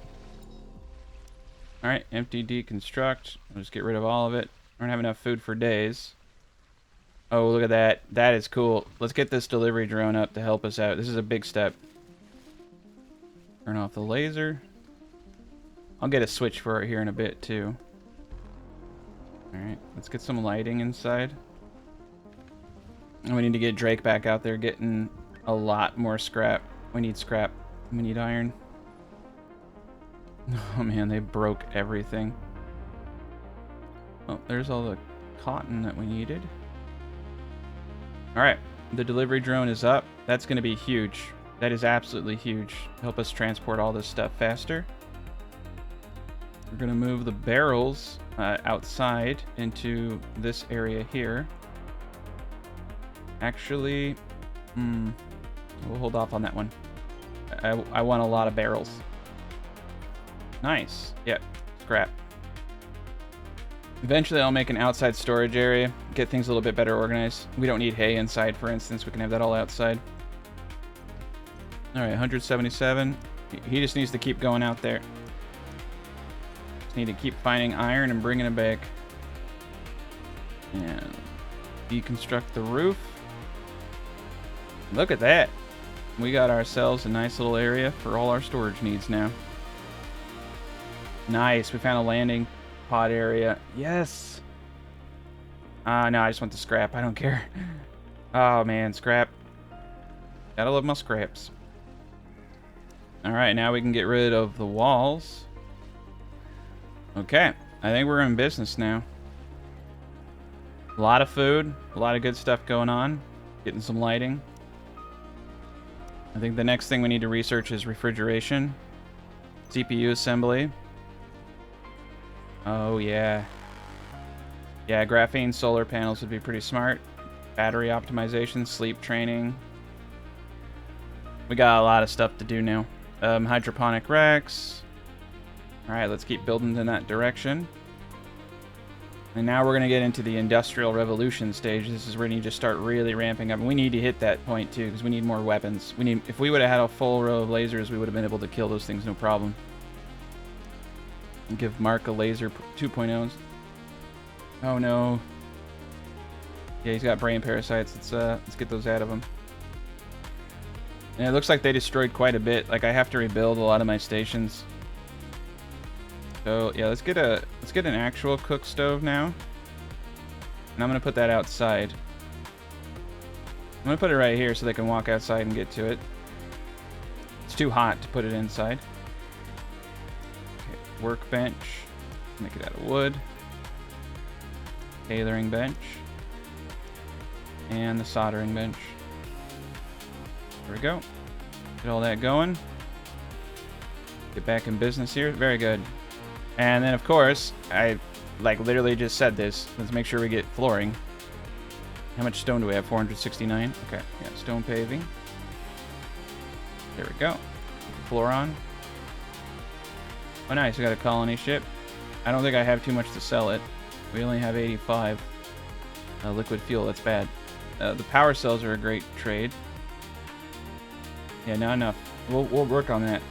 Alright, empty, deconstruct. We'll just get rid of all of it. We don't have enough food for days. Oh, look at that. That is cool. Let's get this delivery drone up to help us out. This is a big step. Turn off the laser. I'll get a switch for it here in a bit, too. Alright, let's get some lighting inside. And we need to get Drake back out there getting a lot more scrap. We need scrap. We need iron. Oh, man, they broke everything. Well, there's all the cotton that we needed. Alright, the delivery drone is up. That's going to be huge. That is absolutely huge. Help us transport all this stuff faster. We're going to move the barrels outside into this area here. Actually, we'll hold off on that one. I want a lot of barrels. Nice. Yep, scrap. Eventually, I'll make an outside storage area, get things a little bit better organized. We don't need hay inside, for instance. We can have that all outside. All right, 177. He just needs to keep going out there. Just need to keep finding iron and bringing it back. And deconstruct the roof. Look at that. We got ourselves a nice little area for all our storage needs now. Nice. We found a landing pod area. Yes. No, I just want the scrap. I don't care. Oh, man. Scrap. Gotta love my scraps. Alright, now we can get rid of the walls. Okay. I think we're in business now. A lot of food. A lot of good stuff going on. Getting some lighting. I think the next thing we need to research is refrigeration. CPU assembly. Oh, yeah. Yeah, graphene solar panels would be pretty smart. Battery optimization, sleep training. We got a lot of stuff to do now. Hydroponic racks. Alright, let's keep building in that direction. And now we're going to get into the Industrial Revolution stage. This is where we need to start really ramping up. And we need to hit that point, too, because we need more weapons. If we would have had a full row of lasers, we would have been able to kill those things, no problem. And give Mark a laser 2.0s. Oh, no. Yeah, he's got brain parasites. Let's get those out of him. And it looks like they destroyed quite a bit. Like, I have to rebuild a lot of my stations. So, yeah, let's get an actual cook stove now. And I'm going to put that outside. I'm going to put it right here so they can walk outside and get to it. It's too hot to put it inside. Okay, workbench. Make it out of wood. Tailoring bench. And the soldering bench. There we go. Get all that going. Get back in business here. Very good. And then, of course, I literally just said this. Let's make sure we get flooring. How much stone do we have? 469. Okay, yeah, stone paving. There we go. Put the floor on. Oh, nice. We got a colony ship. I don't think I have too much to sell it. We only have 85 liquid fuel. That's bad. The power cells are a great trade. Yeah, not enough. We'll work on that.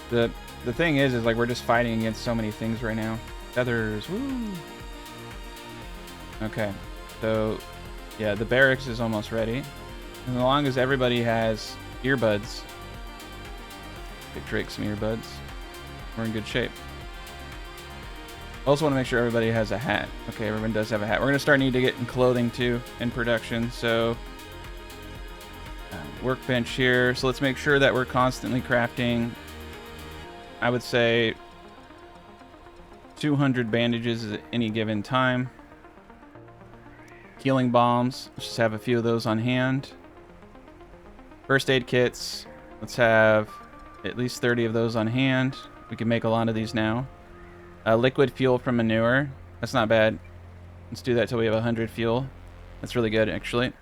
The thing is like we're just fighting against so many things right now. Feathers, woo! Okay, so yeah, the barracks is almost ready. As long as everybody has earbuds, get Drake some earbuds, we're in good shape. Also want to make sure everybody has a hat. Okay, everyone does have a hat. We're gonna start needing to get in clothing too in production. So workbench here. So let's make sure that we're constantly crafting. I would say 200 bandages at any given time. Healing bombs. Let's just have a few of those on hand. First aid kits. Let's have at least 30 of those on hand. We can make a lot of these now. Liquid fuel from manure. That's not bad. Let's do that till we have 100 fuel. That's really good, actually.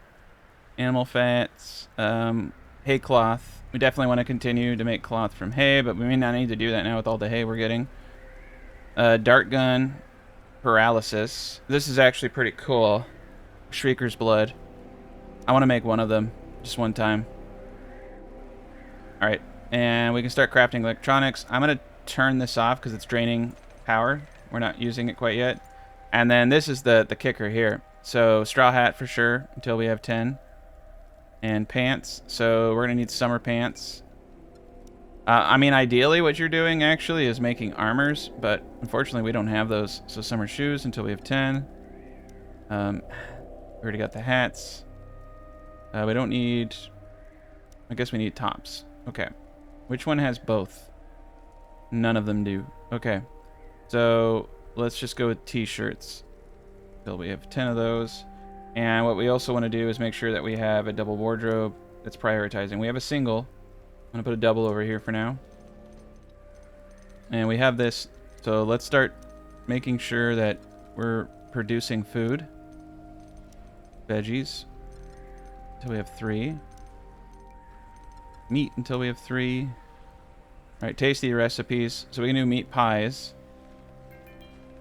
Animal fats. Hay cloth. We definitely want to continue to make cloth from hay, but we may not need to do that now with all the hay we're getting. Dart gun. Paralysis. This is actually pretty cool. Shrieker's blood. I want to make one of them. Just one time. Alright. And we can start crafting electronics. I'm going to turn this off because it's draining power. We're not using it quite yet. And then this is the kicker here. So straw hat for sure until we have 10. And pants. So we're going to need summer pants. I mean, ideally what you're doing actually is making armors, but unfortunately we don't have those. So summer shoes until we have 10. We already got the hats. We don't need... I guess we need tops. Okay. Which one has both? None of them do. Okay. So let's just go with t-shirts. Until we have 10 of those. And what we also want to do is make sure that we have a double wardrobe that's prioritizing. We have a single. I'm going to put a double over here for now. And we have this. So let's start making sure that we're producing food. Veggies. Until we have 3. Meat until we have 3. Alright, tasty recipes. So we can do meat pies.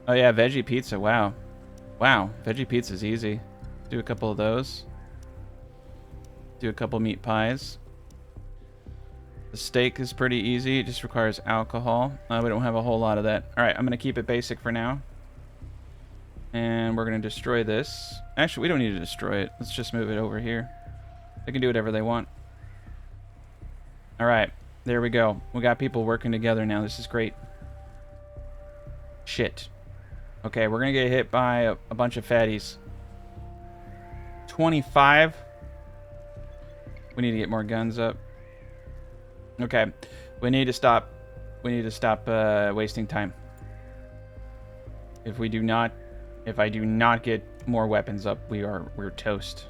Oh yeah, veggie pizza. Wow. Wow, veggie pizza is easy. Do a couple of those. Do a couple meat pies. The steak is pretty easy. It just requires alcohol. We don't have a whole lot of that. Alright, I'm going to keep it basic for now. And we're going to destroy this. Actually, we don't need to destroy it. Let's just move it over here. They can do whatever they want. Alright, there we go. We got people working together now. This is great. Shit. Okay, we're going to get hit by a bunch of fatties. 25. We need to get more guns up. Okay, we need to stop. We need to stop wasting time. If I do not get more weapons up, we're toast.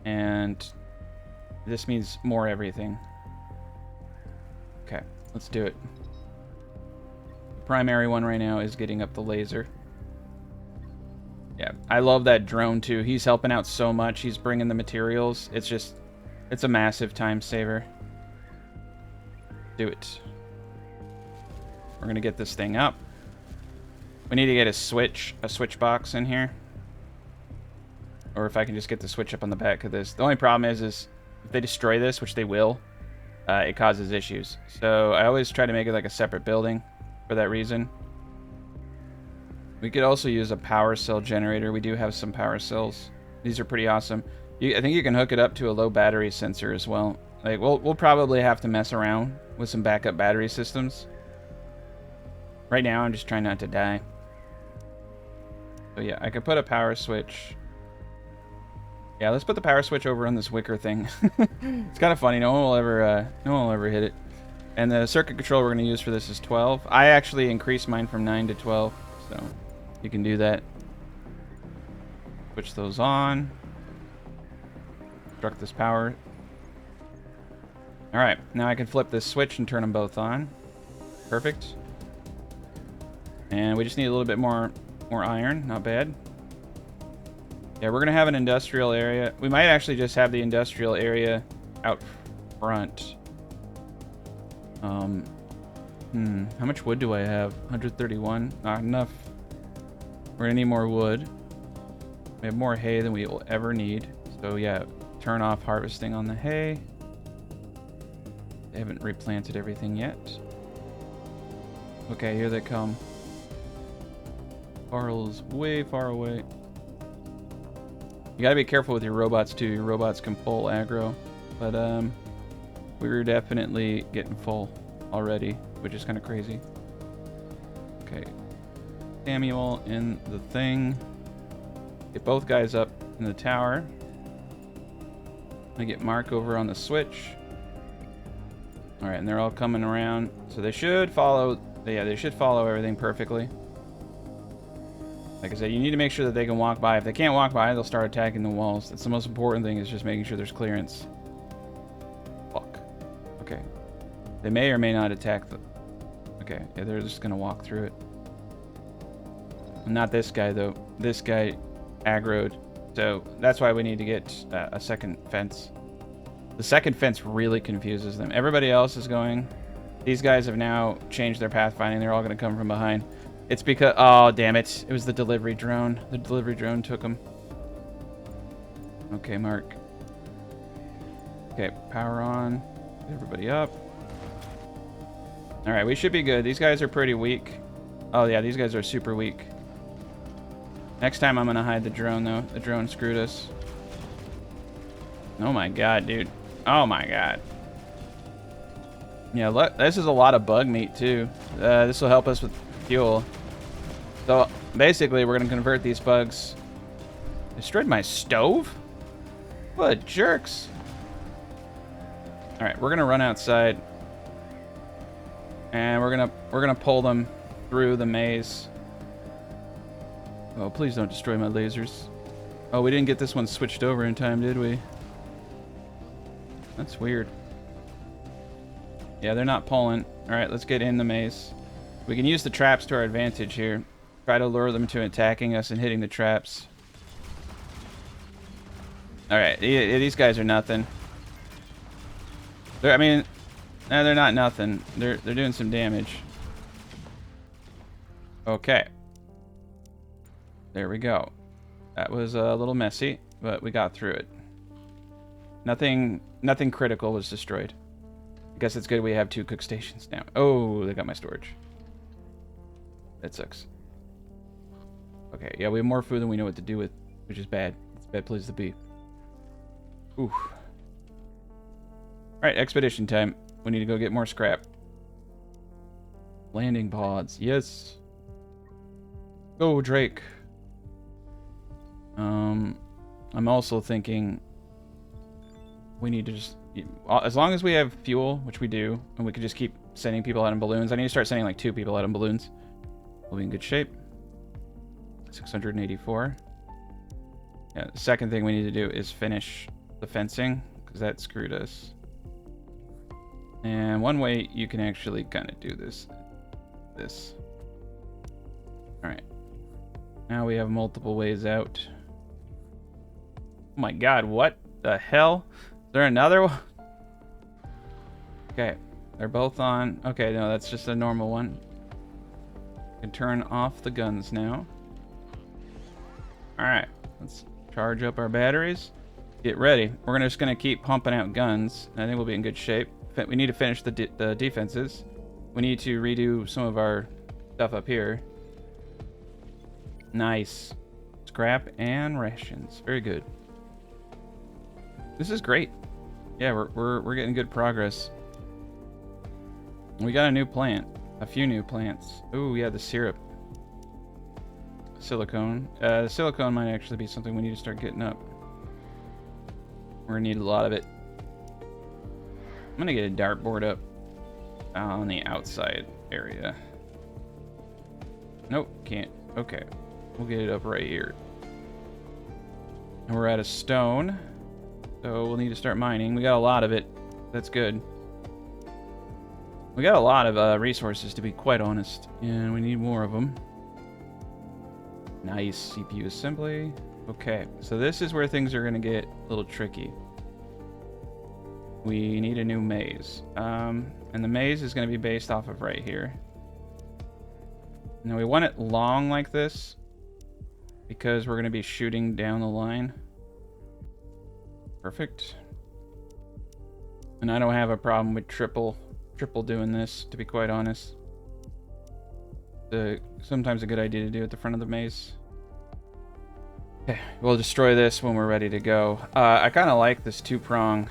And this means more everything. Okay, let's do it. The primary one right now is getting up the laser. Yeah, I love that drone too. He's helping out so much. He's bringing the materials. It's a massive time saver. Do it. We're gonna get this thing up. We need to get a switch box in here. Or if I can just get the switch up on the back of this. The only problem is if they destroy this, which they will, it causes issues. So I always try to make it like a separate building for that reason. We could also use a power cell generator. We do have some power cells. These are pretty awesome. I think you can hook it up to a low battery sensor as well. Like we'll probably have to mess around with some backup battery systems. Right now, I'm just trying not to die. So yeah, I could put a power switch. Yeah, let's put the power switch over on this wicker thing. It's kind of funny. No one will ever hit it. And the circuit control we're going to use for this is 12. I actually increased mine from 9 to 12, so you can do that. Switch those on. Struck this power. All right, now I can flip this switch and turn them both on. Perfect. And we just need a little bit more iron. Not bad. Yeah, we're gonna have an industrial area. We might actually just have the industrial area out front. How much wood do I have? 131. Not enough. We're gonna need more wood. We have more hay than we will ever need. So yeah, turn off harvesting on the hay. They haven't replanted everything yet. Okay, here they come. Carl's way far away. You gotta be careful with your robots too. Your robots can pull aggro. But we're definitely getting full already, which is kind of crazy. Okay. Samuel in the thing. Get both guys up in the tower. I get Mark over on the switch. Alright, and they're all coming around. So they should follow... Yeah, they should follow everything perfectly. Like I said, you need to make sure that they can walk by. If they can't walk by, they'll start attacking the walls. That's the most important thing, is just making sure there's clearance. Fuck. Okay. They may or may not attack the... Okay, yeah, they're just gonna walk through it. Not this guy, though. This guy aggroed. So that's why we need to get a second fence. The second fence really confuses them. Everybody else is going... These guys have now changed their pathfinding. They're all gonna come from behind. It's because... Oh, damn it. It was the delivery drone. The delivery drone took him. Okay, Mark. Okay, power on. Get everybody up. Alright, we should be good. These guys are pretty weak. Oh, yeah, these guys are super weak. Next time I'm going to hide the drone, though. The drone screwed us. Oh, my God, dude. Oh, my God. Yeah, look, this is a lot of bug meat, too. This will help us with fuel. So basically, we're gonna convert these bugs. Destroyed my stove? What jerks! All right, we're gonna run outside, and we're gonna pull them through the maze. Oh, please don't destroy my lasers. Oh, we didn't get this one switched over in time, did we? That's weird. Yeah, they're not pulling. All right, let's get in the maze. We can use the traps to our advantage here. Try to lure them to attacking us and hitting the traps. Alright, these guys are nothing. I mean, no, they're not nothing. They're doing some damage. Okay. There we go. That was a little messy, but we got through it. Nothing critical was destroyed. I guess it's good we have 2 cook stations now. Oh, they got my storage. That sucks. Okay, yeah, we have more food than we know what to do with, which is bad. It's a bad place to be. Ooh. Alright, expedition time. We need to go get more scrap. Landing pods, yes. Go, Drake. I'm also thinking we need to just... As long as we have fuel, which we do, and we can just keep sending people out in balloons. I need to start sending like 2 people out in balloons. We'll be in good shape. 684. Yeah, the second thing we need to do is finish the fencing, because that screwed us. And one way you can actually kind of do this. Alright. Now we have multiple ways out. Oh my god, what the hell? Is there another one? Okay, they're both on. Okay, no, that's just a normal one. Can turn off the guns now. Alright, let's charge up our batteries. Get ready. We're just gonna keep pumping out guns. And I think we'll be in good shape. We need to finish the defenses. We need to redo some of our stuff up here. Nice. Scrap and rations. Very good. This is great. Yeah, we're getting good progress. We got a new plant. A few new plants. Ooh, yeah, the syrup. Silicone. The silicone might actually be something we need to start getting up. We're gonna need a lot of it. I'm gonna get a dartboard up on the outside area. Nope, can't. Okay, we'll get it up right here. And we're out of stone, so we'll need to start mining. We got a lot of it. That's good. We got a lot of resources, to be quite honest, and we need more of them. Nice CPU assembly. Okay, so this is where things are gonna get a little tricky. We need a new maze, and the maze is gonna be based off of right here. Now we want it long like this because we're gonna be shooting down the line. Perfect. And I don't have a problem with triple doing this, to be quite honest. Sometimes a good idea to do at the front of the maze. Okay, we'll destroy this when we're ready to go. I kind of like this two-prong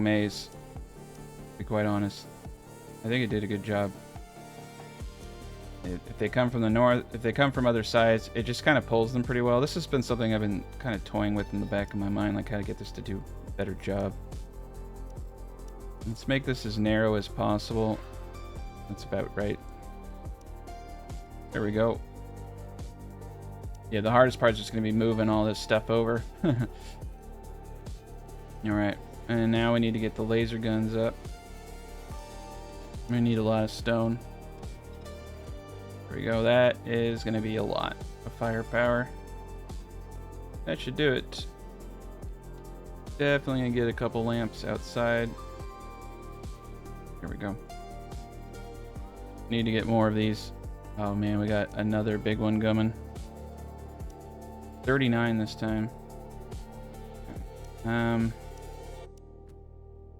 maze, to be quite honest. I think it did a good job. If they come from the north, if they come from other sides, it just kind of pulls them pretty well. This has been something I've been kind of toying with in the back of my mind, like how to get this to do a better job. Let's make this as narrow as possible. That's about right. There we go. Yeah, the hardest part is just going to be moving all this stuff over. Alright, and now we need to get the laser guns up. We need a lot of stone. There we go. That is going to be a lot of firepower. That should do it. Definitely going to get a couple lamps outside. Here we go. Need to get more of these. Oh man, we got another big one coming. 39 this time. So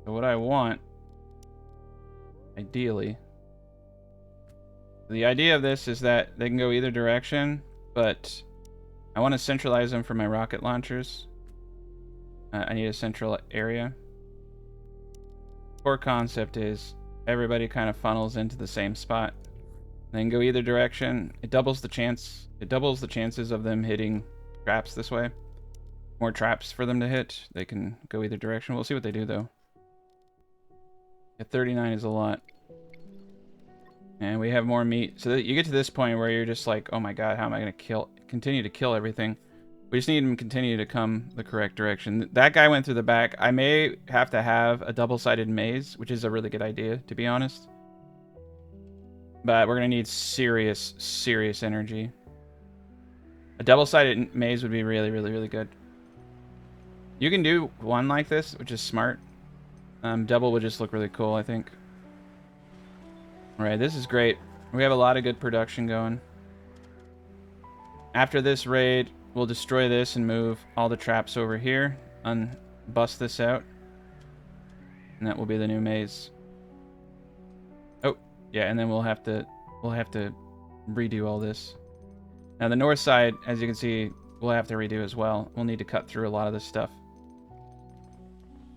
what I want, ideally, the idea of this is that they can go either direction, but I want to centralize them for my rocket launchers. I need a central area. Core concept is everybody kind of funnels into the same spot. They can go either direction. It doubles the chances of them hitting traps this way. More traps for them to hit. They can go either direction. We'll see what they do though. Yeah, 39 is a lot. And we have more meat. So that you get to this point where you're just like, oh my god, how am I going to continue to kill everything? We just need them to continue to come the correct direction. That guy went through the back. I may have to have a double-sided maze, which is a really good idea, to be honest. But we're going to need serious, serious energy. A double-sided maze would be really, really, really good. You can do one like this, which is smart. Double would just look really cool, I think. Alright, this is great. We have a lot of good production going. After this raid, we'll destroy this and move all the traps over here. Bust this out. And that will be the new maze. Oh, yeah, and then we'll have to redo all this. Now the north side, as you can see, we'll have to redo as well. We'll need to cut through a lot of this stuff.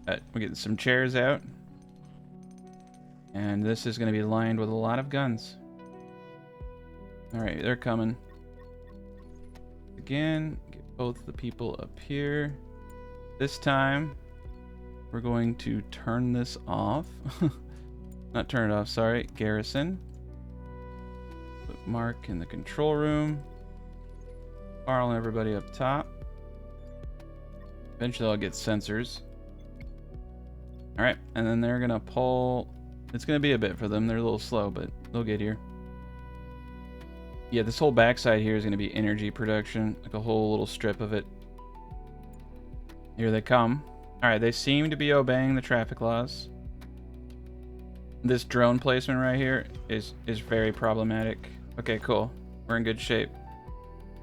We're getting some chairs out. And this is going to be lined with a lot of guns. Alright, they're coming. Again, get both the people up here. This time, we're going to turn this off. Not turn it off, sorry. Garrison. Put Mark in the control room. Carl and everybody up top. Eventually I'll get sensors. Alright, and then they're gonna pull... It's gonna be a bit for them. They're a little slow, but they'll get here. Yeah, this whole backside here is gonna be energy production. Like a whole little strip of it. Here they come. Alright, they seem to be obeying the traffic laws. This drone placement right here is very problematic. Okay, cool. We're in good shape.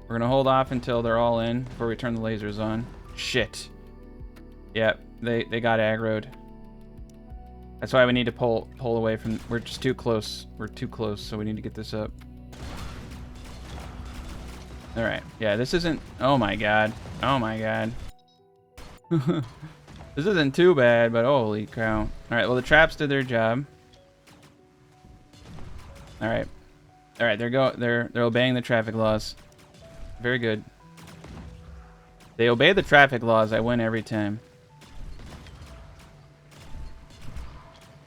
We're gonna hold off until they're all in before we turn the lasers on. Shit. Yep, they got aggroed. That's why we need to pull away from... We're just too close. We're too close, so we need to get this up. Alright. Yeah, this isn't... Oh my god. Oh my god. This isn't too bad, but holy cow. Alright, well the traps did their job. Alright. Alright, they're obeying the traffic laws. Very good. They obey the traffic laws, I win every time.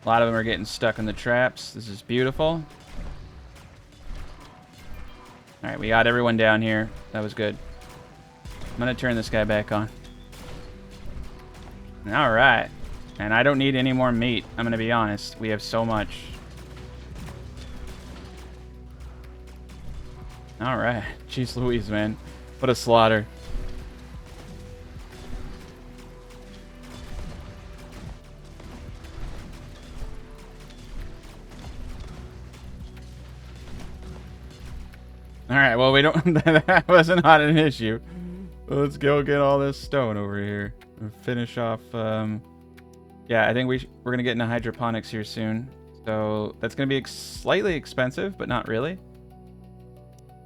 A lot of them are getting stuck in the traps. This is beautiful. Alright, we got everyone down here. That was good. I'm gonna turn this guy back on. Alright. And I don't need any more meat. I'm gonna be honest. We have so much. Alright. Jeez Louise, man. What a slaughter. Alright, well, we don't... that wasn't not an issue. Let's go get all this stone over here. And finish off... yeah, I think we're going to get into hydroponics here soon. So that's going to be slightly expensive, but not really.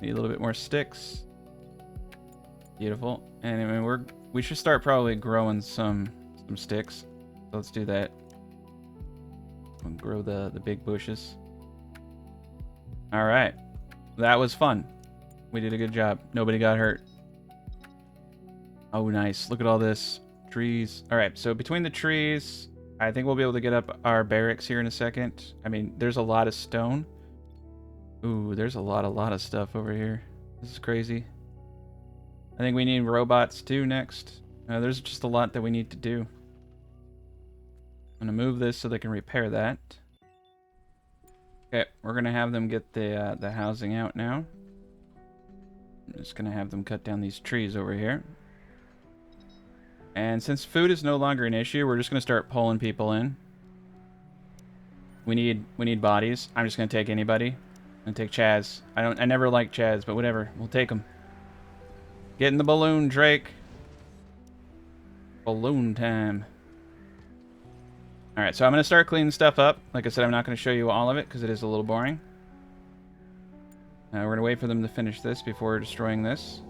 Need a little bit more sticks. Beautiful. And I mean, we should start probably growing some sticks. So let's do that. We'll grow the big bushes. Alright. That was fun. We did a good job. Nobody got hurt. Oh, nice. Look at all this. Trees. Alright, so between the trees, I think we'll be able to get up our barracks here in a second. I mean, there's a lot of stone. Ooh, there's a lot of stuff over here. This is crazy. I think we need robots too next. There's just a lot that we need to do. I'm gonna move this so they can repair that. Okay, we're gonna have them get the housing out now. I'm just gonna have them cut down these trees over here. And since food is no longer an issue, we're just gonna start pulling people in. We need bodies. I'm just gonna take anybody. I'm gonna take Chaz. I never liked Chaz, but whatever. We'll take him. Get in the balloon, Drake. Balloon time. Alright, so I'm going to start cleaning stuff up. Like I said, I'm not going to show you all of it because it is a little boring. We're going to wait for them to finish this before destroying this.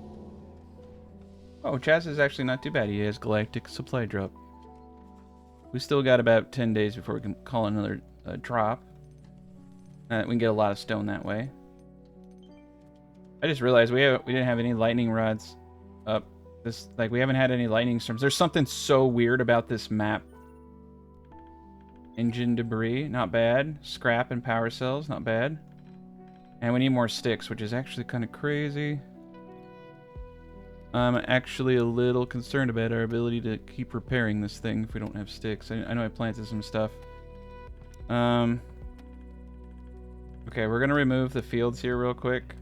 Oh, Chaz is actually not too bad. He has Galactic Supply Drop. We still got about 10 days before we can call another drop. We can get a lot of stone that way. I just realized we didn't have any lightning rods up. We haven't had any lightning storms. There's something so weird about this map. Engine debris, not bad. Scrap and power cells, not bad. And we need more sticks, which is actually kind of crazy. I'm actually a little concerned about our ability to keep repairing this thing if we don't have sticks. I know I planted some stuff. Okay, we're gonna remove the fields here real quick.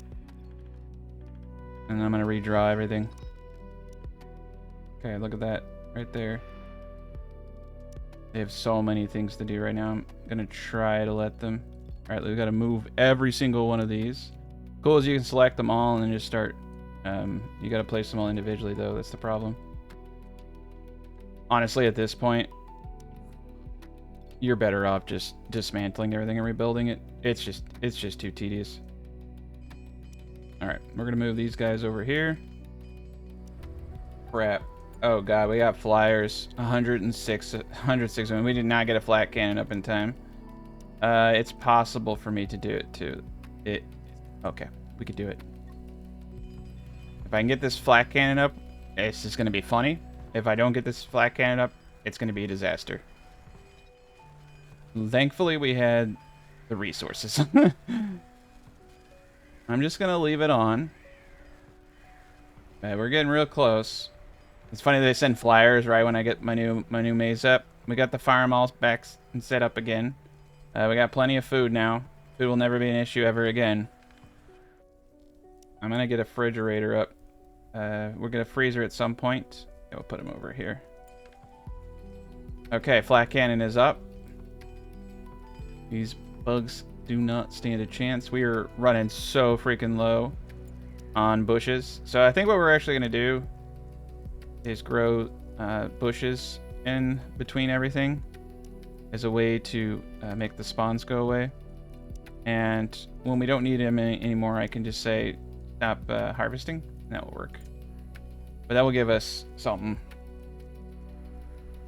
And I'm gonna redraw everything. Okay, look at that right there. They have so many things to do right now. I'm gonna try to let them. Alright, we've got to move every single one of these. Cool is you can select them all and then just start. You got to place them all individually though. That's the problem. Honestly, at this point, you're better off just dismantling everything and rebuilding it. It's just too tedious. Alright, we're gonna move these guys over here. Crap. Oh god, we got flyers. 106 of them. We did not get a flat cannon up in time. It's possible for me to do it too. Okay, we could do it. If I can get this flat cannon up, it's just gonna be funny. If I don't get this flat cannon up, it's gonna be a disaster. Thankfully, we had the resources. I'm just gonna leave it on. We're getting real close. It's funny they send flyers right when I get my new maze up. We got the farm all back and set up again. We got plenty of food now. Food will never be an issue ever again. I'm gonna get a refrigerator up. We're gonna freezer at some point. Yeah, we'll put him over here. Okay, flat cannon is up. These bugs do not stand a chance. We are running so freaking low on bushes. So I think what we're actually going to do is grow bushes in between everything as a way to make the spawns go away. And when we don't need them anymore, I can just say stop harvesting. That will work. But that will give us something.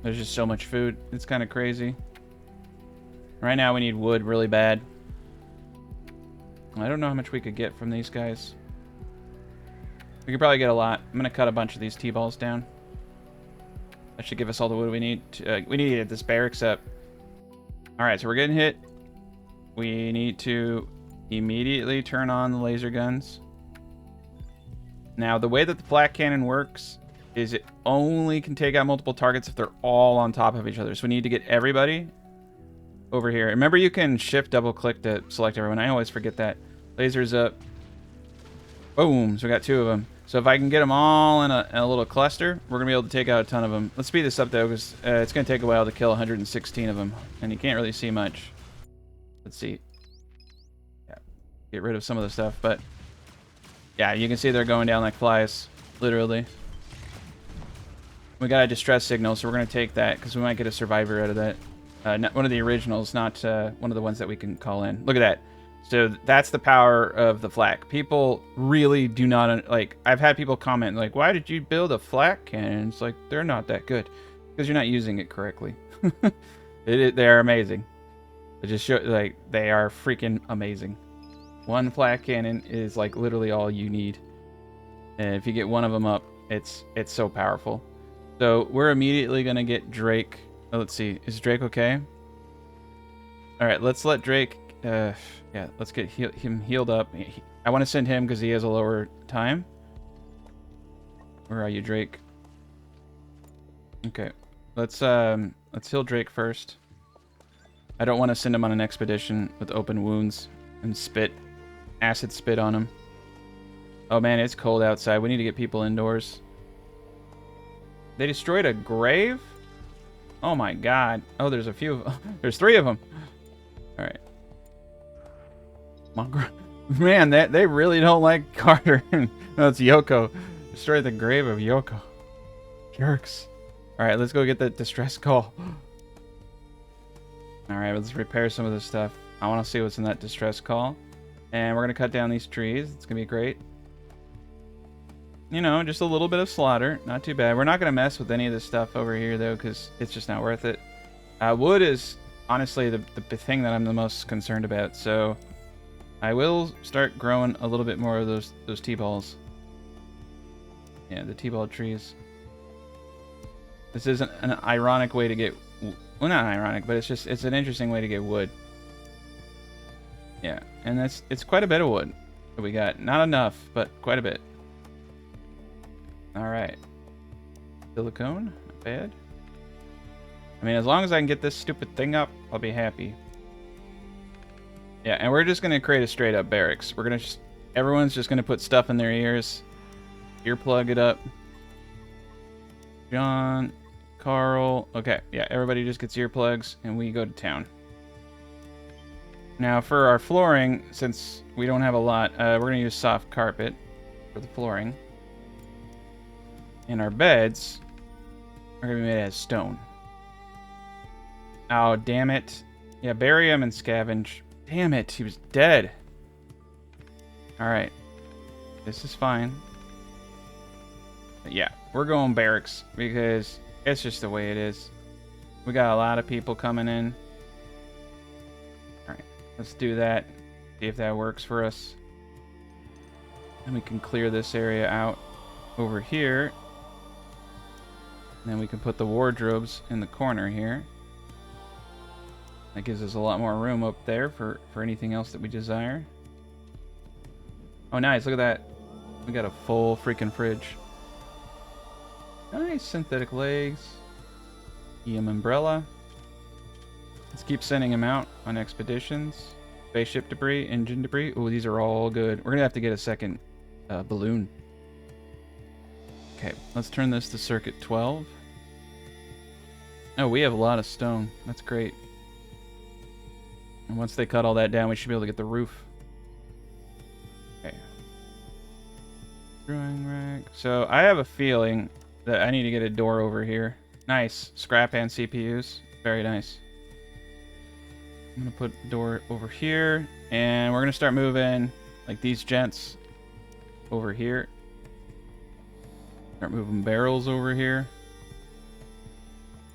There's just so much food. It's kind of crazy. Right now we need wood really bad. I don't know how much we could get from these guys. We could probably get a lot. I'm going to cut a bunch of these T-balls down. That should give us all the wood we need. We need to get this barracks up. Alright, so we're getting hit. We need to immediately turn on the laser guns. Now, the way that the flak cannon works is it only can take out multiple targets if they're all on top of each other. So we need to get everybody over here. Remember, you can shift double click to select everyone. I always forget that. Lasers up. Boom. So we got 2 of them. So if I can get them all in a little cluster, we're going to be able to take out a ton of them. Let's speed this up, though, because it's going to take a while to kill 116 of them. And you can't really see much. Let's see. Yeah. Get rid of some of the stuff, but yeah, you can see they're going down like flies. Literally. We got a distress signal, so we're going to take that because we might get a survivor out of that. Not one of the originals, not one of the ones that we can call in. Look at that. So that's the power of the flak. People really do not, like, I've had people comment, like, why did you build a flak cannon? It's like, they're not that good. Because you're not using it correctly. They are amazing. It just show, like, they are freaking amazing. One flak cannon is, like, literally all you need. And if you get one of them up, it's so powerful. So we're immediately going to get Drake. Oh, let's see. Is Drake okay? All right, let's let Drake... yeah, let's get him healed up. I want to send him because he has a lower time. Where are you, Drake? Okay, let's heal Drake first. I don't want to send him on an expedition with open wounds and acid spit on him. Oh man, it's cold outside. We need to get people indoors. They destroyed a grave? Oh my god. Oh, there's a few. There's 3 of them. All right. Man, they really don't like Carter. No, it's Yoko. Destroy the grave of Yoko. Jerks. Alright, let's go get the distress call. Alright, let's repair some of this stuff. I want to see what's in that distress call. And we're going to cut down these trees. It's going to be great. You know, just a little bit of slaughter. Not too bad. We're not going to mess with any of this stuff over here, though, because it's just not worth it. Wood is honestly the thing that I'm the most concerned about, so... I will start growing a little bit more of those T-balls. Yeah, the T-ball trees. This is an ironic way to get... Well, not ironic, but it's an interesting way to get wood. Yeah, and it's quite a bit of wood that we got. Not enough, but quite a bit. Alright. Silicone, not bad. I mean, as long as I can get this stupid thing up, I'll be happy. Yeah, and we're just going to create a straight up barracks. We're going to everyone's just going to put stuff in their ears. Earplug it up. John, Carl. Okay, yeah, everybody just gets earplugs and we go to town. Now for our flooring, since we don't have a lot, we're going to use soft carpet for the flooring. And our beds are going to be made out of stone. Oh, damn it. Yeah, bury him and scavenge. Damn it, he was dead. Alright. This is fine. But yeah, we're going barracks because it's just the way it is. We got a lot of people coming in. Alright, let's do that. See if that works for us. And we can clear this area out over here. And then we can put the wardrobes in the corner here. That gives us a lot more room up there for anything else that we desire. Oh, nice. Look at that. We got a full freaking fridge. Nice. Synthetic legs. EM umbrella. Let's keep sending them out on expeditions. Spaceship debris, engine debris. Oh, these are all good. We're going to have to get a second balloon. Okay, let's turn this to circuit 12. Oh, we have a lot of stone. That's great. And once they cut all that down, we should be able to get the roof. Okay. Drawing rack. So I have a feeling that I need to get a door over here. Nice. Scrap and CPUs. Very nice. I'm going to put a door over here. And we're going to start moving like these gents over here. Start moving barrels over here.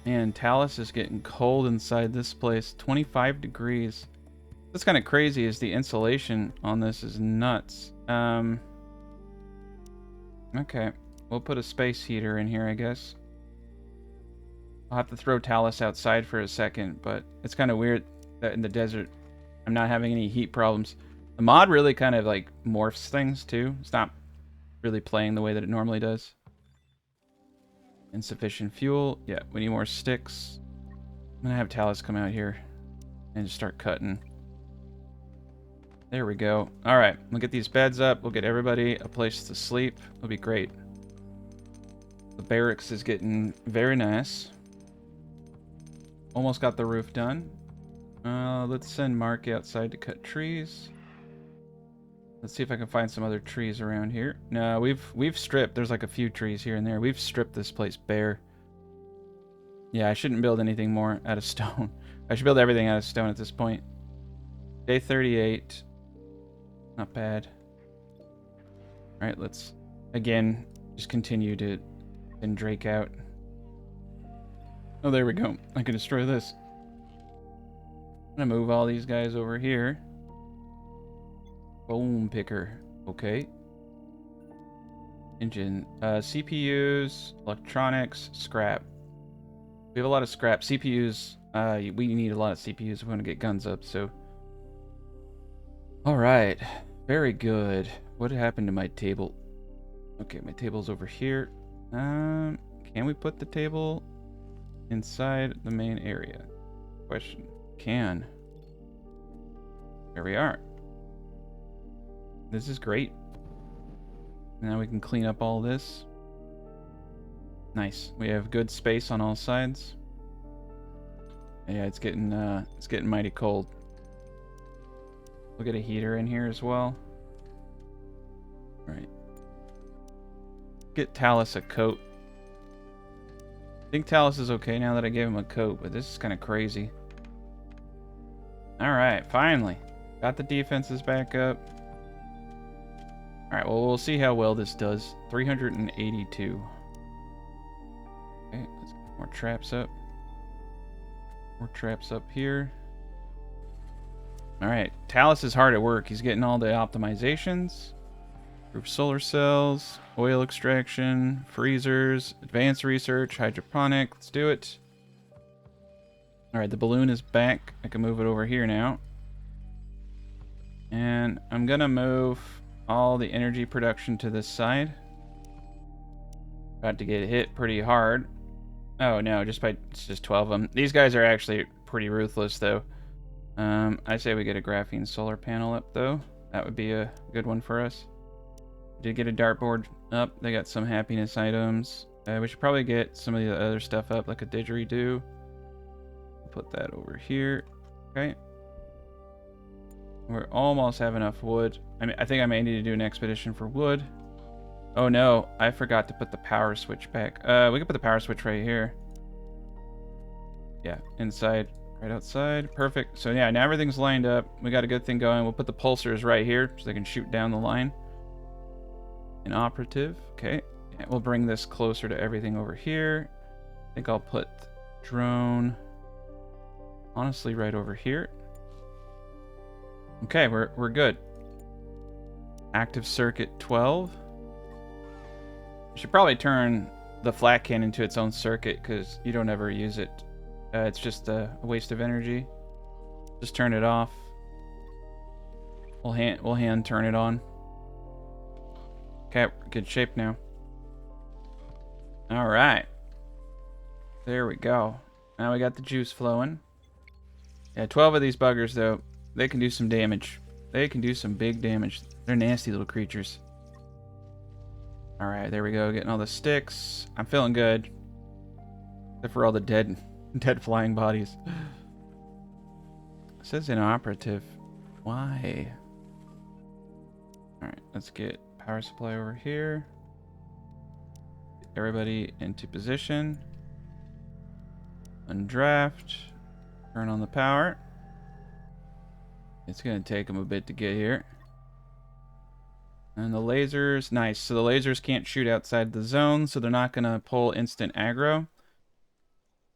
Man, Talus is getting cold inside this place. 25 degrees. What's kind of crazy is the insulation on this is nuts. Okay. We'll put a space heater in here, I guess. I'll have to throw Talus outside for a second, but it's kind of weird that in the desert I'm not having any heat problems. The mod really kind of like morphs things too. It's not really playing the way that it normally does. Insufficient fuel. Yeah, we need more sticks. I'm gonna have Talus come out here and just start cutting. There we go. All right, we'll get these beds up. We'll get everybody a place to sleep. It'll be great. The barracks is getting very nice. Almost got the roof done. Let's send Mark outside to cut trees. Let's see if I can find some other trees around here. No, we've stripped. There's like a few trees here and there. We've stripped this place bare. Yeah, I shouldn't build anything more out of stone. I should build everything out of stone at this point. Day 38. Not bad. Alright, let's, again, just continue to send Drake out. Oh, there we go. I can destroy this. I'm gonna move all these guys over here. Bone picker. Okay. Engine. CPUs, electronics, scrap. We have a lot of scrap. CPUs, we need a lot of CPUs if we want to get guns up, so. Alright. Very good. What happened to my table? Okay, my table's over here. Can we put the table inside the main area? Question. Can. There we are. This is great. Now we can clean up all this. Nice. We have good space on all sides. Yeah, it's getting mighty cold. We'll get a heater in here as well. All right. Get Talus a coat. I think Talus is okay now that I gave him a coat, but this is kind of crazy. All right, finally. Got the defenses back up. Alright, well, we'll see how well this does. 382. Okay, let's get more traps up. More traps up here. Alright, Talus is hard at work. He's getting all the optimizations. Group solar cells, oil extraction, freezers, advanced research, hydroponic. Let's do it. Alright, the balloon is back. I can move it over here now. And I'm gonna move all the energy production to this side. About to get hit pretty hard. Oh no, it's just 12 of them. These guys are actually pretty ruthless though. I say we get a graphene solar panel up though. That would be a good one for us. Did get a dartboard up. They got some happiness items. We should probably get some of the other stuff up, like a didgeridoo. Put that over here. Okay. We almost have enough wood. I think I may need to do an expedition for wood. Oh no, I forgot to put the power switch back. We can put the power switch right here. Yeah, inside, right outside. Perfect. So yeah, now everything's lined up. We got a good thing going. We'll put the pulsars right here so they can shoot down the line. Inoperative. Okay. Yeah, we'll bring this closer to everything over here. I think I'll put drone honestly right over here. Okay, we're good. Active circuit 12. I should probably turn the flat can into its own circuit because you don't ever use it. It's just a waste of energy. Just turn it off. We'll hand turn it on. Okay, good shape now. All right. There we go. Now we got the juice flowing. Yeah, 12 of these buggers though. They can do some damage. They can do some big damage. They're nasty little creatures. Alright, there we go. Getting all the sticks. I'm feeling good. Except for all the dead flying bodies. It says inoperative. Why? Alright, let's get power supply over here. Get everybody into position. Undraft. Turn on the power. It's going to take them a bit to get here. And the lasers, nice. So the lasers can't shoot outside the zone, so they're not going to pull instant aggro.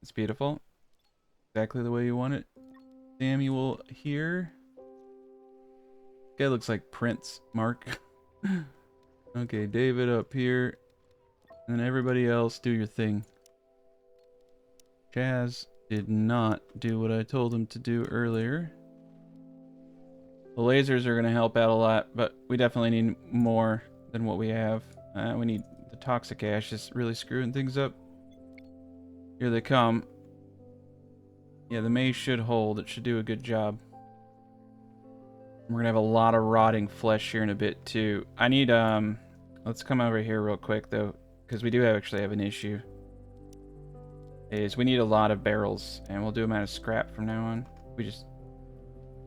It's beautiful. Exactly the way you want it. Samuel here. Guy looks like Prince, Mark. Okay, David up here. And then everybody else, do your thing. Chaz did not do what I told him to do earlier. The lasers are going to help out a lot, but we definitely need more than what we have. We need the toxic ash is really screwing things up. Here they come. Yeah, the maze should hold. It should do a good job. We're going to have a lot of rotting flesh here in a bit, too. I need, let's come over here real quick, though, because we do actually have an issue. We need a lot of barrels, and we'll do them out of scrap from now on.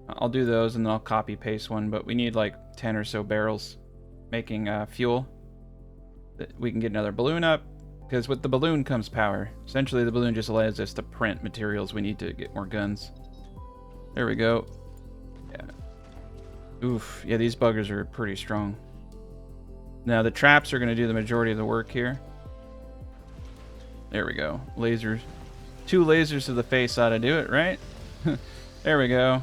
I'll do those, and then I'll copy-paste one, but we need, like, 10 or so barrels making fuel. That we can get another balloon up, because with the balloon comes power. Essentially, the balloon just allows us to print materials we need to get more guns. There we go. Yeah. Oof. Yeah, these buggers are pretty strong. Now, the traps are going to do the majority of the work here. There we go. Lasers. 2 lasers to the face ought to do it, right? There we go.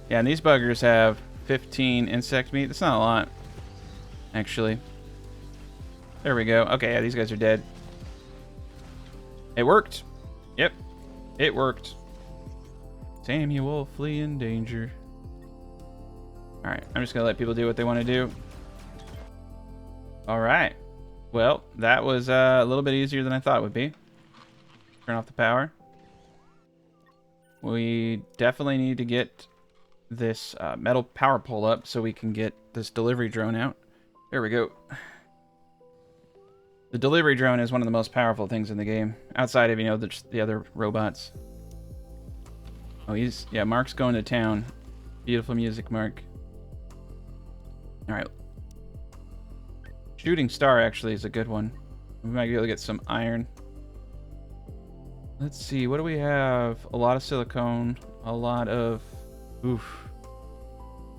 Yeah, and these buggers have 15 insect meat. That's not a lot, actually. There we go. Okay, yeah, these guys are dead. It worked. Yep, it worked. Samuel, flee in danger. Alright, I'm just going to let people do what they want to do. Alright. Well, that was a little bit easier than I thought it would be. Turn off the power. We definitely need to get this metal power pole up so we can get this delivery drone out. There we go. The delivery drone is one of the most powerful things in the game, outside of, you know, the other robots. Oh, yeah, Mark's going to town. Beautiful music, Mark. Alright. Shooting star actually is a good one. We might be able to get some iron. Let's see, what do we have? A lot of silicone, a lot of... Oof.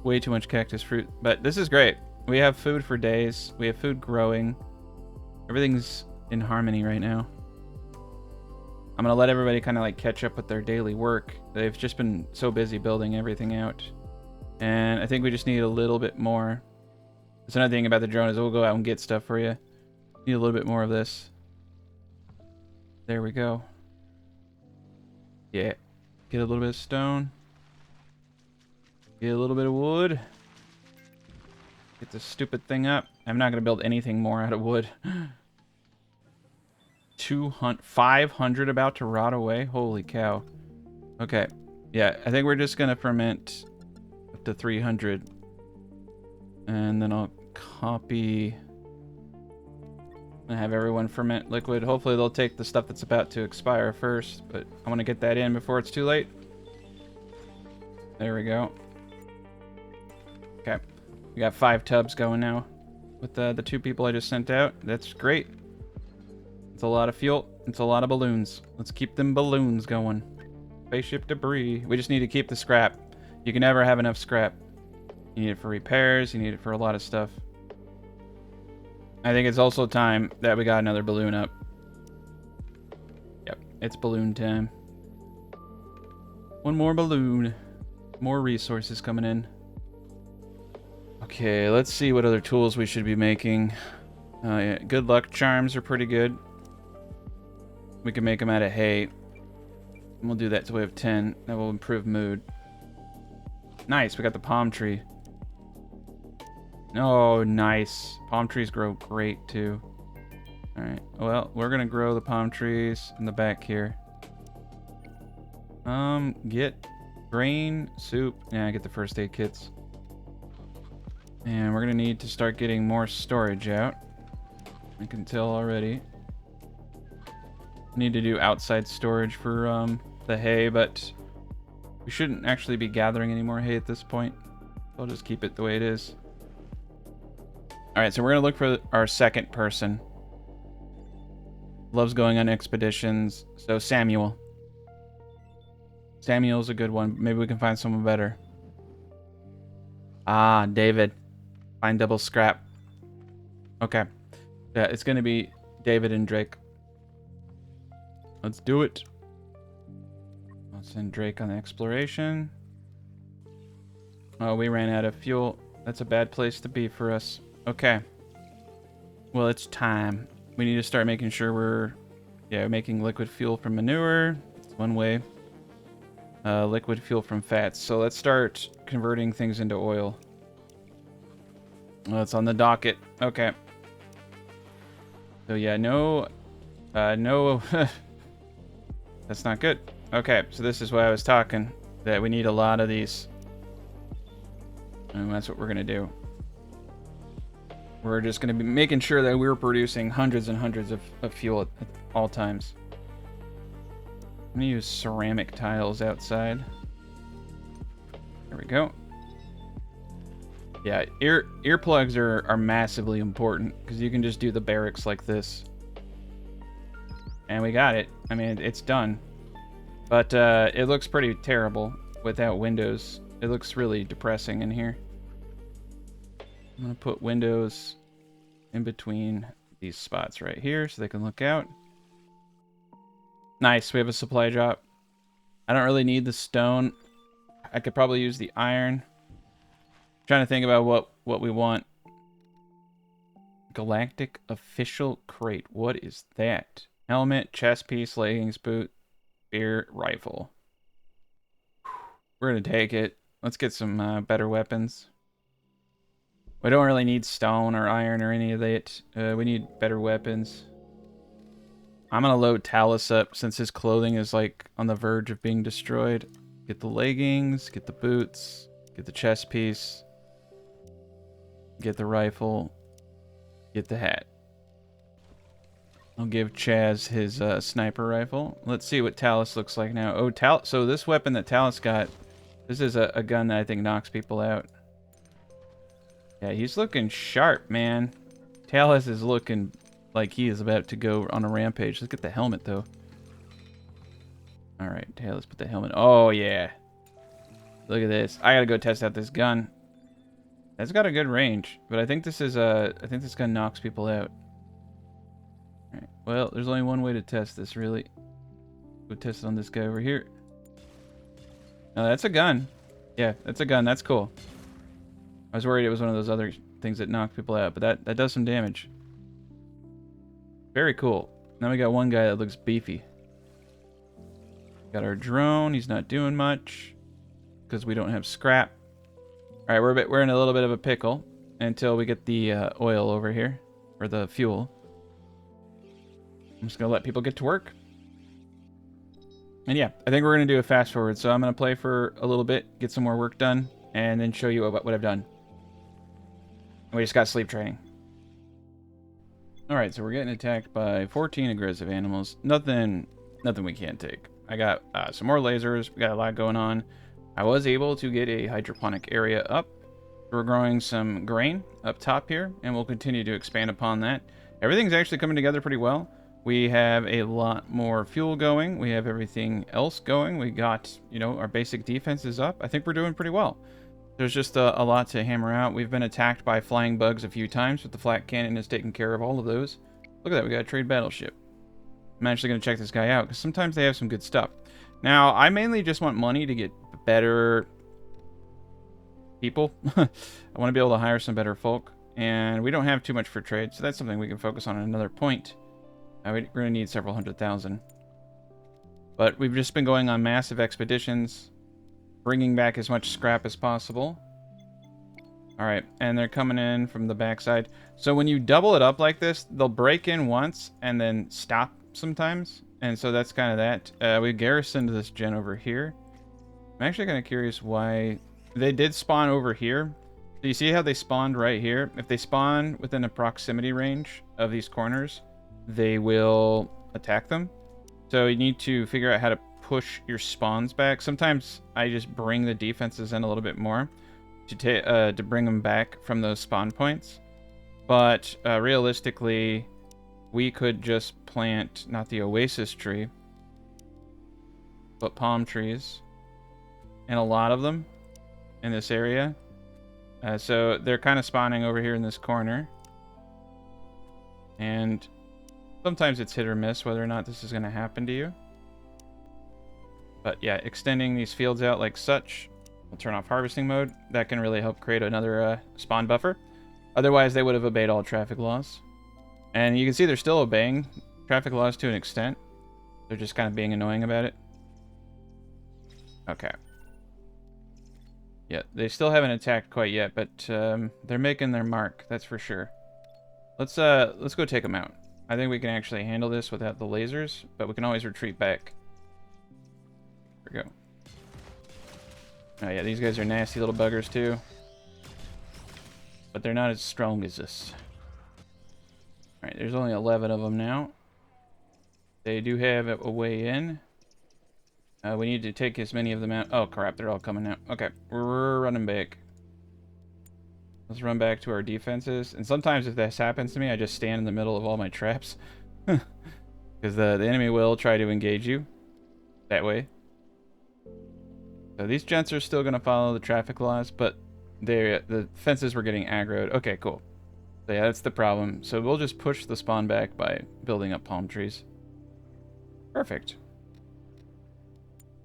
Way too much cactus fruit. But this is great. We have food for days. We have food growing. Everything's in harmony right now. I'm gonna let everybody kind of like catch up with their daily work. They've just been so busy building everything out. And I think we just need a little bit more. That's another thing about the drone is we'll go out and get stuff for you. Need a little bit more of this. There we go. Yeah. Get a little bit of stone. Get a little bit of wood. Get this stupid thing up. I'm not going to build anything more out of wood. 500 about to rot away. Holy cow. Okay. Yeah, I think we're just going to ferment up to 300. And then I'll copy and have everyone ferment liquid. Hopefully they'll take the stuff that's about to expire first, but I want to get that in before it's too late. There we go. Okay. We got 5 tubs going now with the 2 people I just sent out. That's great. It's a lot of fuel. It's a lot of balloons. Let's keep them balloons going. Spaceship debris. We just need to keep the scrap. You can never have enough scrap. You need it for repairs. You need it for a lot of stuff. I think it's also time that we got another balloon up. Yep, it's balloon time. One more balloon. More resources coming in. Okay, let's see what other tools we should be making. Yeah, good luck charms are pretty good. We can make them out of hay. And we'll do that till we have 10. That will improve mood. Nice, we got the palm tree. Oh, nice. Palm trees grow great, too. Alright, well, we're gonna grow the palm trees in the back here. Get grain, soup. Yeah, get the first aid kits. And we're gonna need to start getting more storage out. I can tell already. Need to do outside storage for the hay, but We shouldn't actually be gathering any more hay at this point. I'll just keep it the way it is. Alright, so we're going to look for our second person. Loves going on expeditions. So Samuel. Samuel's a good one. Maybe we can find someone better. Ah, David. Find double scrap. Okay. Yeah, it's going to be David and Drake. Let's do it. Let's send Drake on the exploration. Oh, we ran out of fuel. That's a bad place to be for us. Okay. Well, it's time. We need to start making sure we're, making liquid fuel from manure. That's one way. Liquid fuel from fats. So let's start converting things into oil. Well, it's on the docket. Okay. So yeah, no. That's not good. Okay, so this is what I was talking, that we need a lot of these. And that's what we're going to do. We're just going to be making sure that we're producing hundreds and hundreds of fuel at all times. I'm going to use ceramic tiles outside. There we go. Yeah, earplugs are massively important, because you can just do the barracks like this. And we got it. I mean, it's done. But it looks pretty terrible without windows. It looks really depressing in here. I'm going to put windows in between these spots right here so they can look out. Nice, we have a supply drop. I don't really need the stone. I could probably use the iron. I'm trying to think about what we want. Galactic official crate. What is that? Helmet, chest piece, leggings, boot, spear, rifle. We're going to take it. Let's get some better weapons. We don't really need stone or iron or any of that. We need better weapons. I'm going to load Talus up since his clothing is like on the verge of being destroyed. Get the leggings, get the boots, get the chest piece, get the rifle, get the hat. I'll give Chaz his sniper rifle. Let's see what Talus looks like now. Oh, so this weapon that Talus got, this is a gun that I think knocks people out. Yeah, he's looking sharp, man. Talus is looking like he is about to go on a rampage. Let's get the helmet, though. Alright, Talus, put the helmet. Oh, yeah. Look at this. I gotta go test out this gun. That's got a good range, but I think this is I think this gun knocks people out. Alright, well, there's only one way to test this, really. Go test it on this guy over here. No, that's a gun. Yeah, that's a gun. That's cool. I was worried it was one of those other things that knock people out, but that does some damage. Very cool. Now we got one guy that looks beefy. Got our drone. He's not doing much because we don't have scrap. All right, we're in a little bit of a pickle until we get the oil over here, or the fuel. I'm just gonna let people get to work. And yeah, I think we're gonna do a fast forward. So I'm gonna play for a little bit, get some more work done, and then show you what I've done. And we just got sleep training. All right, so we're getting attacked by 14 aggressive animals. Nothing we can't take. I got some more lasers. We got a lot going on. I was able to get a hydroponic area up. We're growing some grain up top here, and we'll continue to expand upon that. Everything's actually coming together pretty well. We have a lot more fuel going. We have everything else going. We got, our basic defense is up. I think we're doing pretty well. There's just a lot to hammer out. We've been attacked by flying bugs a few times, but the flak cannon has taken care of all of those. Look at that, we got a trade battleship. I'm actually going to check this guy out, because sometimes they have some good stuff. Now, I mainly just want money to get better people. I want to be able to hire some better folk, and we don't have too much for trade, so that's something we can focus on at another point. We're going to need several 100,000. But we've just been going on massive expeditions, bringing back as much scrap as possible. Alright, and they're coming in from the backside. So when you double it up like this, they'll break in once and then stop sometimes. And so that's kind of that. We garrisoned this gen over here. I'm actually kind of curious why they did spawn over here. So you see how they spawned right here? If they spawn within a proximity range of these corners, they will attack them. So you need to figure out how to push your spawns back. Sometimes I just bring the defenses in a little bit more to bring them back from those spawn points. But realistically, we could just plant not the oasis tree, but palm trees, and a lot of them in this area. So they're kind of spawning over here in this corner. And sometimes it's hit or miss whether or not this is going to happen to you. But yeah, extending these fields out like such. We'll turn off harvesting mode. That can really help create another spawn buffer. Otherwise, they would have obeyed all traffic laws. And you can see they're still obeying traffic laws to an extent. They're just kind of being annoying about it. Okay. Yeah, they still haven't attacked quite yet, but they're making their mark, that's for sure. Let's go take them out. I think we can actually handle this without the lasers, but we can always retreat back. There we go. Oh yeah, these guys are nasty little buggers too. But they're not as strong as this. Alright, there's only 11 of them now. They do have a way in. We need to take as many of them out. Oh crap, they're all coming out. Okay, we're running back. Let's run back to our defenses. And sometimes if this happens to me, I just stand in the middle of all my traps. Because the enemy will try to engage you that way. So these gents are still going to follow the traffic laws, but the fences were getting aggroed. Okay, cool. So yeah, that's the problem. So we'll just push the spawn back by building up palm trees. Perfect.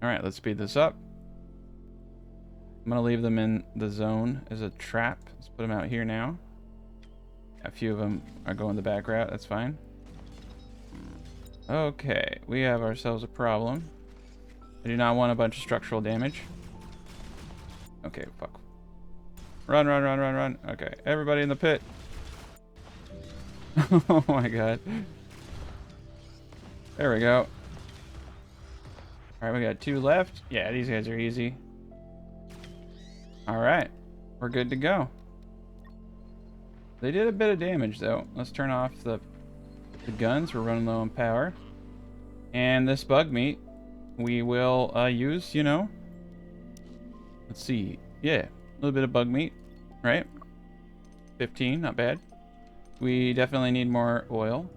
Alright, let's speed this up. I'm going to leave them in the zone as a trap. Let's put them out here now. A few of them are going the back route. That's fine. Okay, we have ourselves a problem. I do not want a bunch of structural damage. Okay, fuck. Run, run, run, run, run. Okay, everybody in the pit. Oh my god. There we go. Alright, we got 2 left. Yeah, these guys are easy. Alright, we're good to go. They did a bit of damage, though. Let's turn off the guns. We're running low on power. And this bug meat, we will use, you know. Let's see. Yeah, a little bit of bug meat, right? 15, not bad. We definitely need more oil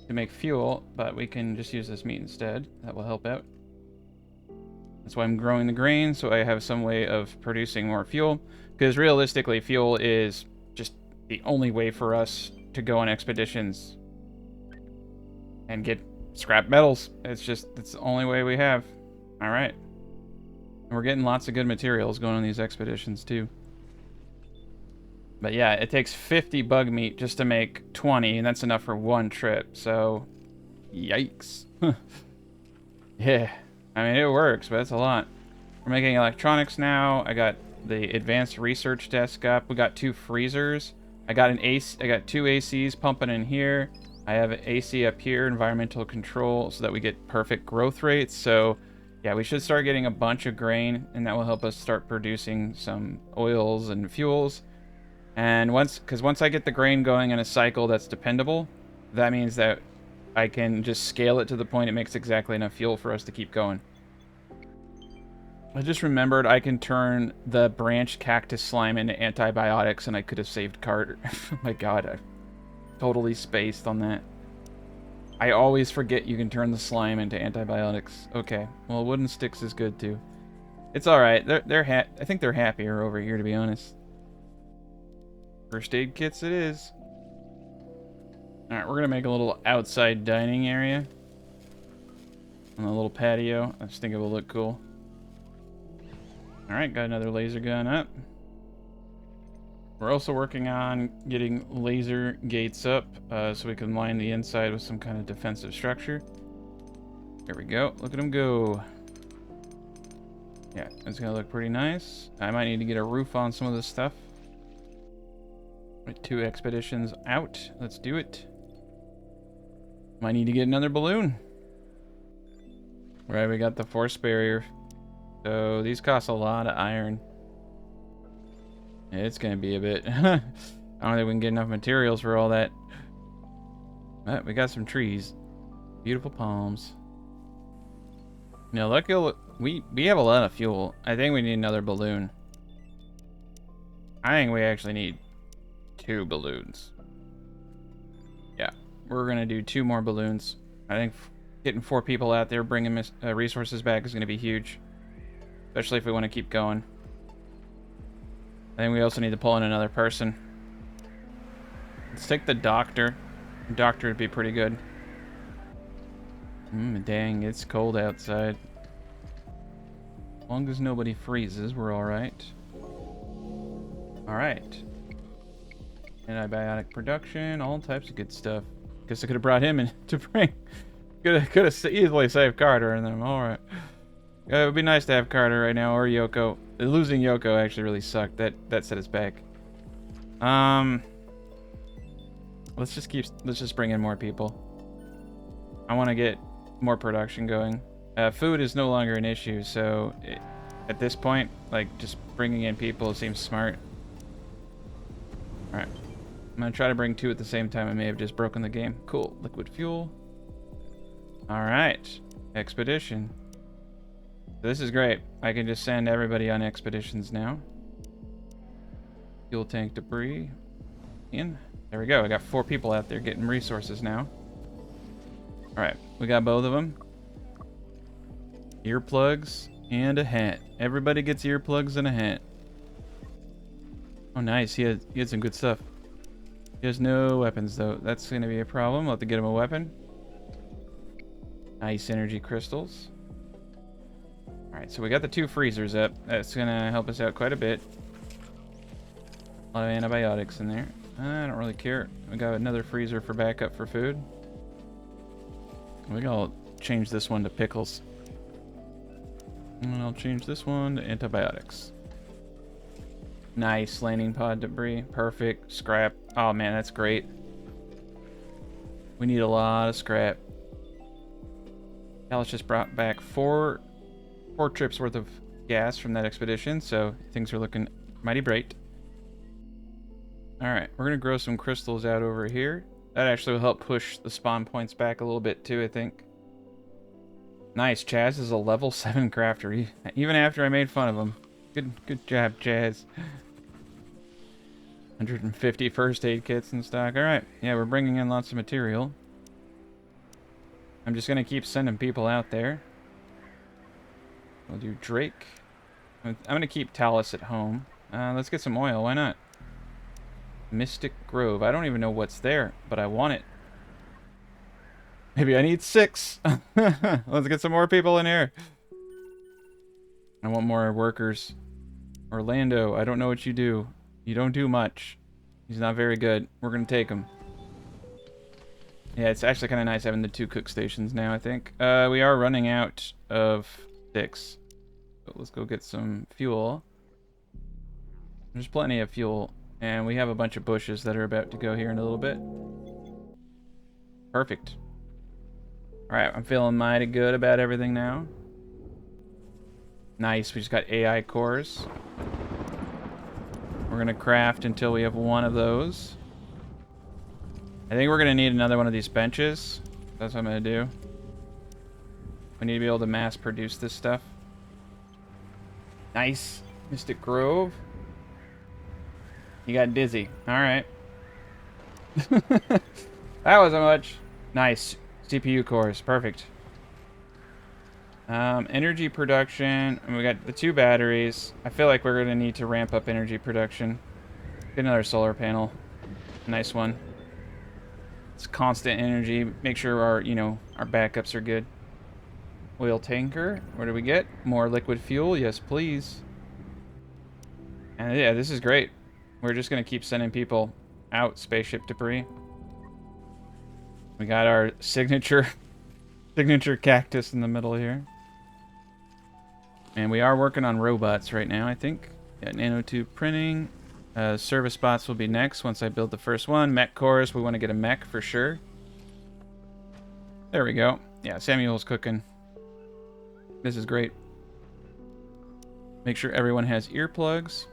to make fuel, but we can just use this meat instead. That will help out. That's why I'm growing the grain, so I have some way of producing more fuel. Because realistically, fuel is just the only way for us to go on expeditions and get scrap metals. It's the only way we have. All right. And we're getting lots of good materials going on these expeditions too. But yeah, it takes 50 bug meat just to make 20, and that's enough for 1 trip. So, yikes. Yeah. I mean, it works, but it's a lot. We're making electronics now. I got the advanced research desk up. We got 2 freezers. I got 2 ACs pumping in here. I have an AC up here, environmental control, so that we get perfect growth rates. So, yeah, we should start getting a bunch of grain, and that will help us start producing some oils and fuels. And once I get the grain going in a cycle that's dependable, that means that I can just scale it to the point it makes exactly enough fuel for us to keep going. I just remembered I can turn the branch cactus slime into antibiotics, and I could have saved Carter. Oh my god, I totally spaced on that. I always forget you can turn the slime into antibiotics. Okay, well, wooden sticks is good too. It's alright. I think they're happier over here, to be honest. First aid kits it is. Alright, we're gonna make a little outside dining area on a little patio. I just think it will look cool. Alright, got another laser gun up. We're also working on getting laser gates up so we can line the inside with some kind of defensive structure. There we go. Look at them go. Yeah, it's gonna look pretty nice. I might need to get a roof on some of this stuff. With 2 expeditions out. Let's do it. Might need to get another balloon. Right, we got the force barrier. So these cost a lot of iron. It's gonna be a bit. I don't think we can get enough materials for all that. But we got some trees. Beautiful palms. No, look, we have a lot of fuel. I think we need another balloon. I think we actually need 2 balloons. Yeah, we're gonna do 2 more balloons. I think getting 4 people out there bringing resources back is gonna be huge, especially if we want to keep going. I think we also need to pull in another person. Let's take the doctor. The doctor would be pretty good. Dang, it's cold outside. As long as nobody freezes, we're alright. Alright. Antibiotic production, all types of good stuff. Guess I could have brought him in to bring. Could have easily saved Carter and them. Alright. It would be nice to have Carter right now, or Yoko. Losing Yoko actually really sucked. That set us back. Let's just bring in more people. I want to get more production going. Food is no longer an issue, so at this point, like, just bringing in people seems smart. Alright. I'm gonna try to bring 2 at the same time. I may have just broken the game. Cool. Liquid fuel. Alright. Expedition. This is great. I can just send everybody on expeditions now. Fuel tank debris. In. There we go. I got 4 people out there getting resources now. Alright. We got both of them. Earplugs and a hat. Everybody gets earplugs and a hat. Oh, nice. He had some good stuff. He has no weapons, though. That's going to be a problem. We'll have to get him a weapon. Nice energy crystals. Alright, so we got the 2 freezers up. That's going to help us out quite a bit. A lot of antibiotics in there. I don't really care. We got another freezer for backup for food. I'll change this one to pickles. And I'll change this one to antibiotics. Nice. Landing pod debris. Perfect. Scrap. Oh man, that's great. We need a lot of scrap. Alice just brought back 4 trips worth of gas from that expedition, so things are looking mighty bright. Alright, we're gonna grow some crystals out over here. That actually will help push the spawn points back a little bit too, I think. Nice, Chaz is a level 7 crafter, even after I made fun of him. Good job, Chaz. 150 first aid kits in stock. Alright, yeah, we're bringing in lots of material. I'm just gonna keep sending people out there. We'll do Drake. I'm gonna keep Talus at home. Let's get some oil, why not? Mystic Grove. I don't even know what's there, but I want it. Maybe I need 6. Let's get some more people in here. I want more workers. Orlando, I don't know what you do. You don't do much. He's not very good. We're gonna take him. Yeah, it's actually kind of nice having the 2 cook stations now, I think. We are running out of sticks. So let's go get some fuel. There's plenty of fuel. And we have a bunch of bushes that are about to go here in a little bit. Perfect. Alright, I'm feeling mighty good about everything now. Nice, we just got AI cores. We're gonna craft until we have 1 of those. I think we're gonna need another one of these benches. That's what I'm gonna do. We need to be able to mass produce this stuff. Nice. Mystic Grove. You got dizzy. Alright. That wasn't much. Nice. CPU cores. Perfect. Energy production. And we got the 2 batteries. I feel like we're going to need to ramp up energy production. Get another solar panel. Nice one. It's constant energy. Make sure our backups are good. Oil tanker. What do we get? More liquid fuel. Yes, please. And yeah, this is great. We're just going to keep sending people out. Spaceship debris. We got our signature cactus in the middle here. And we are working on robots right now, I think. Got nanotube printing. Service bots will be next once I build the first one. Mech cores, we want to get a mech for sure. There we go. Yeah, Samuel's cooking. This is great. Make sure everyone has earplugs.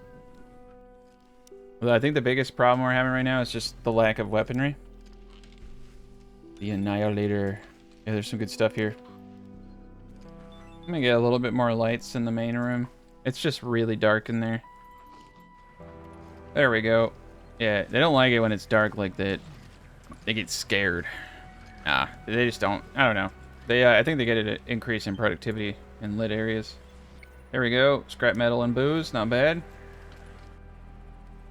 Although I think the biggest problem we're having right now is just the lack of weaponry. The Annihilator. Yeah, there's some good stuff here. Let me get a little bit more lights in the main room. It's just really dark in there. There we go. Yeah, they don't like it when it's dark like that. They get scared. Nah, they just don't. I don't know. They, I think they get an increase in productivity in lit areas. There we go. Scrap metal and booze. Not bad.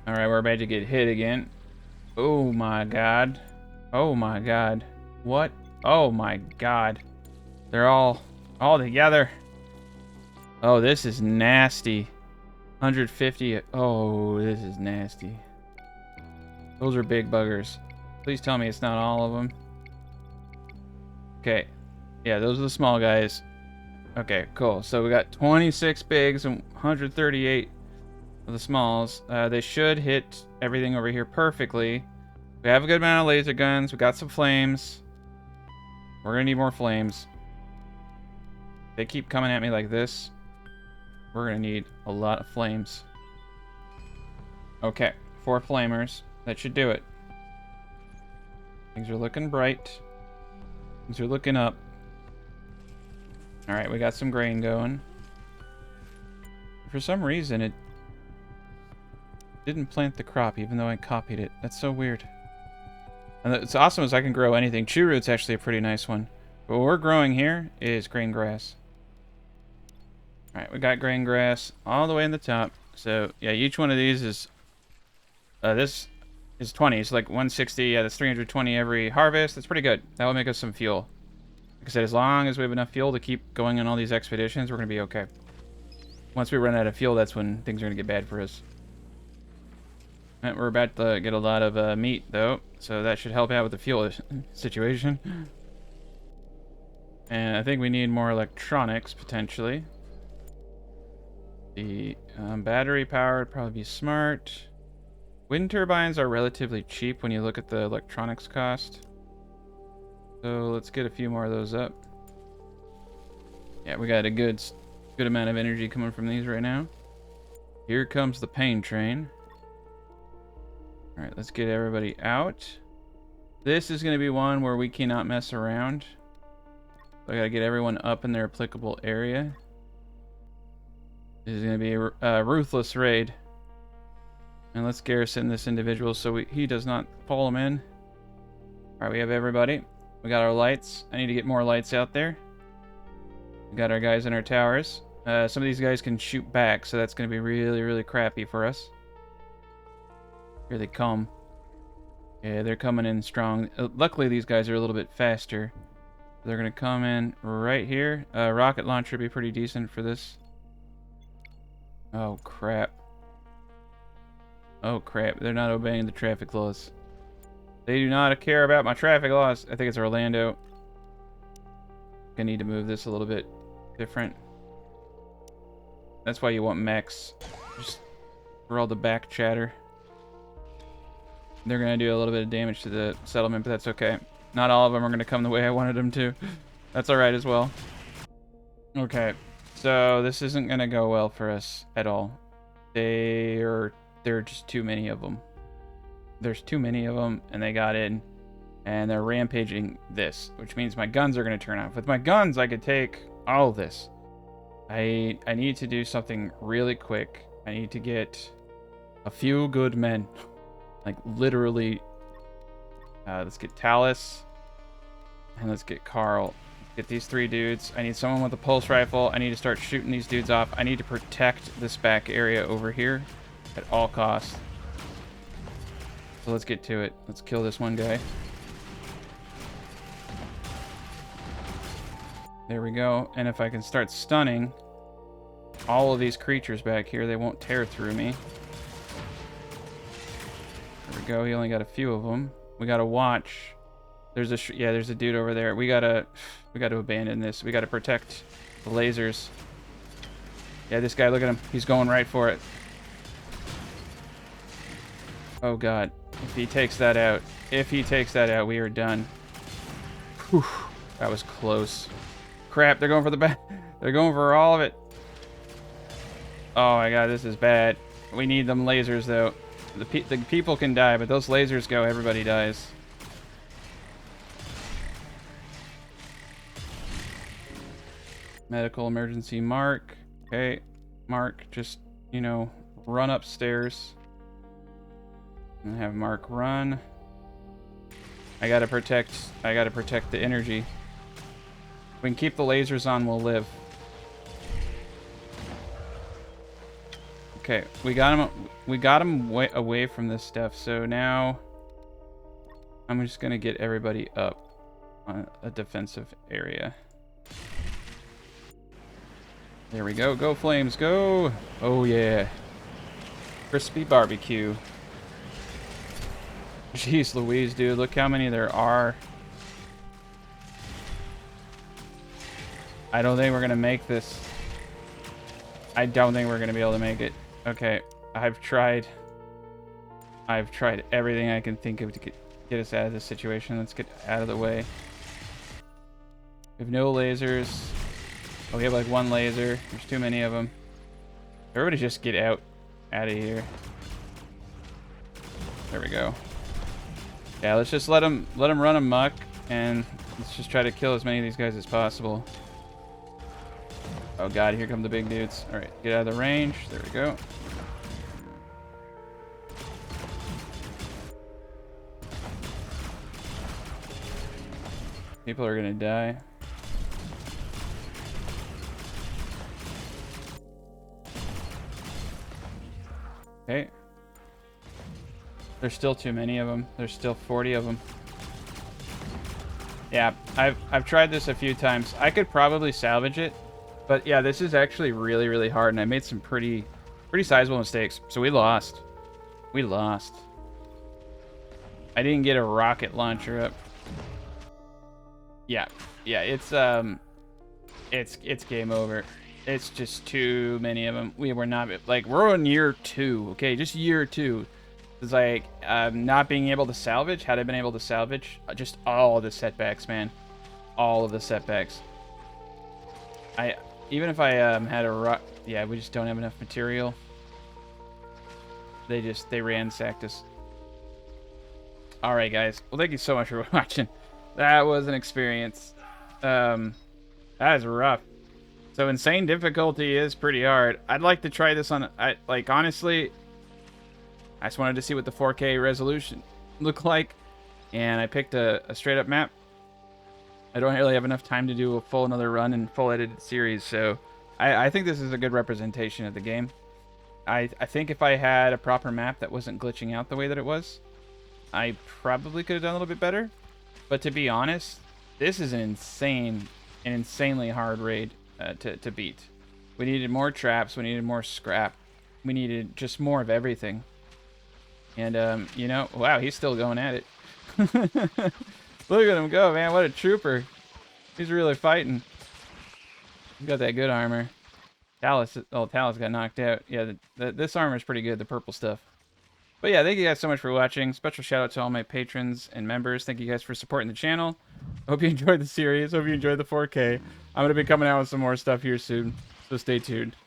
Alright, we're about to get hit again. Oh my god. Oh my god. What? Oh my god. They're all together. Oh, this is nasty. 150. Oh, this is nasty. Those are big buggers. Please tell me it's not all of them. Okay. Yeah, those are the small guys. Okay, cool. So we got 26 bigs and 138 of the smalls. They should hit everything over here perfectly. We have a good amount of laser guns. We got some flames. We're gonna need more flames. They keep coming at me like this. We're gonna need a lot of flames. Okay, 4 flamers. That should do it. Things are looking bright. Things are looking up. Alright, we got some grain going. For some reason, it didn't plant the crop, even though I copied it. That's so weird. And it's awesome as I can grow anything. Chew root's actually a pretty nice one. But what we're growing here is grain grass. Alright, we got grain grass all the way in the top. So, yeah, each one of these is... this is 20. It's like 160. Yeah, that's 320 every harvest. That's pretty good. That will make us some fuel. Like I said, as long as we have enough fuel to keep going on all these expeditions, we're going to be okay. Once we run out of fuel, that's when things are going to get bad for us. And we're about to get a lot of meat, though, so that should help out with the fuel situation. And I think we need more electronics, potentially. The battery power would probably be smart. Wind turbines are relatively cheap when you look at the electronics cost. So let's get a few more of those up. Yeah, we got a good amount of energy coming from these right now. Here comes the pain train. Alright, let's get everybody out. This is going to be one where we cannot mess around. So I gotta get everyone up in their applicable area. This is going to be a ruthless raid. And let's garrison this individual so he does not pull him in. Alright, we have everybody. We got our lights. I need to get more lights out there. We got our guys in our towers. Some of these guys can shoot back, so that's going to be really, really crappy for us. Here they come. Yeah, they're coming in strong. Luckily, these guys are a little bit faster. They're going to come in right here. Rocket launcher would be pretty decent for this. Oh, crap. Oh, crap. They're not obeying the traffic laws. They do not care about my traffic laws. I think it's Orlando. I need to move this a little bit different. That's why you want mechs. Just for all the back chatter. They're going to do a little bit of damage to the settlement, but that's okay. Not all of them are going to come the way I wanted them to. That's alright as well. Okay. So this isn't going to go well for us at all. There are just too many of them. There's too many of them, and they got in, and they're rampaging this, which means my guns are going to turn off. With my guns, I could take all of this. I need to do something really quick. I need to get a few good men. Like, literally. Let's get Talus, and let's get Carl. Get these 3 dudes. I need someone with a pulse rifle. I need to start shooting these dudes off. I need to protect this back area over here at all costs. So let's get to it. Let's kill this one guy. There we go. And if I can start stunning all of these creatures back here, they won't tear through me. There we go. He only got a few of them. We gotta watch. There's a dude over there. We gotta abandon this. We gotta protect the lasers. Yeah, this guy, look at him. He's going right for it. Oh god. If he takes that out, we are done. Whew. That was close. Crap, they're going for the back. They're going for all of it. Oh my god, this is bad. We need them lasers, though. The people can die, but those lasers go, everybody dies. Medical emergency Mark. Okay, Mark, just, you know, run upstairs. And have Mark run. I gotta protect the energy. If we can keep the lasers on, we'll live. Okay, we got him away from this stuff, so now I'm just gonna get everybody up on a defensive area. There we go. Go flames, go! Oh yeah. Crispy barbecue. Jeez Louise, dude, look how many there are. I don't think we're gonna make this. I don't think we're gonna be able to make it. Okay, I've tried everything I can think of to get us out of this situation. Let's get out of the way. We have no lasers. Oh, we have like one laser. There's too many of them. Everybody just get out of here. There we go. Yeah, let's just let them run amok, and let's just try to kill as many of these guys as possible. Oh god, here come the big dudes. All right, get out of the range. There we go. People are gonna die. Okay. There's still too many of them. There's still 40 of them. Yeah, I've tried this a few times. I could probably salvage it, but yeah, this is actually really, really hard, and I made some pretty sizable mistakes. So we lost. We lost. I didn't get a rocket launcher up. Yeah, it's game over. It's just too many of them. We were not, like, we're on year 2, okay? Just year 2. It's like, not being able to salvage. Had I been able to salvage, just all of the setbacks, man. All of the setbacks. Even if I had a rock, yeah, we just don't have enough material. They ransacked us. All right, guys. Well, thank you so much for watching. That was an experience. That is rough. So insane difficulty is pretty hard. I'd like to try this on, like, honestly, I just wanted to see what the 4K resolution looked like, and I picked a straight up map. I don't really have enough time to do a full another run and full edited series, so I think this is a good representation of the game. I think if I had a proper map that wasn't glitching out the way that it was, I probably could have done a little bit better. But to be honest, this is an insanely hard raid to beat. We needed more traps. We needed more scrap. We needed just more of everything. And, you know, wow, he's still going at it. Look at him go, man. What a trooper. He's really fighting. He's got that good armor. Talus got knocked out. Yeah, this armor is pretty good, the purple stuff. But yeah, thank you guys so much for watching. Special shout out to all my patrons and members. Thank you guys for supporting the channel. I hope you enjoyed the series. Hope you enjoyed the 4K. I'm going to be coming out with some more stuff here soon, so stay tuned.